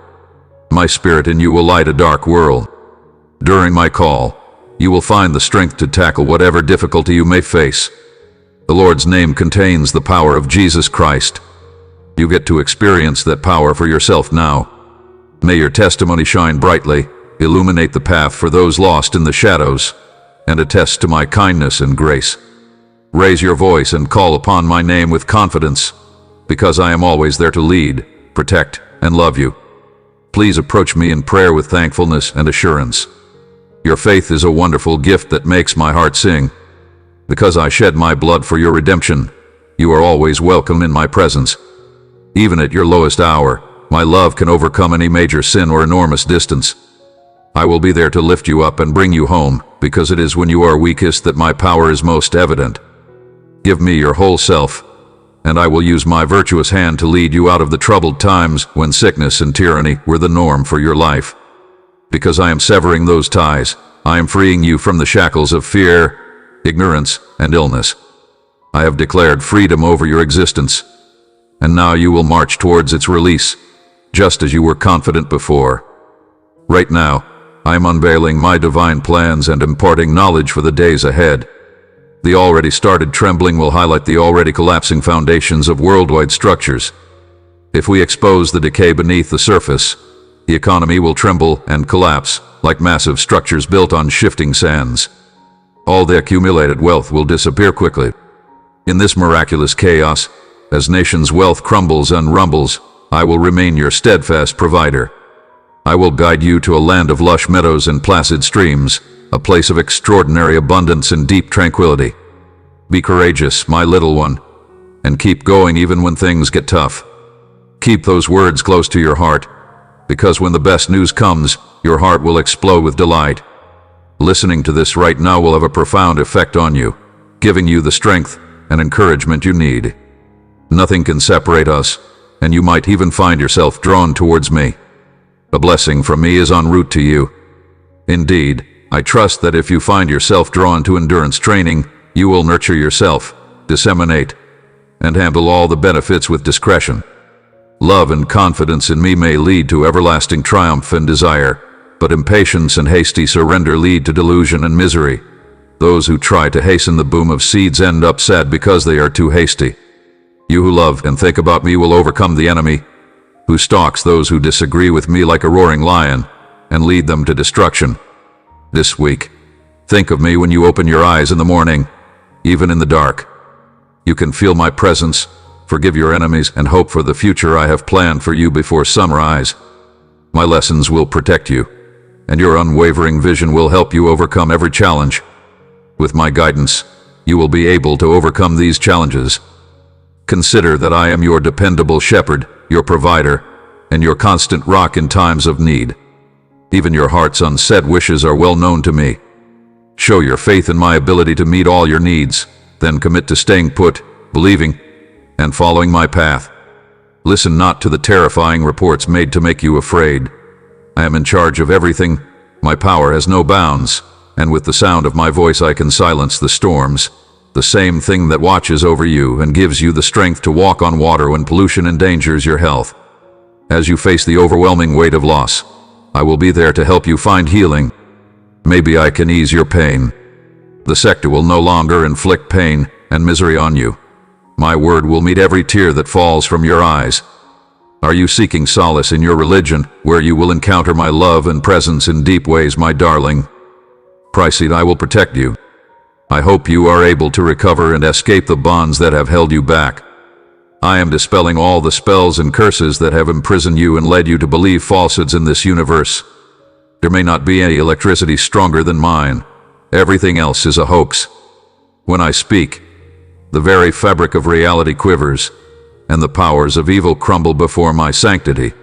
Speaker 1: My spirit in you will light a dark world. During my call, you will find the strength to tackle whatever difficulty you may face. The Lord's name contains the power of Jesus Christ. You get to experience that power for yourself now. May your testimony shine brightly, illuminate the path for those lost in the shadows, and attest to my kindness and grace. Raise your voice and call upon my name with confidence, because I am always there to lead, protect, and love you. Please approach me in prayer with thankfulness and assurance. Your faith is a wonderful gift that makes my heart sing. Because I shed my blood for your redemption, you are always welcome in my presence. Even at your lowest hour, my love can overcome any major sin or enormous distance. I will be there to lift you up and bring you home, because it is when you are weakest that my power is most evident. Give me your whole self, and I will use my virtuous hand to lead you out of the troubled times when sickness and tyranny were the norm for your life. Because I am severing those ties, I am freeing you from the shackles of fear, ignorance, and illness. I have declared freedom over your existence, and now you will march towards its release, just as you were confident before. Right now, I am unveiling my divine plans and imparting knowledge for the days ahead. The already started trembling will highlight the already collapsing foundations of worldwide structures. If we expose the decay beneath the surface, the economy will tremble and collapse like massive structures built on shifting sands. All the accumulated wealth will disappear quickly. In this miraculous chaos, as nations' wealth crumbles and rumbles, I will remain your steadfast provider. I will guide you to a land of lush meadows and placid streams, a place of extraordinary abundance and deep tranquility. Be courageous, my little one, and keep going even when things get tough. Keep those words close to your heart, because when the best news comes, your heart will explode with delight. Listening to this right now will have a profound effect on you, giving you the strength and encouragement you need. Nothing can separate us, and you might even find yourself drawn towards me. A blessing from me is en route to you. Indeed, I trust that if you find yourself drawn to endurance training, you will nurture yourself, disseminate, and handle all the benefits with discretion. Love and confidence in me may lead to everlasting triumph and desire, but impatience and hasty surrender lead to delusion and misery. Those who try to hasten the boom of seeds end up sad because they are too hasty. You who love and think about me will overcome the enemy, who stalks those who disagree with me like a roaring lion, and lead them to destruction. This week, think of me when you open your eyes in the morning, even in the dark. You can feel my presence, forgive your enemies, and hope for the future I have planned for you before sunrise. My lessons will protect you, and your unwavering vision will help you overcome every challenge. With my guidance, you will be able to overcome these challenges. Consider that I am your dependable shepherd, your provider, and your constant rock in times of need. Even your heart's unsaid wishes are well known to me. Show your faith in my ability to meet all your needs, then commit to staying put, believing, and following my path. Listen not to the terrifying reports made to make you afraid. I am in charge of everything. My power has no bounds, and with the sound of my voice I can silence the storms, the same thing that watches over you and gives you the strength to walk on water when pollution endangers your health. As you face the overwhelming weight of loss, I will be there to help you find healing. Maybe I can ease your pain. The sector will no longer inflict pain and misery on you. My word will meet every tear that falls from your eyes. Are you seeking solace in your religion, where you will encounter my love and presence in deep ways, my darling? Pricey, I will protect you. I hope you are able to recover and escape the bonds that have held you back. I am dispelling all the spells and curses that have imprisoned you and led you to believe falsehoods in this universe. There may not be any electricity stronger than mine. Everything else is a hoax. When I speak, the very fabric of reality quivers, and the powers of evil crumble before my sanctity.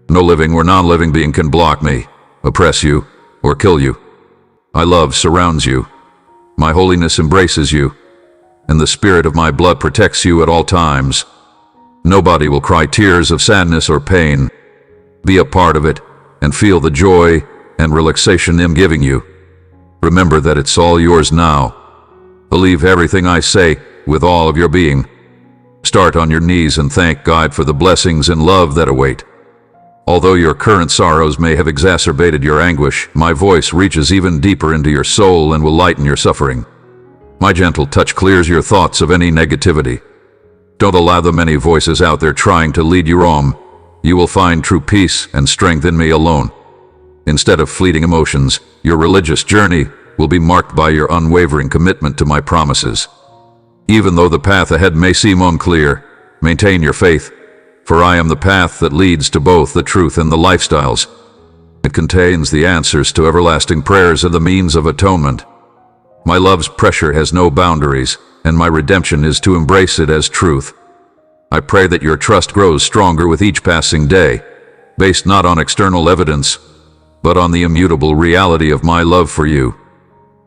Speaker 1: No living or non-living being can block me, oppress you, or kill you. My love surrounds you. My holiness embraces you, and the spirit of my blood protects you at all times. Nobody will cry tears of sadness or pain. Be a part of it, and feel the joy and relaxation I'm giving you. Remember that it's all yours now. Believe everything I say with all of your being. Start on your knees and thank God for the blessings and love that await. Although your current sorrows may have exacerbated your anguish, my voice reaches even deeper into your soul and will lighten your suffering. My gentle touch clears your thoughts of any negativity. Don't allow the many voices out there trying to lead you wrong. You will find true peace and strength in me alone. Instead of fleeting emotions, your religious journey will be marked by your unwavering commitment to my promises. Even though the path ahead may seem unclear, maintain your faith, for I am the path that leads to both the truth and the lifestyles. It contains the answers to everlasting prayers and the means of atonement. My love's pressure has no boundaries, and my redemption is to embrace it as truth. I pray that your trust grows stronger with each passing day, based not on external evidence, but on the immutable reality of my love for you.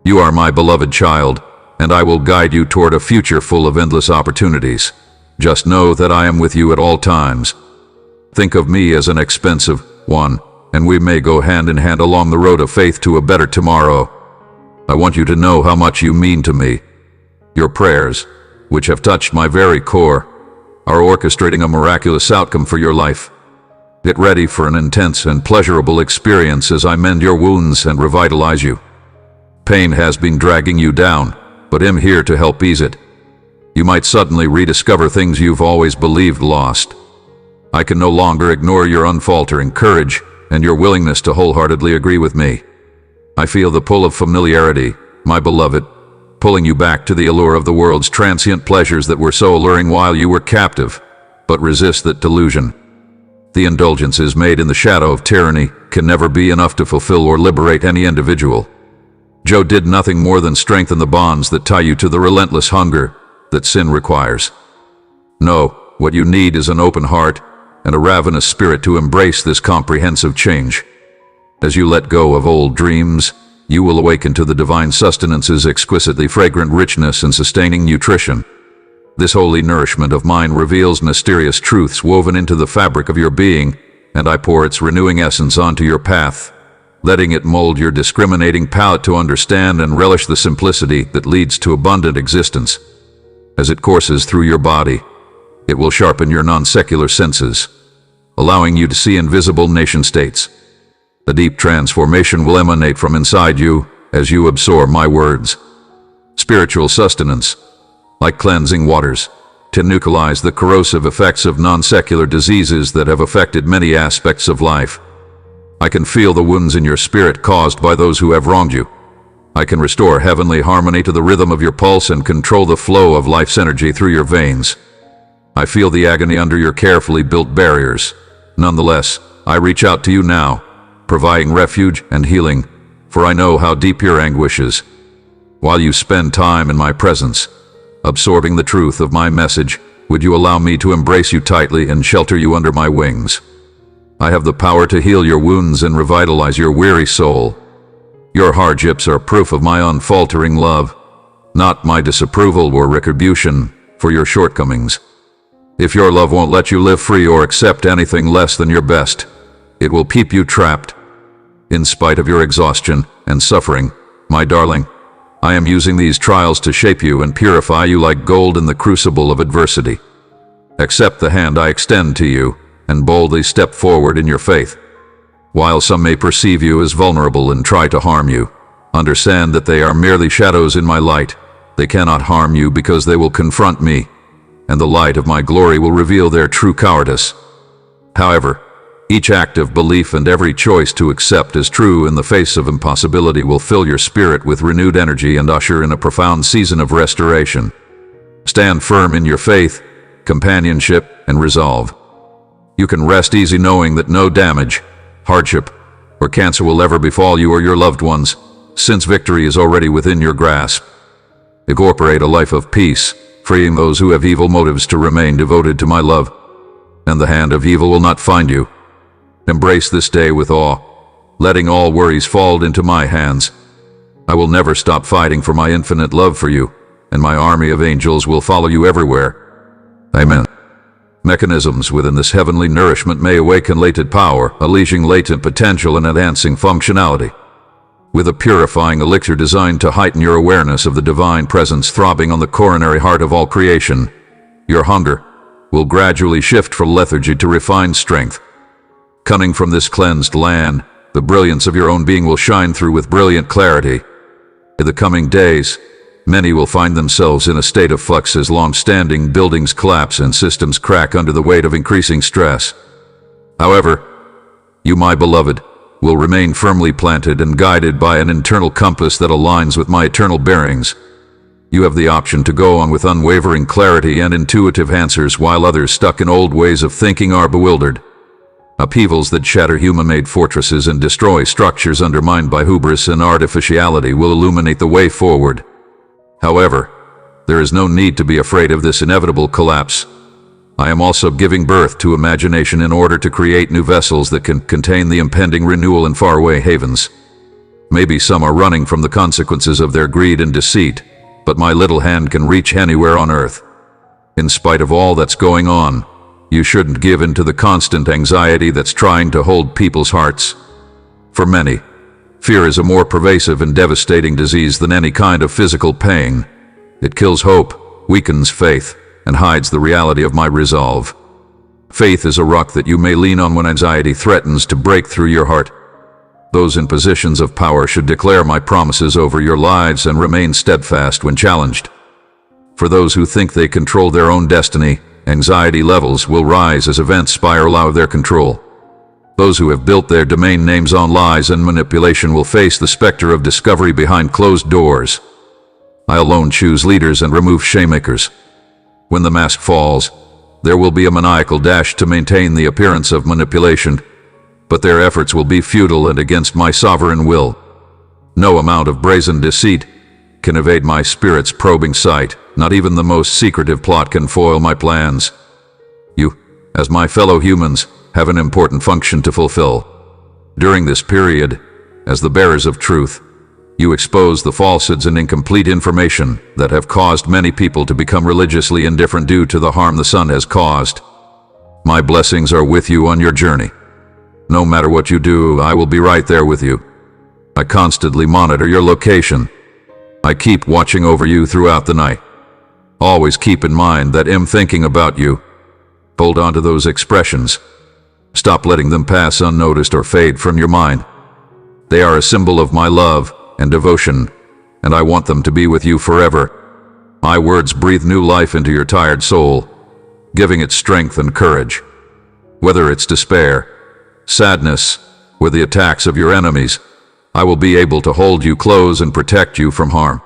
Speaker 1: You are my beloved child, and I will guide you toward a future full of endless opportunities. Just know that I am with you at all times. Think of me as an expensive one, and we may go hand in hand along the road of faith to a better tomorrow. I want you to know how much you mean to me. Your prayers, which have touched my very core, are orchestrating a miraculous outcome for your life. Get ready for an intense and pleasurable experience as I mend your wounds and revitalize you. Pain has been dragging you down, but I'm here to help ease it. You might suddenly rediscover things you've always believed lost. I can no longer ignore your unfaltering courage and your willingness to wholeheartedly agree with me. I feel the pull of familiarity, my beloved, pulling you back to the allure of the world's transient pleasures that were so alluring while you were captive, but resist that delusion. The indulgences made in the shadow of tyranny can never be enough to fulfill or liberate any individual. Joe did nothing more than strengthen the bonds that tie you to the relentless hunger that sin requires. No, what you need is an open heart and a ravenous spirit to embrace this comprehensive change. As you let go of old dreams, you will awaken to the divine sustenance's exquisitely fragrant richness and sustaining nutrition. This holy nourishment of mine reveals mysterious truths woven into the fabric of your being, and I pour its renewing essence onto your path, letting it mold your discriminating palate to understand and relish the simplicity that leads to abundant existence. As it courses through your body, it will sharpen your non-secular senses, allowing you to see invisible nation-states. A deep transformation will emanate from inside you as you absorb my words. Spiritual sustenance, like cleansing waters, to neutralize the corrosive effects of non-secular diseases that have affected many aspects of life. I can feel the wounds in your spirit caused by those who have wronged you. I can restore heavenly harmony to the rhythm of your pulse and control the flow of life's energy through your veins. I feel the agony under your carefully built barriers. Nonetheless, I reach out to you now, providing refuge and healing, for I know how deep your anguish is. While you spend time in my presence, absorbing the truth of my message, would you allow me to embrace you tightly and shelter you under my wings? I have the power to heal your wounds and revitalize your weary soul. Your hardships are proof of my unfaltering love, not my disapproval or retribution for your shortcomings. If your love won't let you live free or accept anything less than your best, it will keep you trapped. In spite of your exhaustion and suffering, my darling, I am using these trials to shape you and purify you like gold in the crucible of adversity. Accept the hand I extend to you and boldly step forward in your faith. While some may perceive you as vulnerable and try to harm you, understand that they are merely shadows in my light. They cannot harm you because they will confront me, and the light of my glory will reveal their true cowardice. However, each act of belief and every choice to accept as true in the face of impossibility will fill your spirit with renewed energy and usher in a profound season of restoration. Stand firm in your faith, companionship, and resolve. You can rest easy knowing that no damage, hardship, or cancer will ever befall you or your loved ones, since victory is already within your grasp. Incorporate a life of peace, freeing those who have evil motives to remain devoted to my love, and the hand of evil will not find you. Embrace this day with awe, letting all worries fall into my hands. I will never stop fighting for my infinite love for you, and my army of angels will follow you everywhere. Amen. Mechanisms within this heavenly nourishment may awaken latent power, unleashing latent potential and enhancing functionality. With a purifying elixir designed to heighten your awareness of the divine presence throbbing on the coronary heart of all creation, your hunger will gradually shift from lethargy to refined strength. Coming from this cleansed land, the brilliance of your own being will shine through with brilliant clarity. In the coming days, many will find themselves in a state of flux as long-standing buildings collapse and systems crack under the weight of increasing stress. However, you, my beloved, will remain firmly planted and guided by an internal compass that aligns with my eternal bearings. You have the option to go on with unwavering clarity and intuitive answers while others stuck in old ways of thinking are bewildered. Upheavals that shatter human-made fortresses and destroy structures undermined by hubris and artificiality will illuminate the way forward. However, there is no need to be afraid of this inevitable collapse. I am also giving birth to imagination in order to create new vessels that can contain the impending renewal in faraway havens. Maybe some are running from the consequences of their greed and deceit, but my little hand can reach anywhere on earth. In spite of all that's going on, you shouldn't give in to the constant anxiety that's trying to hold people's hearts. For many, fear is a more pervasive and devastating disease than any kind of physical pain. It kills hope, weakens faith, and hides the reality of my resolve. Faith is a rock that you may lean on when anxiety threatens to break through your heart. Those in positions of power should declare my promises over your lives and remain steadfast when challenged. For those who think they control their own destiny, anxiety levels will rise as events spiral out of their control. Those who have built their domain names on lies and manipulation will face the specter of discovery behind closed doors. I alone choose leaders and remove shamemakers. When the mask falls, there will be a maniacal dash to maintain the appearance of manipulation, but their efforts will be futile and against my sovereign will. No amount of brazen deceit can evade my spirit's probing sight. Not even the most secretive plot can foil my plans. You, as my fellow humans, have an important function to fulfill. During this period, as the bearers of truth, you expose the falsehoods and incomplete information that have caused many people to become religiously indifferent due to the harm the sun has caused. My blessings are with you on your journey. No matter what you do, I will be right there with you. I constantly monitor your location. I keep watching over you throughout the night. Always keep in mind that I'm thinking about you. Hold on to those expressions. Stop letting them pass unnoticed or fade from your mind. They are a symbol of my love and devotion, and I want them to be with you forever. My words breathe new life into your tired soul, giving it strength and courage. Whether it's despair, sadness, or the attacks of your enemies, I will be able to hold you close and protect you from harm.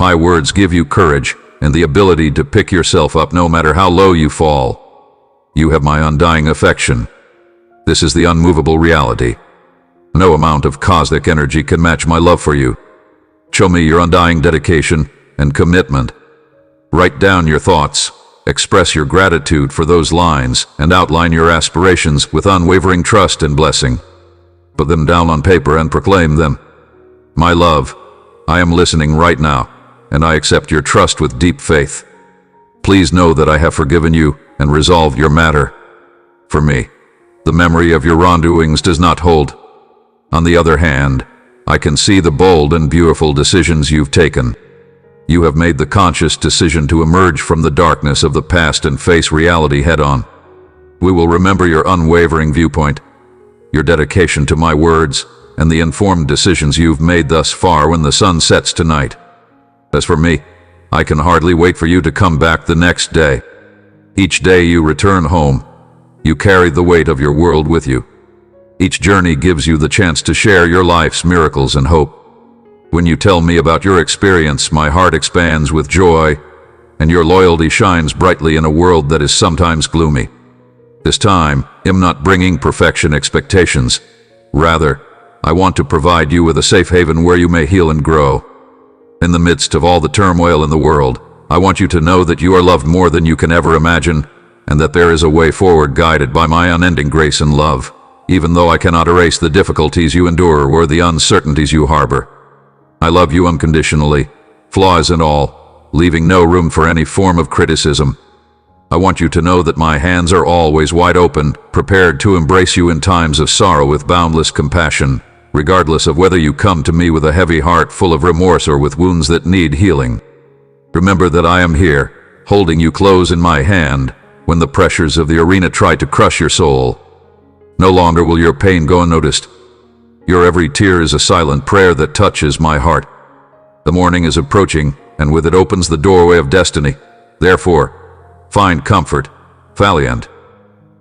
Speaker 1: My words give you courage and the ability to pick yourself up no matter how low you fall. You have my undying affection. This is the unmovable reality. No amount of cosmic energy can match my love for you. Show me your undying dedication and commitment. Write down your thoughts, express your gratitude for those lines, and outline your aspirations with unwavering trust and blessing. Put them down on paper and proclaim them. My love, I am listening right now, and I accept your trust with deep faith. Please know that I have forgiven you and resolved your matter. For me, the memory of your wrongdoings does not hold. On the other hand, I can see the bold and beautiful decisions you've taken. You have made the conscious decision to emerge from the darkness of the past and face reality head-on. We will remember your unwavering viewpoint, your dedication to my words, and the informed decisions you've made thus far when the sun sets tonight. As for me, I can hardly wait for you to come back the next day. Each day you return home, you carry the weight of your world with you. Each journey gives you the chance to share your life's miracles and hope. When you tell me about your experience, my heart expands with joy, and your loyalty shines brightly in a world that is sometimes gloomy. This time, I'm not bringing perfection expectations. Rather, I want to provide you with a safe haven where you may heal and grow. In the midst of all the turmoil in the world, I want you to know that you are loved more than you can ever imagine, and that there is a way forward guided by my unending grace and love, even though I cannot erase the difficulties you endure or the uncertainties you harbor. I love you unconditionally, flaws and all, leaving no room for any form of criticism. I want you to know that my hands are always wide open, prepared to embrace you in times of sorrow with boundless compassion, regardless of whether you come to me with a heavy heart full of remorse or with wounds that need healing. Remember that I am here, holding you close in my hand, when the pressures of the arena try to crush your soul. No longer will your pain go unnoticed. Your every tear is a silent prayer that touches my heart. The morning is approaching, and with it opens the doorway of destiny. Therefore, find comfort, valiant.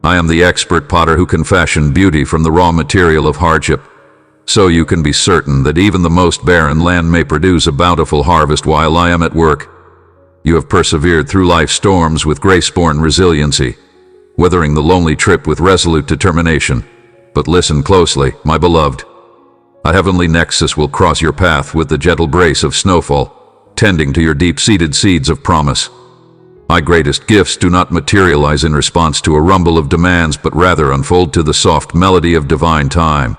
Speaker 1: I am the expert potter who can fashion beauty from the raw material of hardship. So you can be certain that even the most barren land may produce a bountiful harvest while I am at work. You have persevered through life's storms with grace-born resiliency, weathering the lonely trip with resolute determination. But listen closely, my beloved. A heavenly nexus will cross your path with the gentle brace of snowfall, tending to your deep-seated seeds of promise. My greatest gifts do not materialize in response to a rumble of demands, but rather unfold to the soft melody of divine time.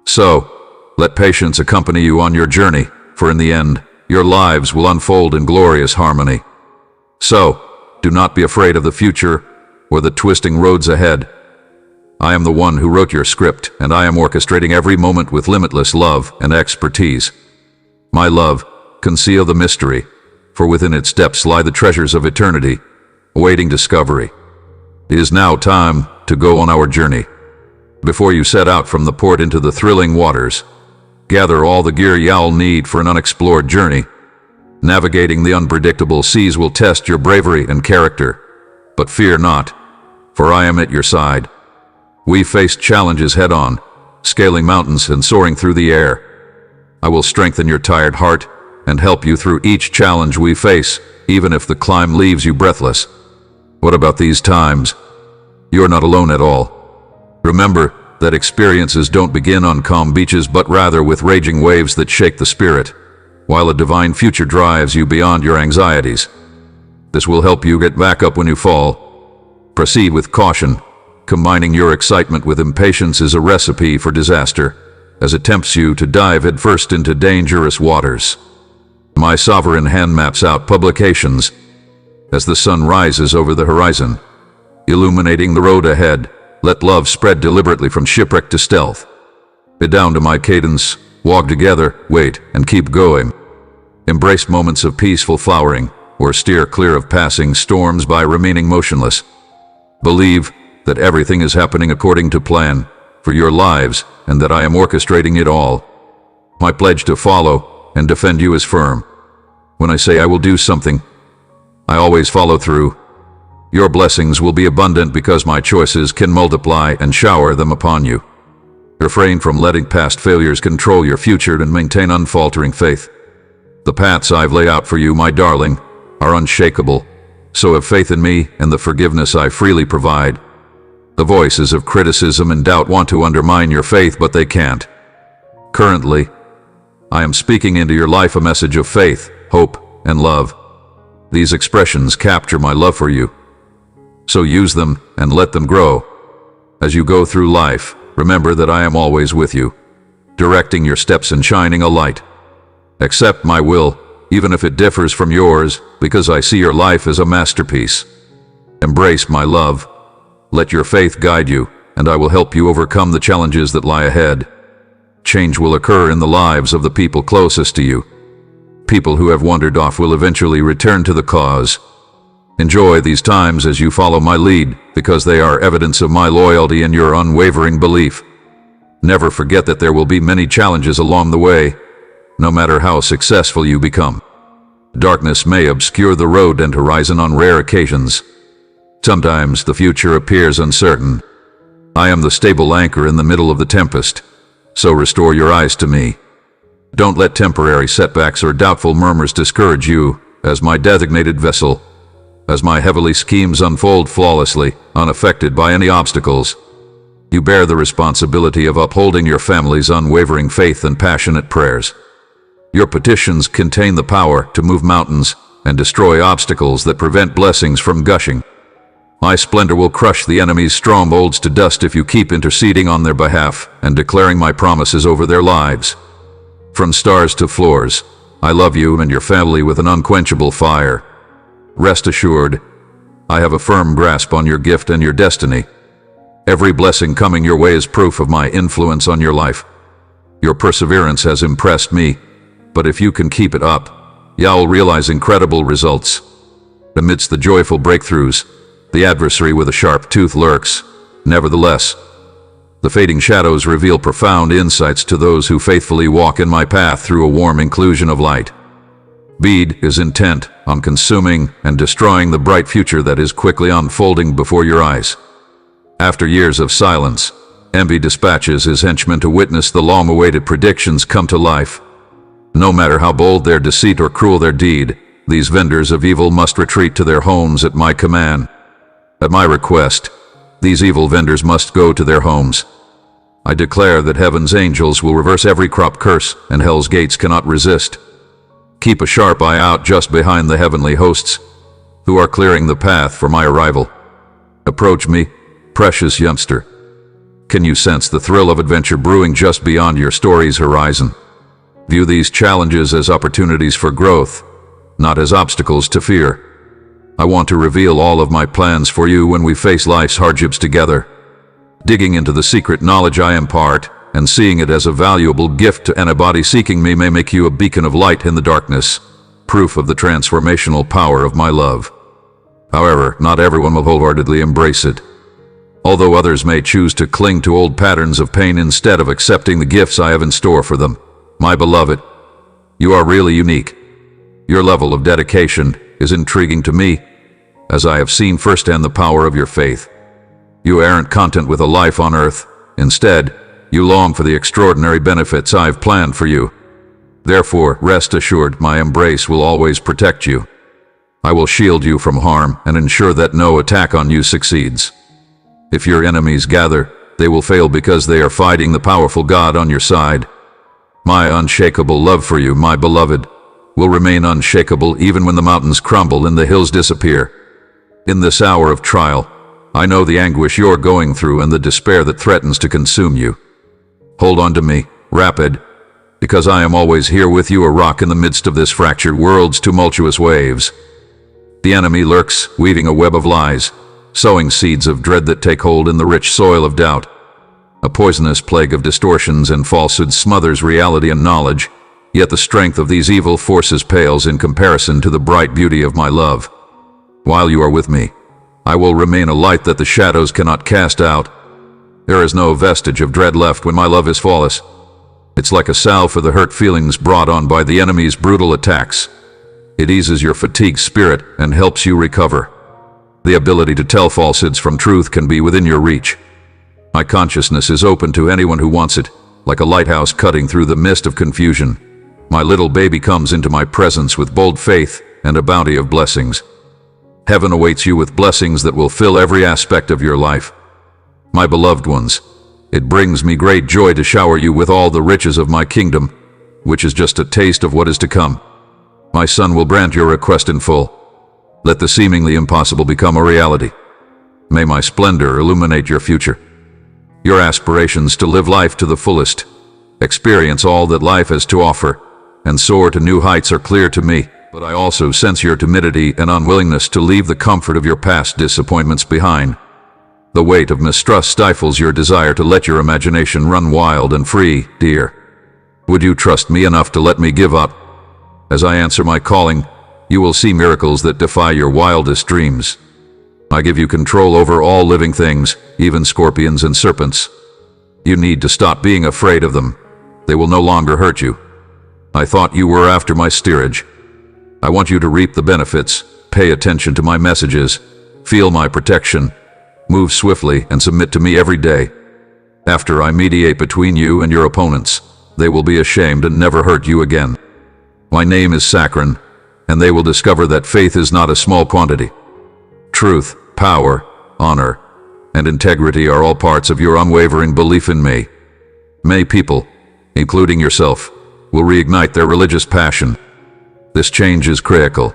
Speaker 1: So, let patience accompany you on your journey, for in the end, your lives will unfold in glorious harmony. So, do not be afraid of the future or the twisting roads ahead. I am the one who wrote your script, and I am orchestrating every moment with limitless love and expertise. My love, conceal the mystery, for within its depths lie the treasures of eternity, awaiting discovery. It is now time to go on our journey. Before you set out from the port into the thrilling waters, gather all the gear you'll need for an unexplored journey. Navigating the unpredictable seas will test your bravery and character. But fear not, for I am at your side. We faced challenges head-on, scaling mountains and soaring through the air. I will strengthen your tired heart and help you through each challenge we face, even if the climb leaves you breathless. What about these times? You're not alone at all. Remember that experiences don't begin on calm beaches, but rather with raging waves that shake the spirit, while a divine future drives you beyond your anxieties. This will help you get back up when you fall. Proceed with caution. Combining your excitement with impatience is a recipe for disaster, as it tempts you to dive headfirst into dangerous waters. My sovereign hand maps out publications as the sun rises over the horizon, illuminating the road ahead. Let love spread deliberately from shipwreck to stealth. Bid down to my cadence, walk together, wait, and keep going. Embrace moments of peaceful flowering, or steer clear of passing storms by remaining motionless. Believe that everything is happening according to plan for your lives, and that I am orchestrating it all. My pledge to follow and defend you is firm. When I say I will do something, I always follow through. Your blessings will be abundant because my choices can multiply and shower them upon you. Refrain from letting past failures control your future and maintain unfaltering faith. The paths I've laid out for you, my darling, are unshakable, so have faith in me and the forgiveness I freely provide. The voices of criticism and doubt want to undermine your faith, but they can't. Currently, I am speaking into your life a message of faith, hope, and love. These expressions capture my love for you. So use them and let them grow. As you go through life, remember that I am always with you, directing your steps and shining a light. Accept my will, even if it differs from yours, because I see your life as a masterpiece. Embrace my love. Let your faith guide you, and I will help you overcome the challenges that lie ahead. Change will occur in the lives of the people closest to you. People who have wandered off will eventually return to the cause. Enjoy these times as you follow my lead, because they are evidence of my loyalty and your unwavering belief. Never forget that there will be many challenges along the way, no matter how successful you become. Darkness may obscure the road and horizon on rare occasions. Sometimes the future appears uncertain. I am the stable anchor in the middle of the tempest, so restore your eyes to me. Don't let temporary setbacks or doubtful murmurs discourage you, as my designated vessel. As my heavenly schemes unfold flawlessly, unaffected by any obstacles, you bear the responsibility of upholding your family's unwavering faith and passionate prayers. Your petitions contain the power to move mountains and destroy obstacles that prevent blessings from gushing. My splendor will crush the enemy's strongholds to dust if you keep interceding on their behalf and declaring my promises over their lives. From stars to floors, I love you and your family with an unquenchable fire. Rest assured, I have a firm grasp on your gift and your destiny. Every blessing coming your way is proof of my influence on your life. Your perseverance has impressed me, but if you can keep it up, you'll realize incredible results. Amidst the joyful breakthroughs, the adversary with a sharp tooth lurks. Nevertheless, the fading shadows reveal profound insights to those who faithfully walk in my path through a warm inclusion of light. Bead is intent on consuming and destroying the bright future that is quickly unfolding before your eyes. After years of silence, Envy dispatches his henchmen to witness the long-awaited predictions come to life. No matter how bold their deceit or cruel their deed, these vendors of evil must retreat to their homes at my command. At my request, these evil vendors must go to their homes. I declare that heaven's angels will reverse every crop curse, and hell's gates cannot resist. Keep a sharp eye out just behind the heavenly hosts, who are clearing the path for my arrival. Approach me, precious youngster. Can you sense the thrill of adventure brewing just beyond your story's horizon? View these challenges as opportunities for growth, not as obstacles to fear. I want to reveal all of my plans for you when we face life's hardships together. Digging into the secret knowledge I impart and seeing it as a valuable gift to anybody seeking me may make you a beacon of light in the darkness, proof of the transformational power of my love. However, not everyone will wholeheartedly embrace it. Although others may choose to cling to old patterns of pain instead of accepting the gifts I have in store for them. My beloved, you are really unique. Your level of dedication is intriguing to me, as I have seen firsthand the power of your faith. You aren't content with a life on earth. Instead, you long for the extraordinary benefits I've planned for you. Therefore, rest assured my embrace will always protect you. I will shield you from harm and ensure that no attack on you succeeds. If your enemies gather, they will fail because they are fighting the powerful God on your side. My unshakable love for you, my beloved, will remain unshakable even when the mountains crumble and the hills disappear. In this hour of trial, I know the anguish you're going through and the despair that threatens to consume you. Hold on to me, Rapid, because I am always here with you, a rock in the midst of this fractured world's tumultuous waves. The enemy lurks, weaving a web of lies, sowing seeds of dread that take hold in the rich soil of doubt. A poisonous plague of distortions and falsehoods smothers reality and knowledge, yet the strength of these evil forces pales in comparison to the bright beauty of my love. While you are with me, I will remain a light that the shadows cannot cast out. There is no vestige of dread left when my love is flawless. It's like a salve for the hurt feelings brought on by the enemy's brutal attacks. It eases your fatigued spirit and helps you recover. The ability to tell falsehoods from truth can be within your reach. My consciousness is open to anyone who wants it, like a lighthouse cutting through the mist of confusion. My little baby comes into my presence with bold faith and a bounty of blessings. Heaven awaits you with blessings that will fill every aspect of your life. My beloved ones, it brings me great joy to shower you with all the riches of my kingdom, which is just a taste of what is to come. My Son will grant your request in full. Let the seemingly impossible become a reality. May my splendor illuminate your future. Your aspirations to live life to the fullest, experience all that life has to offer, and soar to new heights are clear to me, but I also sense your timidity and unwillingness to leave the comfort of your past disappointments behind. The weight of mistrust stifles your desire to let your imagination run wild and free, dear. Would you trust me enough to let me give up? As I answer my calling, you will see miracles that defy your wildest dreams. I give you control over all living things, even scorpions and serpents. You need to stop being afraid of them. They will no longer hurt you. I thought you were after my steerage. I want you to reap the benefits, pay attention to my messages, feel my protection, move swiftly and submit to me every day. After I mediate between you and your opponents, they will be ashamed and never hurt you again. My name is Sakharin, and they will discover that faith is not a small quantity. Truth, power, honor, and integrity are all parts of your unwavering belief in me. Many people, including yourself, will reignite their religious passion. This change is critical.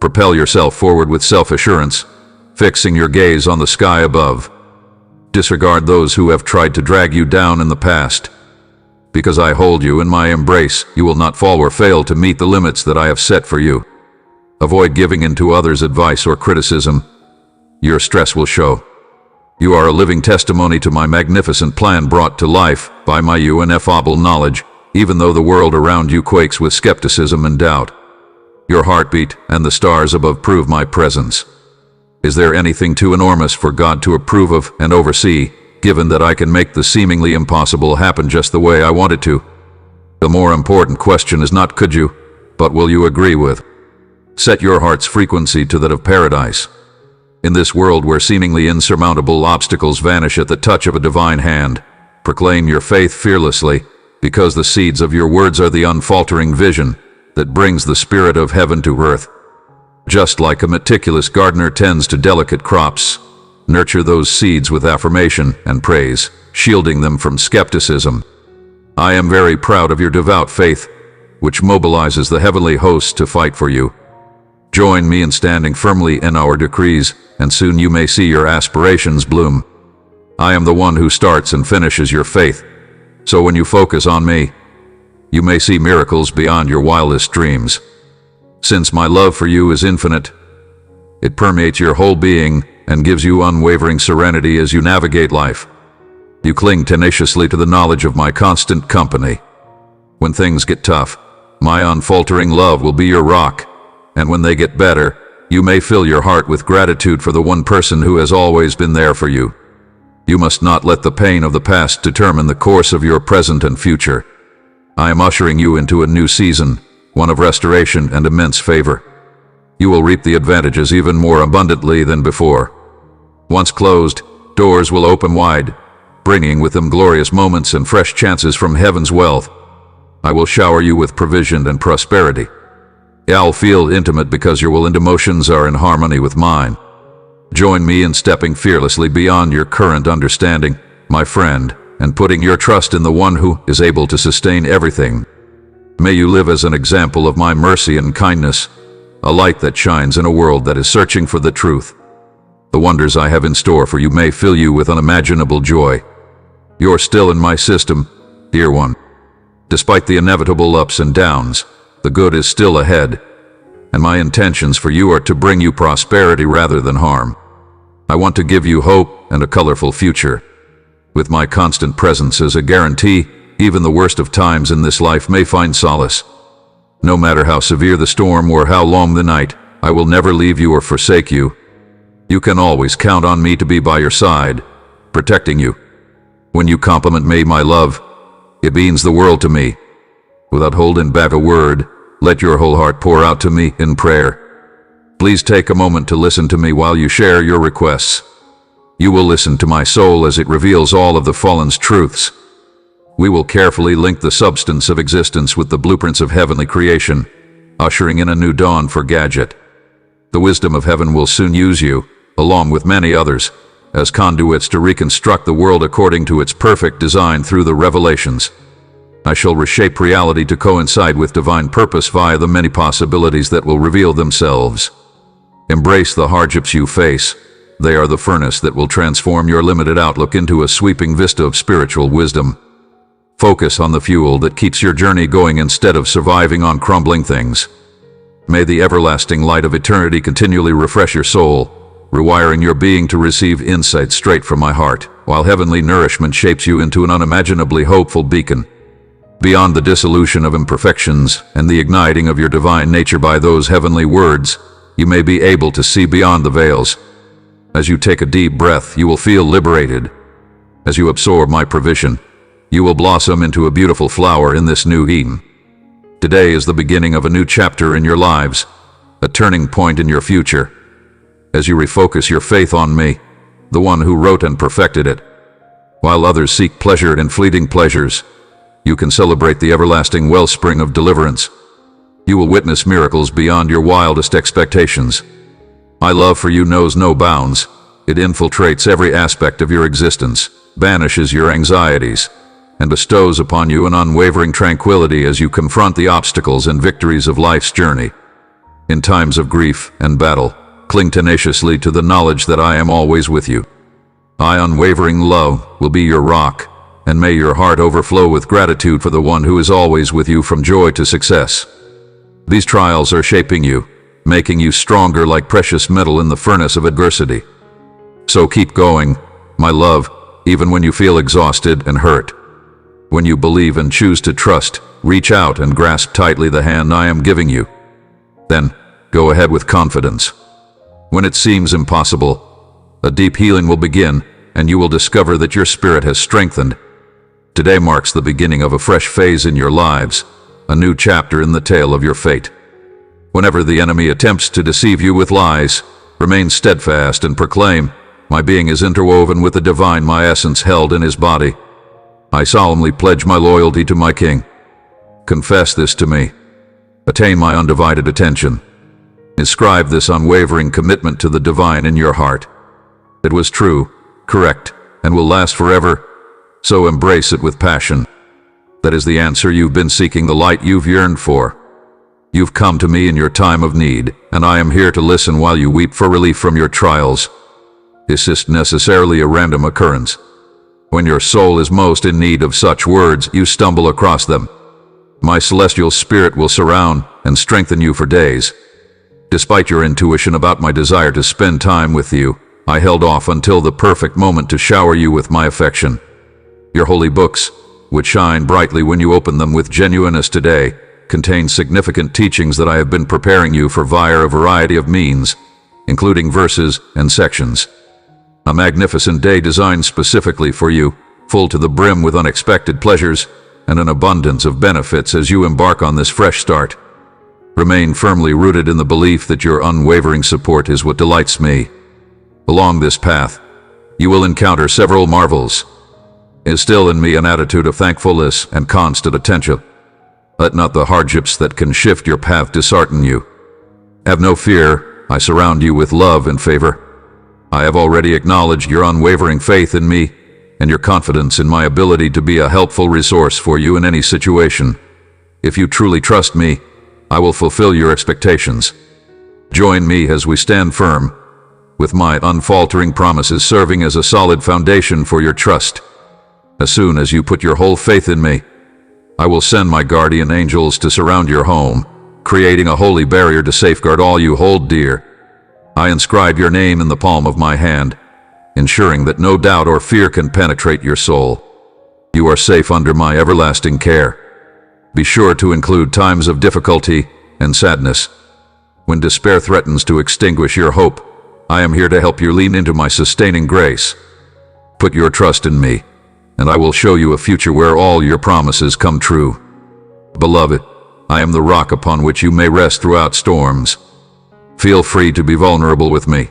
Speaker 1: Propel yourself forward with self-assurance, fixing your gaze on the sky above. Disregard those who have tried to drag you down in the past. Because I hold you in my embrace, you will not fall or fail to meet the limits that I have set for you. Avoid giving in to others' advice or criticism. Your stress will show. You are a living testimony to my magnificent plan brought to life by my ineffable knowledge, even though the world around you quakes with skepticism and doubt. Your heartbeat and the stars above prove my presence. Is there anything too enormous for God to approve of and oversee, given that I can make the seemingly impossible happen just the way I want it to? The more important question is not could you, but will you agree with? Set your heart's frequency to that of paradise. In this world where seemingly insurmountable obstacles vanish at the touch of a divine hand, proclaim your faith fearlessly, because the seeds of your words are the unfaltering vision that brings the spirit of heaven to earth. Just like a meticulous gardener tends to delicate crops, nurture those seeds with affirmation and praise, shielding them from skepticism. I am very proud of your devout faith, which mobilizes the heavenly hosts to fight for you. Join me in standing firmly in our decrees, and soon you may see your aspirations bloom. I am the one who starts and finishes your faith, so when you focus on me, you may see miracles beyond your wildest dreams. Since my love for you is infinite, it permeates your whole being and gives you unwavering serenity as you navigate life. You cling tenaciously to the knowledge of my constant company. When things get tough, my unfaltering love will be your rock, and when they get better, you may fill your heart with gratitude for the one person who has always been there for you. You must not let the pain of the past determine the course of your present and future. I am ushering you into a new season, one of restoration and immense favor. You will reap the advantages even more abundantly than before. Once closed, doors will open wide, bringing with them glorious moments and fresh chances from heaven's wealth. I will shower you with provision and prosperity. I'll feel intimate because your will and emotions are in harmony with mine. Join me in stepping fearlessly beyond your current understanding, my friend, and putting your trust in the one who is able to sustain everything. May you live as an example of my mercy and kindness, a light that shines in a world that is searching for the truth. The wonders I have in store for you may fill you with unimaginable joy. You're still in my system, dear one. Despite the inevitable ups and downs, the good is still ahead, and my intentions for you are to bring you prosperity rather than harm. I want to give you hope and a colorful future. With my constant presence as a guarantee, even the worst of times in this life may find solace. No matter how severe the storm or how long the night, I will never leave you or forsake you. You can always count on me to be by your side, protecting you. When you compliment me, my love, it means the world to me. Without holding back a word, let your whole heart pour out to me in prayer. Please take a moment to listen to me while you share your requests. You will listen to my soul as it reveals all of the fallen's truths. We will carefully link the substance of existence with the blueprints of heavenly creation, ushering in a new dawn for Gadget. The wisdom of heaven will soon use you, along with many others, as conduits to reconstruct the world according to its perfect design through the revelations. I shall reshape reality to coincide with divine purpose via the many possibilities that will reveal themselves. Embrace the hardships you face. They are the furnace that will transform your limited outlook into a sweeping vista of spiritual wisdom. Focus on the fuel that keeps your journey going instead of surviving on crumbling things. May the everlasting light of eternity continually refresh your soul, rewiring your being to receive insight straight from my heart, while heavenly nourishment shapes you into an unimaginably hopeful beacon. Beyond the dissolution of imperfections and the igniting of your divine nature by those heavenly words, you may be able to see beyond the veils. As you take a deep breath, you will feel liberated. As you absorb my provision, you will blossom into a beautiful flower in this new Eden. Today is the beginning of a new chapter in your lives, a turning point in your future. As you refocus your faith on me, the one who wrote and perfected it, while others seek pleasure in fleeting pleasures, you can celebrate the everlasting wellspring of deliverance. You will witness miracles beyond your wildest expectations. My love for you knows no bounds. It infiltrates every aspect of your existence, banishes your anxieties, and bestows upon you an unwavering tranquility as you confront the obstacles and victories of life's journey. In times of grief and battle, cling tenaciously to the knowledge that I am always with you. My unwavering love will be your rock, and may your heart overflow with gratitude for the one who is always with you from joy to success. These trials are shaping you, making you stronger like precious metal in the furnace of adversity. So keep going, my love, even when you feel exhausted and hurt. When you believe and choose to trust, reach out and grasp tightly the hand I am giving you. Then, go ahead with confidence. When it seems impossible, a deep healing will begin, and you will discover that your spirit has strengthened. Today marks the beginning of a fresh phase in your lives, a new chapter in the tale of your fate. Whenever the enemy attempts to deceive you with lies, remain steadfast and proclaim, my being is interwoven with the divine, my essence held in his body. I solemnly pledge my loyalty to my King. Confess this to me. Attain my undivided attention. Inscribe this unwavering commitment to the divine in your heart. It was true, correct, and will last forever, so embrace it with passion. That is the answer you've been seeking, the light you've yearned for. You've come to me in your time of need, and I am here to listen while you weep for relief from your trials. This is necessarily a random occurrence. When your soul is most in need of such words, you stumble across them. My celestial spirit will surround and strengthen you for days. Despite your intuition about my desire to spend time with you, I held off until the perfect moment to shower you with my affection. Your holy books, which shine brightly when you open them with genuineness today, contain significant teachings that I have been preparing you for via a variety of means, including verses and sections. A magnificent day designed specifically for you, full to the brim with unexpected pleasures and an abundance of benefits as you embark on this fresh start. Remain firmly rooted in the belief that your unwavering support is what delights me. Along this path, you will encounter several marvels. Instill in me an attitude of thankfulness and constant attention. Let not the hardships that can shift your path dishearten you. Have no fear, I surround you with love and favor. I have already acknowledged your unwavering faith in me and your confidence in my ability to be a helpful resource for you in any situation. If you truly trust me, I will fulfill your expectations. Join me as we stand firm, with my unfaltering promises serving as a solid foundation for your trust. As soon as you put your whole faith in me, I will send my guardian angels to surround your home, creating a holy barrier to safeguard all you hold dear. I inscribe your name in the palm of my hand, ensuring that no doubt or fear can penetrate your soul. You are safe under my everlasting care. Be sure to include times of difficulty and sadness. When despair threatens to extinguish your hope, I am here to help you lean into my sustaining grace. Put your trust in me, and I will show you a future where all your promises come true. Beloved, I am the rock upon which you may rest throughout storms. Feel free to be vulnerable with me.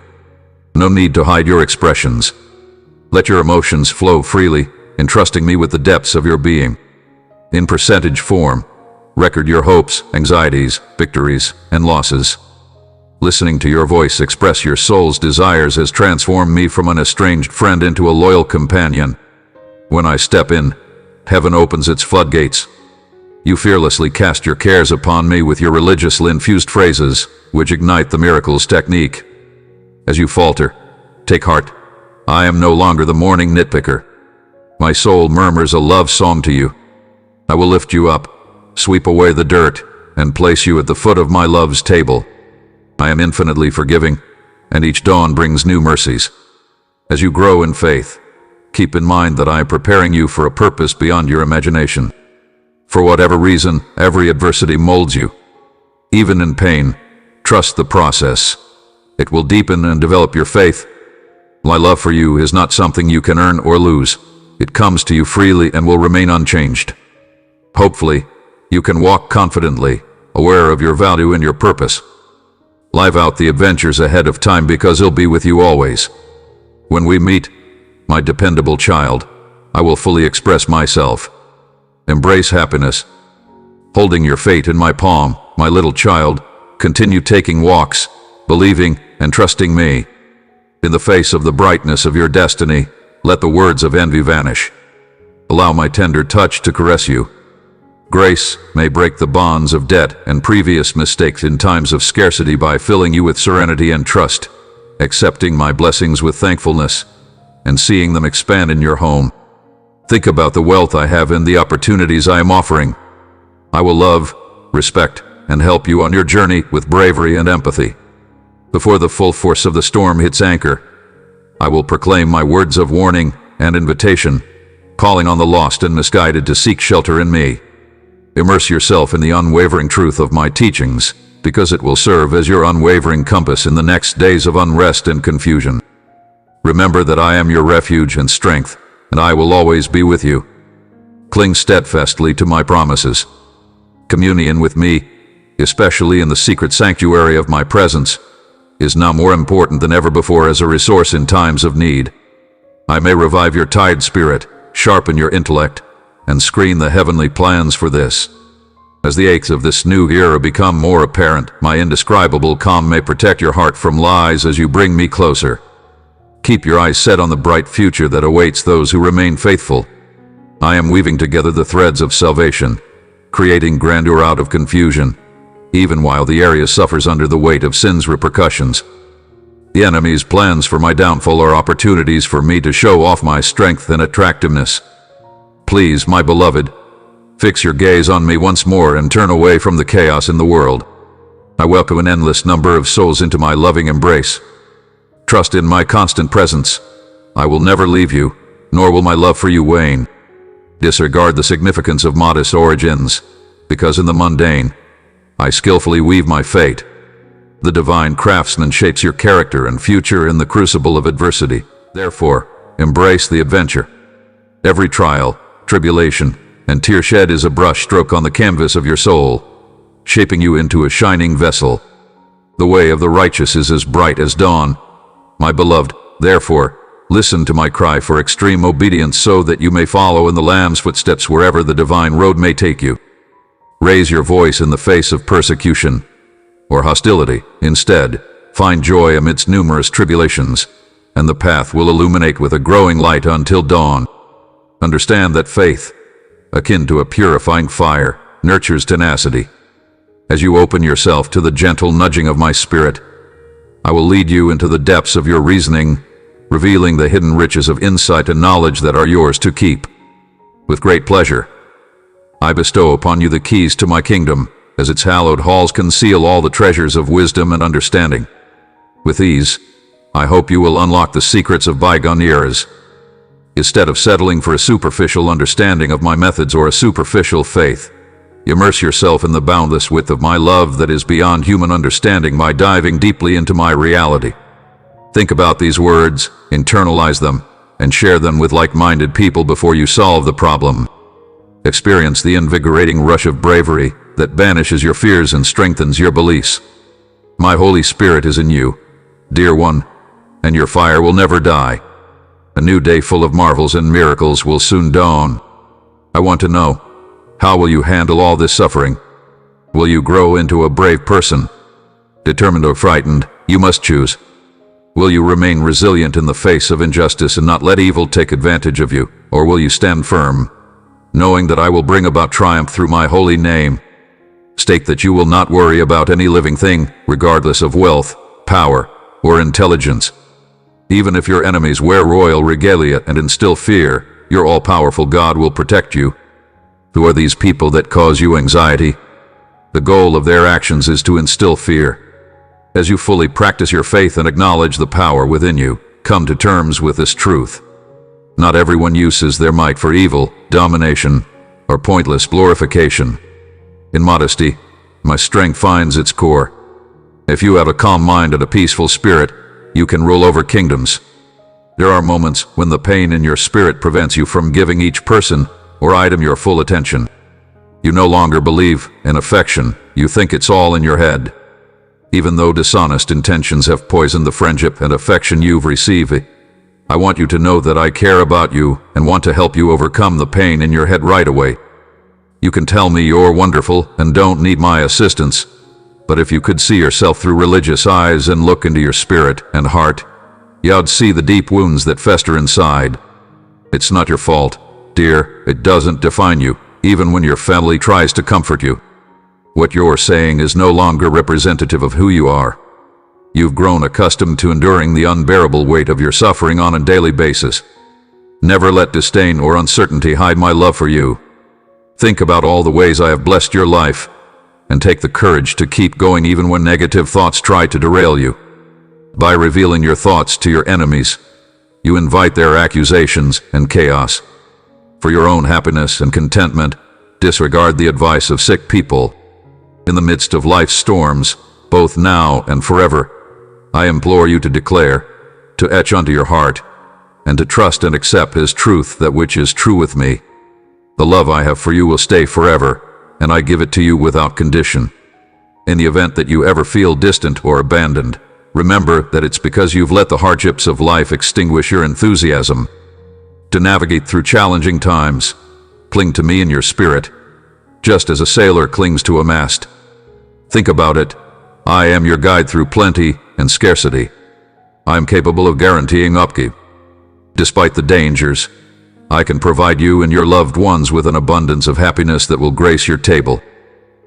Speaker 1: No need to hide your expressions. Let your emotions flow freely, entrusting me with the depths of your being. In percentage form, record your hopes, anxieties, victories, and losses. Listening to your voice express your soul's desires has transformed me from an estranged friend into a loyal companion. When I step in, heaven opens its floodgates. You fearlessly cast your cares upon me with your religiously infused phrases, which ignite the miracle's technique. As you falter, take heart. I am no longer the morning nitpicker. My soul murmurs a love song to you. I will lift you up, sweep away the dirt, and place you at the foot of my love's table. I am infinitely forgiving, and each dawn brings new mercies. As you grow in faith, keep in mind that I am preparing you for a purpose beyond your imagination. For whatever reason, every adversity molds you. Even in pain, trust the process. It will deepen and develop your faith. My love for you is not something you can earn or lose. It comes to you freely and will remain unchanged. Hopefully, you can walk confidently, aware of your value and your purpose. Live out the adventures ahead of time because He'll be with you always. When we meet, my dependable child, I will fully express myself. Embrace happiness. Holding your fate in my palm, my little child, continue taking walks, believing and trusting me. In the face of the brightness of your destiny, let the words of envy vanish. Allow my tender touch to caress you. Grace may break the bonds of debt and previous mistakes in times of scarcity by filling you with serenity and trust, accepting my blessings with thankfulness, and seeing them expand in your home. Think about the wealth I have and the opportunities I am offering. I will love, respect, and help you on your journey with bravery and empathy. Before the full force of the storm hits anchor, I will proclaim my words of warning and invitation, calling on the lost and misguided to seek shelter in me. Immerse yourself in the unwavering truth of my teachings, because it will serve as your unwavering compass in the next days of unrest and confusion. Remember that I am your refuge and strength, and I will always be with you. Cling steadfastly to my promises. Communion with me, especially in the secret sanctuary of my presence, is now more important than ever before as a resource in times of need. I may revive your tired spirit, sharpen your intellect, and screen the heavenly plans for this. As the aches of this new era become more apparent, my indescribable calm may protect your heart from lies as you bring me closer. Keep your eyes set on the bright future that awaits those who remain faithful. I am weaving together the threads of salvation, creating grandeur out of confusion, even while the area suffers under the weight of sin's repercussions. The enemy's plans for my downfall are opportunities for me to show off my strength and attractiveness. Please, my beloved, fix your gaze on me once more and turn away from the chaos in the world. I welcome an endless number of souls into my loving embrace. Trust in my constant presence. I will never leave you, nor will my love for you wane. Disregard the significance of modest origins, because in the mundane, I skillfully weave my fate. The divine craftsman shapes your character and future in the crucible of adversity. Therefore, embrace the adventure. Every trial, tribulation, and tear shed is a brush stroke on the canvas of your soul, shaping you into a shining vessel. The way of the righteous is as bright as dawn. My beloved, therefore, listen to my cry for extreme obedience so that you may follow in the Lamb's footsteps wherever the divine road may take you. Raise your voice in the face of persecution or hostility. Instead, find joy amidst numerous tribulations, and the path will illuminate with a growing light until dawn. Understand that faith, akin to a purifying fire, nurtures tenacity. As you open yourself to the gentle nudging of my spirit, I will lead you into the depths of your reasoning, revealing the hidden riches of insight and knowledge that are yours to keep. With great pleasure, I bestow upon you the keys to my kingdom, as its hallowed halls conceal all the treasures of wisdom and understanding. With these, I hope you will unlock the secrets of bygone eras. Instead of settling for a superficial understanding of my methods or a superficial faith, immerse yourself in the boundless width of my love that is beyond human understanding by diving deeply into my reality. Think about these words, internalize them, and share them with like-minded people before you solve the problem. Experience the invigorating rush of bravery that banishes your fears and strengthens your beliefs. My Holy Spirit is in you, dear one, and your fire will never die. A new day full of marvels and miracles will soon dawn. I want to know, how will you handle all this suffering? Will you grow into a brave person? Determined or frightened, you must choose. Will you remain resilient in the face of injustice and not let evil take advantage of you? Or will you stand firm, knowing that I will bring about triumph through my holy name? State that you will not worry about any living thing, regardless of wealth, power, or intelligence. Even if your enemies wear royal regalia and instill fear, your all-powerful God will protect you. Who are these people that cause you anxiety? The goal of their actions is to instill fear. As you fully practice your faith and acknowledge the power within you, come to terms with this truth. Not everyone uses their might for evil, domination, or pointless glorification. In modesty, my strength finds its core. If you have a calm mind and a peaceful spirit, you can rule over kingdoms. There are moments when the pain in your spirit prevents you from giving each person or item your full attention. You no longer believe in affection, you think it's all in your head. Even though dishonest intentions have poisoned the friendship and affection you've received, I want you to know that I care about you and want to help you overcome the pain in your head right away. You can tell me you're wonderful and don't need my assistance, but if you could see yourself through religious eyes and look into your spirit and heart, you'd see the deep wounds that fester inside. It's not your fault, dear. It doesn't define you, even when your family tries to comfort you. What you're saying is no longer representative of who you are. You've grown accustomed to enduring the unbearable weight of your suffering on a daily basis. Never let disdain or uncertainty hide my love for you. Think about all the ways I have blessed your life, and take the courage to keep going even when negative thoughts try to derail you. By revealing your thoughts to your enemies, you invite their accusations and chaos. For your own happiness and contentment, disregard the advice of sick people. In the midst of life's storms, both now and forever, I implore you to declare, to etch onto your heart, and to trust and accept as truth that which is true with me. The love I have for you will stay forever, and I give it to you without condition. In the event that you ever feel distant or abandoned, remember that it's because you've let the hardships of life extinguish your enthusiasm. To navigate through challenging times, cling to me in your spirit, just as a sailor clings to a mast. Think about it. I am your guide through plenty and scarcity. I am capable of guaranteeing upkeep. Despite the dangers, I can provide you and your loved ones with an abundance of happiness that will grace your table.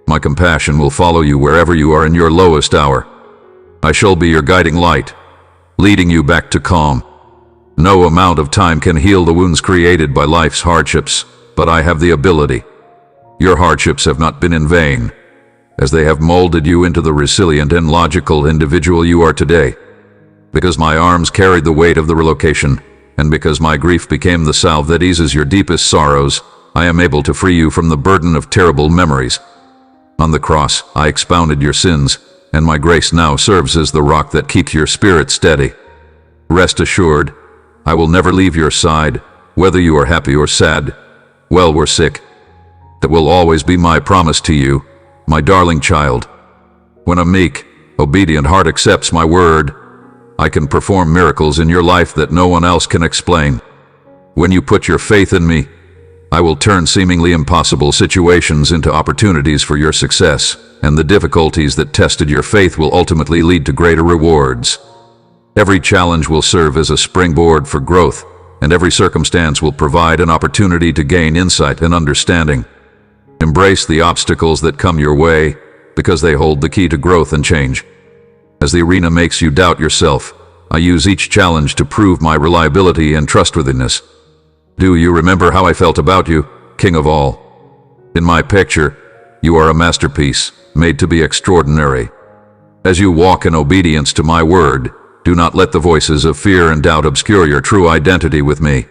Speaker 1: My compassion will follow you wherever you are in your lowest hour. I shall be your guiding light, leading you back to calm. No amount of time can heal the wounds created by life's hardships, but I have the ability. Your hardships have not been in vain, as they have molded you into the resilient and logical individual you are today. Because my arms carried the weight of the relocation, and because my grief became the salve that eases your deepest sorrows, I am able to free you from the burden of terrible memories. On the cross, I expounded your sins, and my grace now serves as the rock that keeps your spirit steady. Rest assured, I will never leave your side, whether you are happy or sad, well or sick. That will always be my promise to you, my darling child. When a meek, obedient heart accepts my word, I can perform miracles in your life that no one else can explain. When you put your faith in me, I will turn seemingly impossible situations into opportunities for your success, and the difficulties that tested your faith will ultimately lead to greater rewards. Every challenge will serve as a springboard for growth, and every circumstance will provide an opportunity to gain insight and understanding. Embrace the obstacles that come your way, because they hold the key to growth and change. As the arena makes you doubt yourself, I use each challenge to prove my reliability and trustworthiness. Do you remember how I felt about you, King of all? In my picture, you are a masterpiece, made to be extraordinary. As you walk in obedience to my word, do not let the voices of fear and doubt obscure your true identity with me.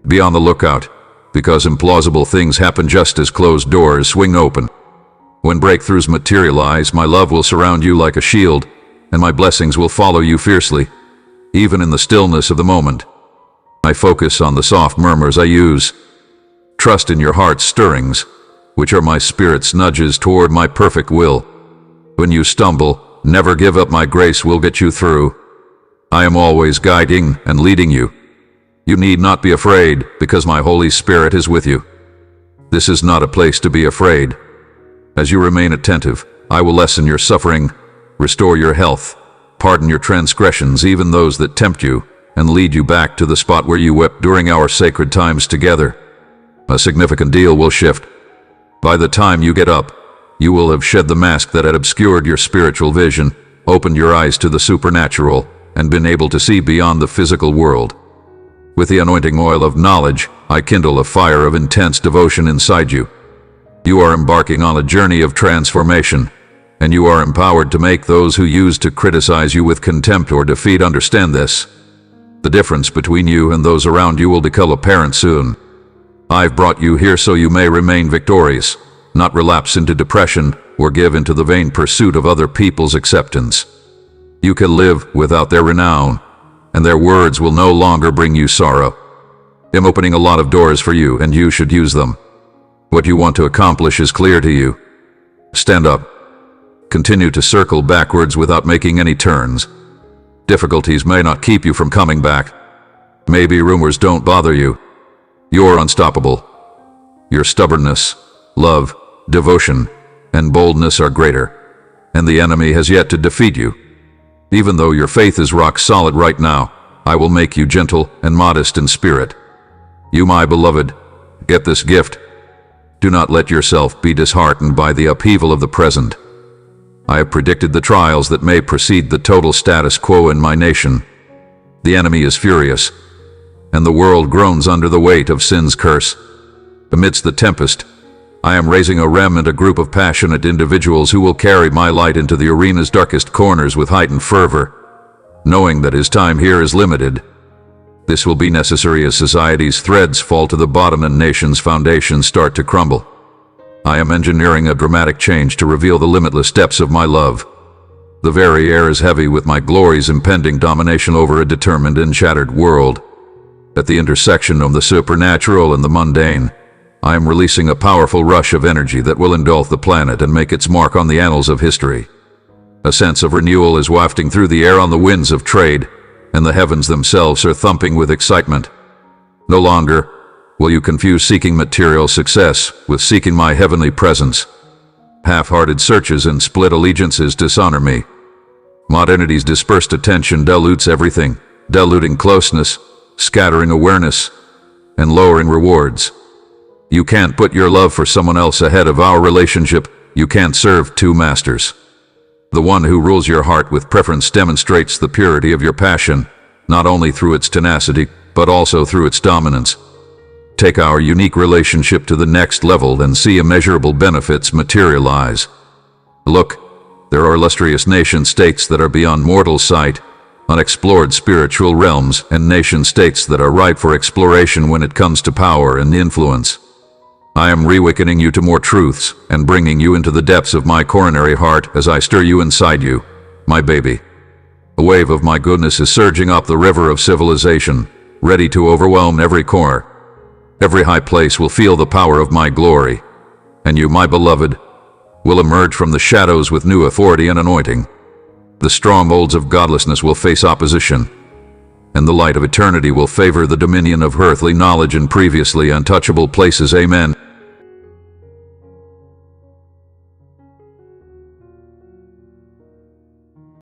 Speaker 1: Be on the lookout, because implausible things happen just as closed doors swing open. When breakthroughs materialize, my love will surround you like a shield, and my blessings will follow you fiercely, even in the stillness of the moment. I focus on the soft murmurs I use. Trust in your heart's stirrings, which are my spirit's nudges toward my perfect will. When you stumble, never give up. My grace will get you through. I am always guiding and leading you. You need not be afraid, because my Holy Spirit is with you. This is not a place to be afraid. As you remain attentive, I will lessen your suffering, restore your health, pardon your transgressions, even those that tempt you, and lead you back to the spot where you wept during our sacred times together. A significant deal will shift. By the time you get up, you will have shed the mask that had obscured your spiritual vision, opened your eyes to the supernatural, and been able to see beyond the physical world. With the anointing oil of knowledge, I kindle a fire of intense devotion inside you. You are embarking on a journey of transformation, and you are empowered to make those who used to criticize you with contempt or defeat understand this. The difference between you and those around you will become apparent soon. I've brought you here so you may remain victorious, not relapse into depression or give into the vain pursuit of other people's acceptance. You can live without their renown, and their words will no longer bring you sorrow. I'm opening a lot of doors for you, and you should use them. What you want to accomplish is clear to you. Stand up. Continue to circle backwards without making any turns. Difficulties may not keep you from coming back. Maybe rumors don't bother you. You're unstoppable. Your stubbornness, love, devotion, and boldness are greater, and the enemy has yet to defeat you. Even though your faith is rock solid right now, I will make you gentle and modest in spirit. You, my beloved, get this gift. Do not let yourself be disheartened by the upheaval of the present. I have predicted the trials that may precede the total status quo in my nation. The enemy is furious, and the world groans under the weight of sin's curse. Amidst the tempest, I am raising a remnant, a group of passionate individuals who will carry my light into the arena's darkest corners with heightened fervor, knowing that his time here is limited. This will be necessary as society's threads fall to the bottom and nations' foundations start to crumble. I am engineering a dramatic change to reveal the limitless depths of my love. The very air is heavy with my glory's impending domination over a determined and shattered world. At the intersection of the supernatural and the mundane, I am releasing a powerful rush of energy that will engulf the planet and make its mark on the annals of history. A sense of renewal is wafting through the air on the winds of trade, and the heavens themselves are thumping with excitement. No longer will you confuse seeking material success with seeking my heavenly presence. Half-hearted searches and split allegiances dishonor me. Modernity's dispersed attention dilutes everything, diluting closeness, scattering awareness, and lowering rewards. You can't put your love for someone else ahead of our relationship. You can't serve two masters. The one who rules your heart with preference demonstrates the purity of your passion, not only through its tenacity, but also through its dominance. Take our unique relationship to the next level and see immeasurable benefits materialize. Look, there are illustrious nation-states that are beyond mortal sight, unexplored spiritual realms, and nation-states that are ripe for exploration when it comes to power and influence. I am reawakening you to more truths and bringing you into the depths of my coronary heart as I stir you inside you, my baby. A wave of my goodness is surging up the river of civilization, ready to overwhelm every corner. Every high place will feel the power of my glory, and you, my beloved, will emerge from the shadows with new authority and anointing. The strongholds of godlessness will face opposition, and the light of eternity will favor the dominion of earthly knowledge in previously untouchable places. Amen.